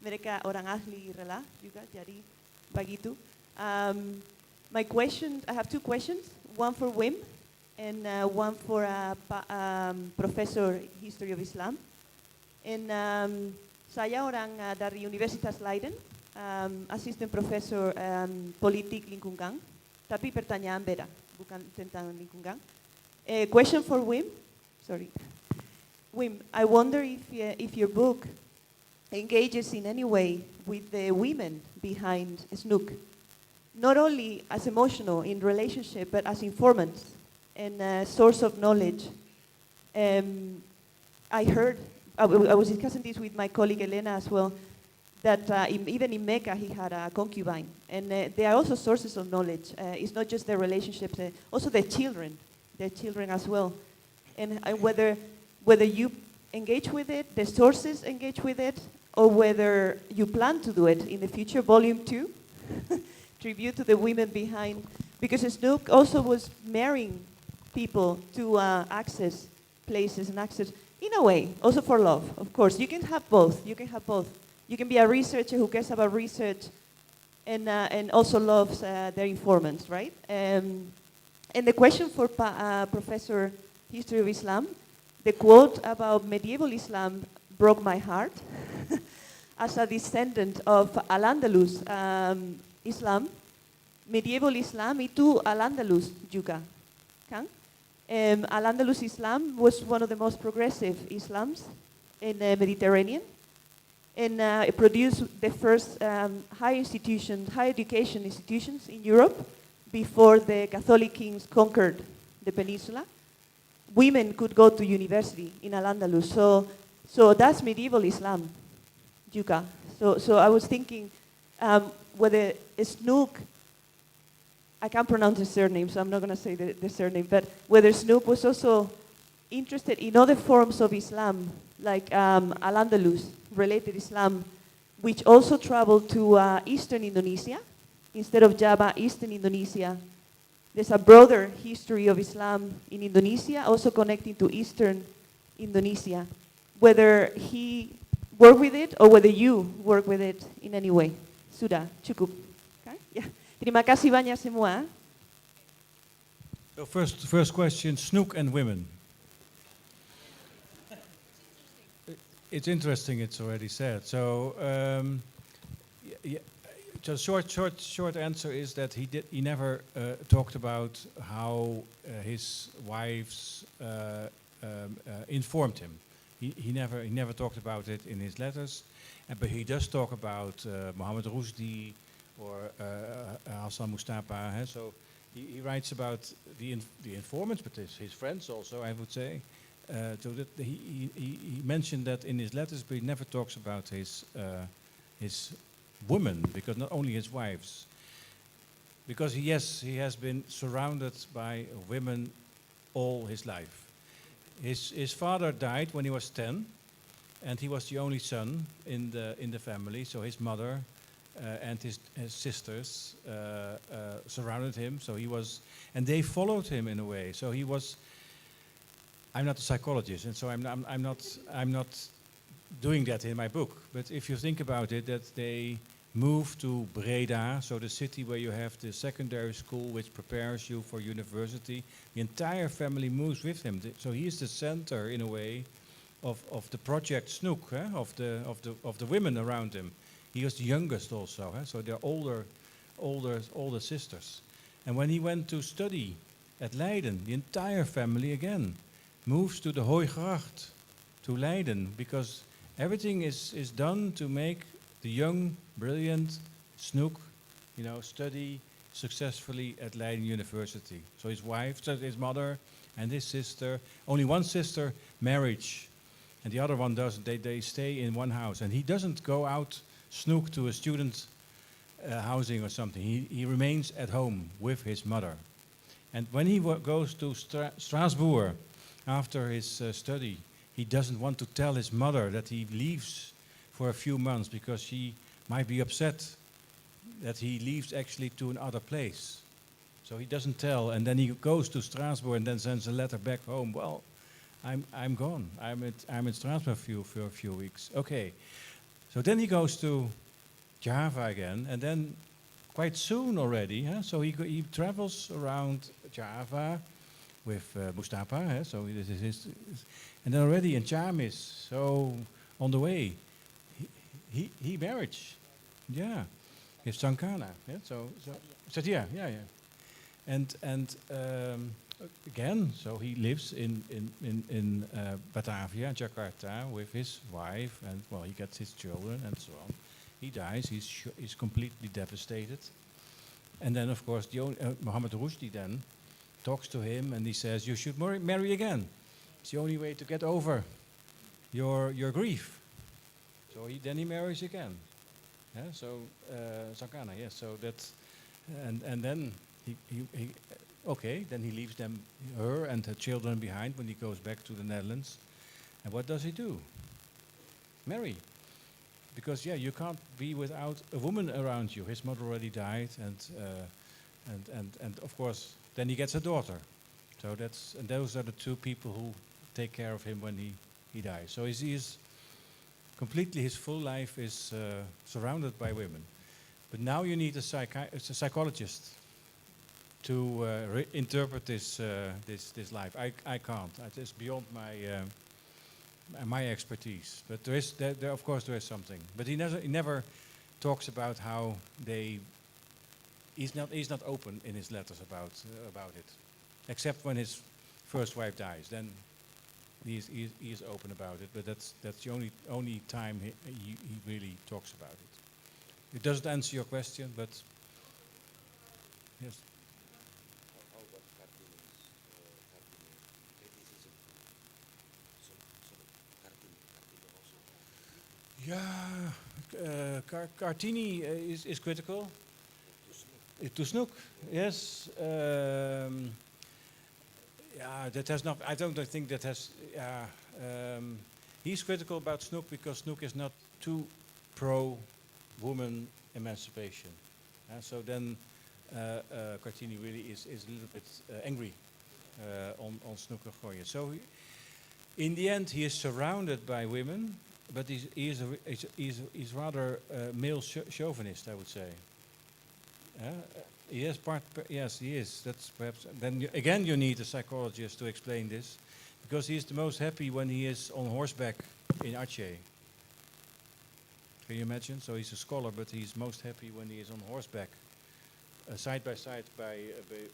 Mereka orang ahli rela juga, jadi begitu. My question, I have 2 questions, one for Wim and one for Professor History of Islam. And saya orang dari Universitas Leiden, Assistant Professor Politik Lingkungan, tapi pertanyaan beda, bukan tentang lingkungan. Question for Wim, sorry. Wim, I wonder if your book engages in any way with the women behind Snouck, not only as emotional in relationship, but as informants and a source of knowledge. I heard, I was discussing this with my colleague Elena as well, that even in Mecca he had a concubine. And they are also sources of knowledge. It's not just their relationships, also their children as well. And whether you engage with it, the sources engage with it, or whether you plan to do it in the future, volume 2, tribute to the women behind, because Snouck also was marrying people to access places and access, in a way, also for love, of course. You can have both. You can be a researcher who cares about research and also loves their informants, right? And the question for Professor History of Islam, the quote about medieval Islam broke my heart. As a descendant of Al-Andalus Islam, medieval Islam itu Al-Andalus juga, kan? Al-Andalus Islam was one of the most progressive Islams in the Mediterranean, and it produced the first high education institutions in Europe before the Catholic kings conquered the peninsula. Women could go to university in Al-Andalus, so that's medieval Islam, Yuka. So I was thinking whether Snouck, I can't pronounce his surname, so I'm not going to say the surname, but whether Snouck was also interested in other forms of Islam, like Al-Andalus, related Islam, which also traveled to eastern Indonesia. Instead of Java, eastern Indonesia. There's a broader history of Islam in Indonesia, also connecting to eastern Indonesia. Whether he worked with it or whether you work with it in any way. Sudah, cukup. Okay? Yeah. Terima kasih banyak semua. So first question, Snouck and women. It's interesting, it's already said. So, so short answer is that he never talked about how his wives informed him. He never talked about it in his letters, but he does talk about Muhammad Rushdie or Hassan Mustafa. So he writes about the informants, but his friends also, I would say. So that he mentioned that in his letters, but he never talks about his women, because not only his wives. Because he has been surrounded by women all his life. His father died when he was 10, and he was the only son in the family. So his mother and his sisters surrounded him. So he was, and they followed him in a way. So he was. I'm not a psychologist, and so I'm not doing that in my book. But if you think about it, that they moved to Breda, so the city where you have the secondary school which prepares you for university, the entire family moves with him. So he is the center, in a way, of the project Snouck, of the women around him. He was the youngest also, so they're older sisters. And when he went to study at Leiden, the entire family again moves to the Hooigracht, to Leiden, because everything is done to make the young, brilliant Snouck, study successfully at Leiden University. So his wife, his mother, and his sister, only one sister married, and the other one doesn't. They stay in one house, and he doesn't go out Snouck to a student housing or something. He remains at home with his mother. And when he goes to Strasbourg after his study, he doesn't want to tell his mother that he leaves for a few months, because she might be upset that he leaves actually to another place. So he doesn't tell, and then he goes to Strasbourg and then sends a letter back home. Well, I'm gone. I'm in Strasbourg for a few weeks. Okay. So then he goes to Java again, and then quite soon already. So he travels around Java with Mustafa. So this is his, and then already in Chamis. So on the way, he married. Yeah, with Sankana. Yeah. So Sadia. Yeah. And again, so he lives in Batavia, Jakarta, with his wife, and well, he gets his children and so on. He dies. He's completely devastated. And then, of course, Muhammad Rushdie then talks to him, and he says, "You should marry again. It's the only way to get over your grief." So then he marries again. Yeah. So Sankana. Yes. So that's and then he okay. Then he leaves her and her children behind when he goes back to the Netherlands. And what does he do? Marry. Because you can't be without a woman around you. His mother already died, and of course then he gets a daughter. So those are the two people who take care of him when he dies. So he is completely, his full life is surrounded by women. But now you need a psychologist to interpret this life. I can't. It's beyond my expertise. But there of course there is something. But he never talks about how he's not open in his letters about it, except when his first wife dies, then he is open about it. But that's the only time he really talks about it. It doesn't answer your question, but yes. How about Kartini's criticism? Kartini also. Yeah, Kartini is critical. To Snouck, yes. Yeah, that has not. I don't think that has. He's critical about Snouck because Snouck is not too pro-woman emancipation. So then Kartini really is a little bit angry on Snouck Hurgronje. So in the end, he is surrounded by women, but he's rather male chauvinist, I would say. Yes, yes, he is. That's perhaps. Then again, you need a psychologist to explain this, because he is the most happy when he is on horseback in Aceh. Can you imagine? So he's a scholar, but he's most happy when he is on horseback, side by side by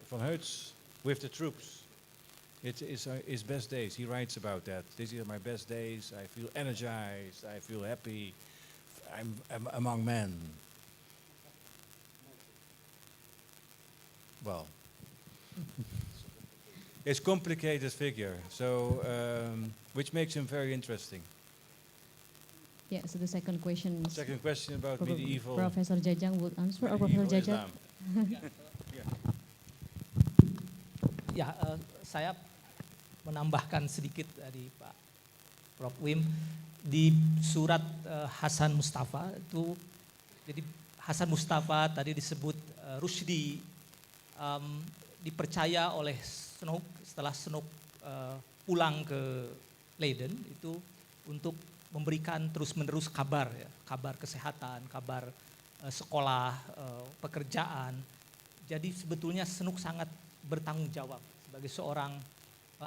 Van Heuts with the troops. It is his best days. He writes about that. These are my best days. I feel energized. I feel happy. I'm among men. Well, it's a complicated figure, so which makes him very interesting. Yeah, so the second question is Second question about medieval. Professor Jajang would answer, or Professor Jajang? Ya, saya menambahkan sedikit dari Pak Prof. Wim di surat Hasan Mustafa itu. Jadi Hasan Mustafa tadi disebut Rushdie dipercaya oleh Snouck setelah Snouck pulang ke Leiden itu untuk memberikan terus-menerus kabar, ya, kabar kesehatan, kabar sekolah, pekerjaan. Jadi sebetulnya Snouck sangat bertanggung jawab sebagai seorang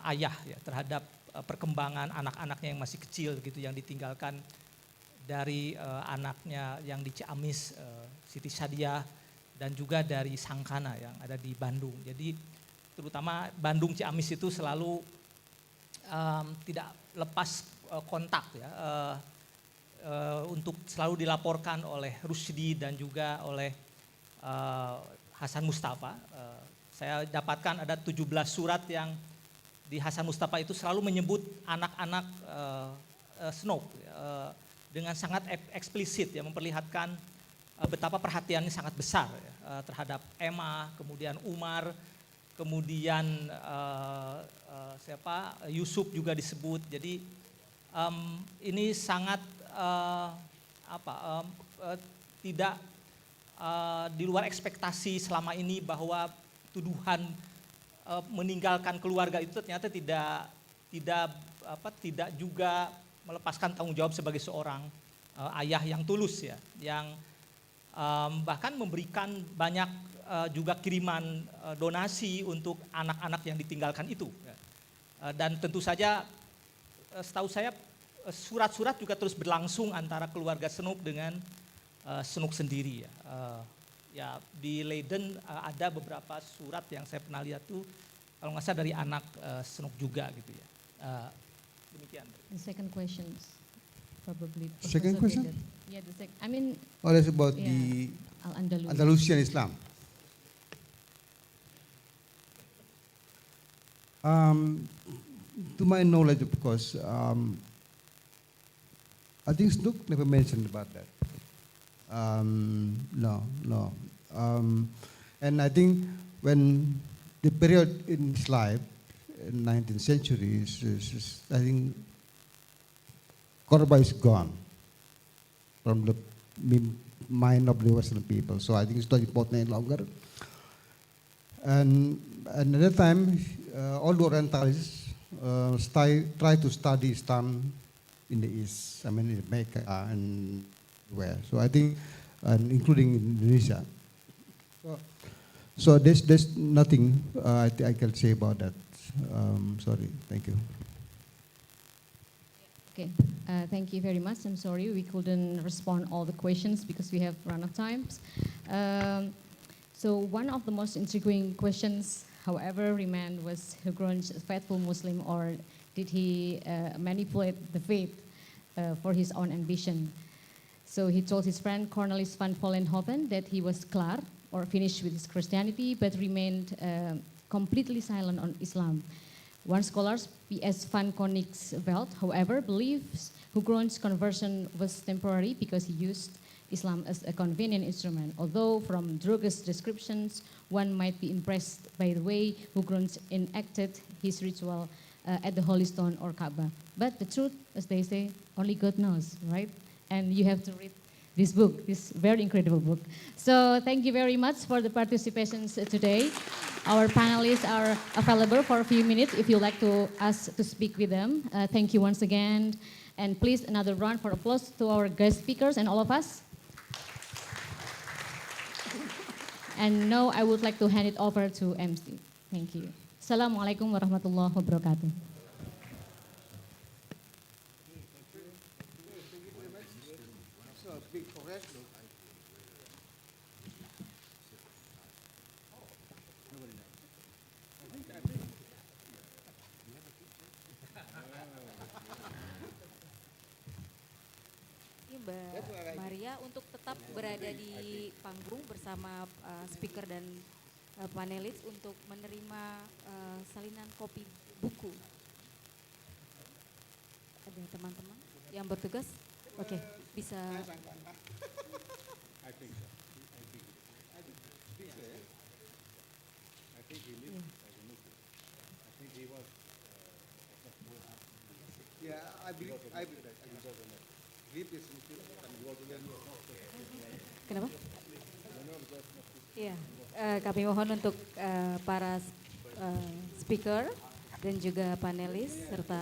ayah, ya, terhadap perkembangan anak-anaknya yang masih kecil gitu, yang ditinggalkan dari anaknya yang di Ciamis, Siti Sadiah, dan juga dari Sangkana yang ada di Bandung. Jadi terutama Bandung Ciamis itu selalu tidak lepas kontak, ya, untuk selalu dilaporkan oleh Rushdie dan juga oleh Hasan Mustafa. Saya dapatkan ada 17 surat yang di Hasan Mustafa itu selalu menyebut anak-anak Snouck dengan sangat eksplisit, ya, memperlihatkan betapa perhatiannya sangat besar, ya, terhadap Emma, kemudian Umar, kemudian Yusuf juga disebut. Jadi ini sangat tidak di luar ekspektasi selama ini, bahwa tuduhan meninggalkan keluarga itu ternyata tidak juga melepaskan tanggung jawab sebagai seorang ayah yang tulus, ya, yang bahkan memberikan banyak juga kiriman donasi untuk anak-anak yang ditinggalkan itu. Dan tentu saja setahu saya surat-surat juga terus berlangsung antara keluarga Snouck dengan Snouck sendiri, ya. Ya, di Leiden ada beberapa surat yang saya pernah lihat tuh, kalau nggak salah dari anak Snouck juga gitu, ya. Demikian. The second questions probably. Second question? Yeah, I mean. Oh, that's about yeah, the Al-Andalus. Andalusian Islam. To my knowledge, of course, I think Snouck never mentioned about that. No. And I think when the period in his life, in 19th century, I think Cordoba is gone from the mind of the Western people. So I think it's not important any longer. And at that time, all the Orientalists try to study Islam in the East, I mean in Mecca and where. So I think, including Indonesia. So there's nothing I can say about that. Sorry, thank you. Okay, thank you very much. I'm sorry we couldn't respond all the questions because we have run out of time. So one of the most intriguing questions however, remained was Hurgronje a faithful Muslim, or did he manipulate the faith for his own ambition? So he told his friend Cornelis van Vollenhoven that he was klaar, or finished with his Christianity, but remained completely silent on Islam. One scholar, P.S. van Koningsveld, however, believes Hurgronje's conversion was temporary because he used Islam as a convenient instrument. Although from Droge's descriptions, one might be impressed by the way Hurgronje enacted his ritual at the Holy Stone or Kaaba. But the truth, as they say, only God knows, right? And you have to read this book, this very incredible book. So thank you very much for the participations today. Our panelists are available for a few minutes if you'd like to ask to speak with them. Thank you once again. And please, another round for applause to our guest speakers and all of us. And now I would like to hand it over to MC. Thank you. Assalamualaikum warahmatullahi wabarakatuh. Mbak Maria untuk tetap berada di panggung bersama speaker dan panelis untuk menerima salinan kopi buku. Ada teman-teman yang bertugas? Oke, bisa. Kenapa? Iya, kami mohon untuk para speaker dan juga panelis serta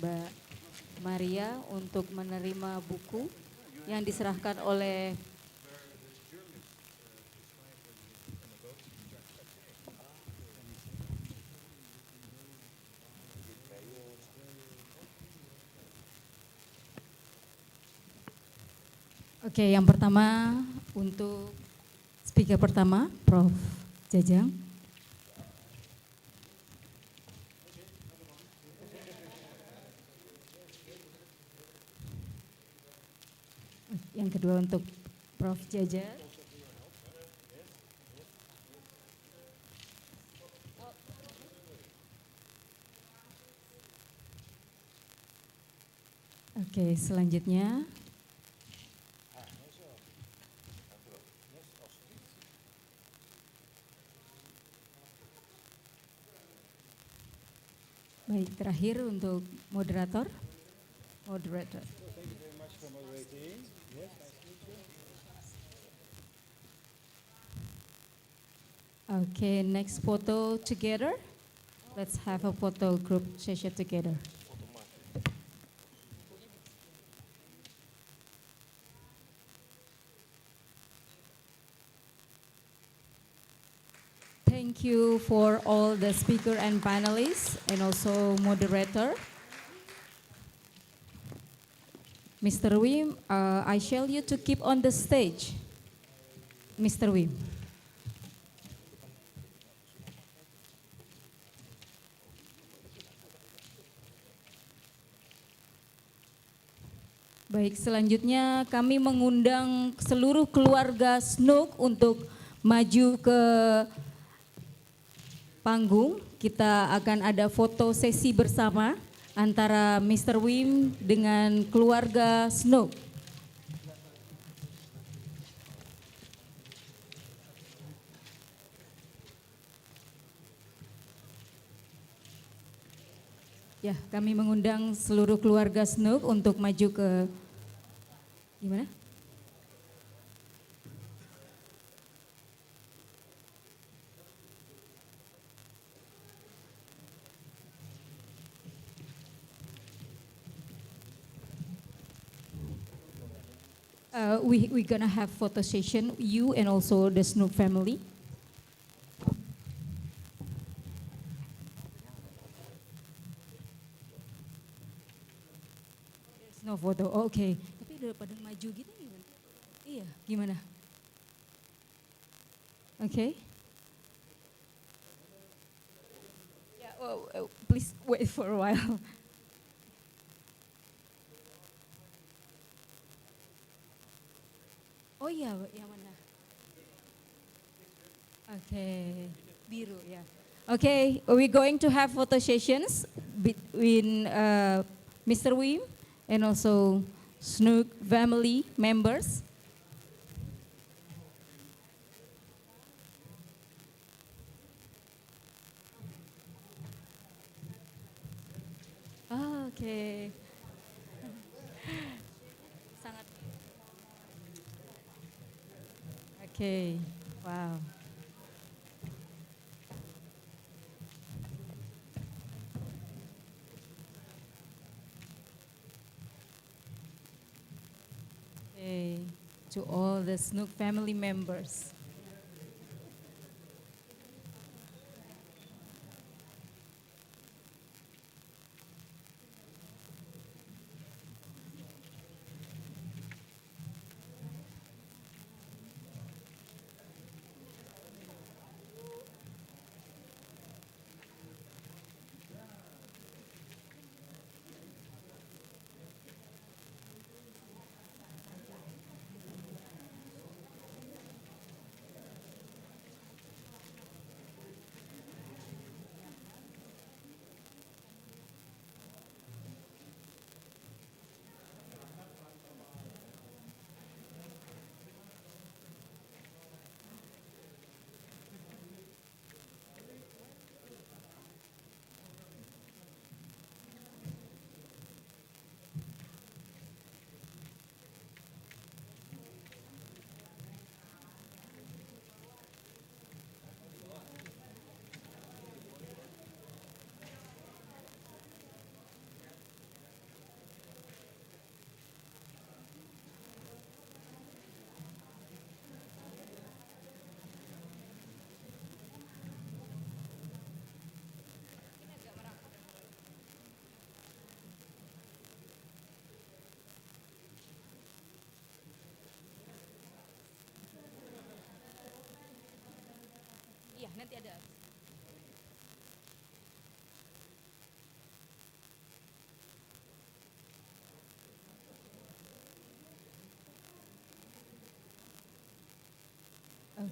Mbak Maria untuk menerima buku yang diserahkan oleh Oke, yang pertama untuk speaker pertama, Prof. Jajang. Yang kedua untuk Prof. Jajar. Oke, selanjutnya baik, terakhir untuk moderator. Okay, next photo together. Let's have a photo group session together. Thank you for all the speaker and panelists and also moderator. Mr. Wim, I shall you to keep on the stage. Mr. Wim. Baik, selanjutnya kami mengundang seluruh keluarga Snouck untuk maju ke panggung. Kita akan ada foto sesi bersama antara Mr. Wim dengan keluarga Snouck. Ya, kami mengundang seluruh keluarga Snouck untuk maju ke gimana? We're gonna have photo session, you and also the Snouck family. There's no photo, okay. Tapi udah pada maju gitu gimana? Iya, gimana? Okay. Please wait for a while. Oh iya, yang mana? Okay, biru ya. Okay, we're going to have photo sessions between Mr. Wim and also Snouck family members. Okay. Sangat. Okay. Wow. Okay. To all the Snouck family members. Iya, nanti ada.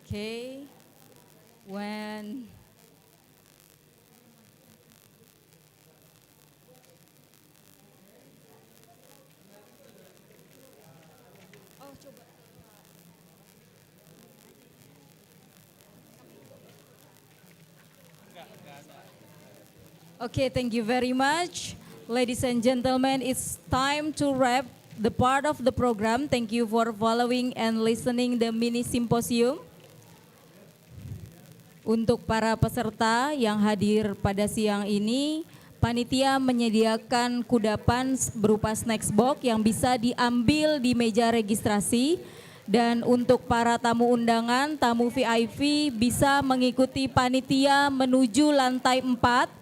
Okay. When Oh, coba. Okay, thank you very much. Ladies and gentlemen, it's time to wrap the part of the program. Thank you for following and listening the mini symposium. Untuk para peserta yang hadir pada siang ini, panitia menyediakan kudapan berupa snacks box yang bisa diambil di meja registrasi. Dan untuk para tamu undangan, tamu VIP bisa mengikuti panitia menuju lantai 4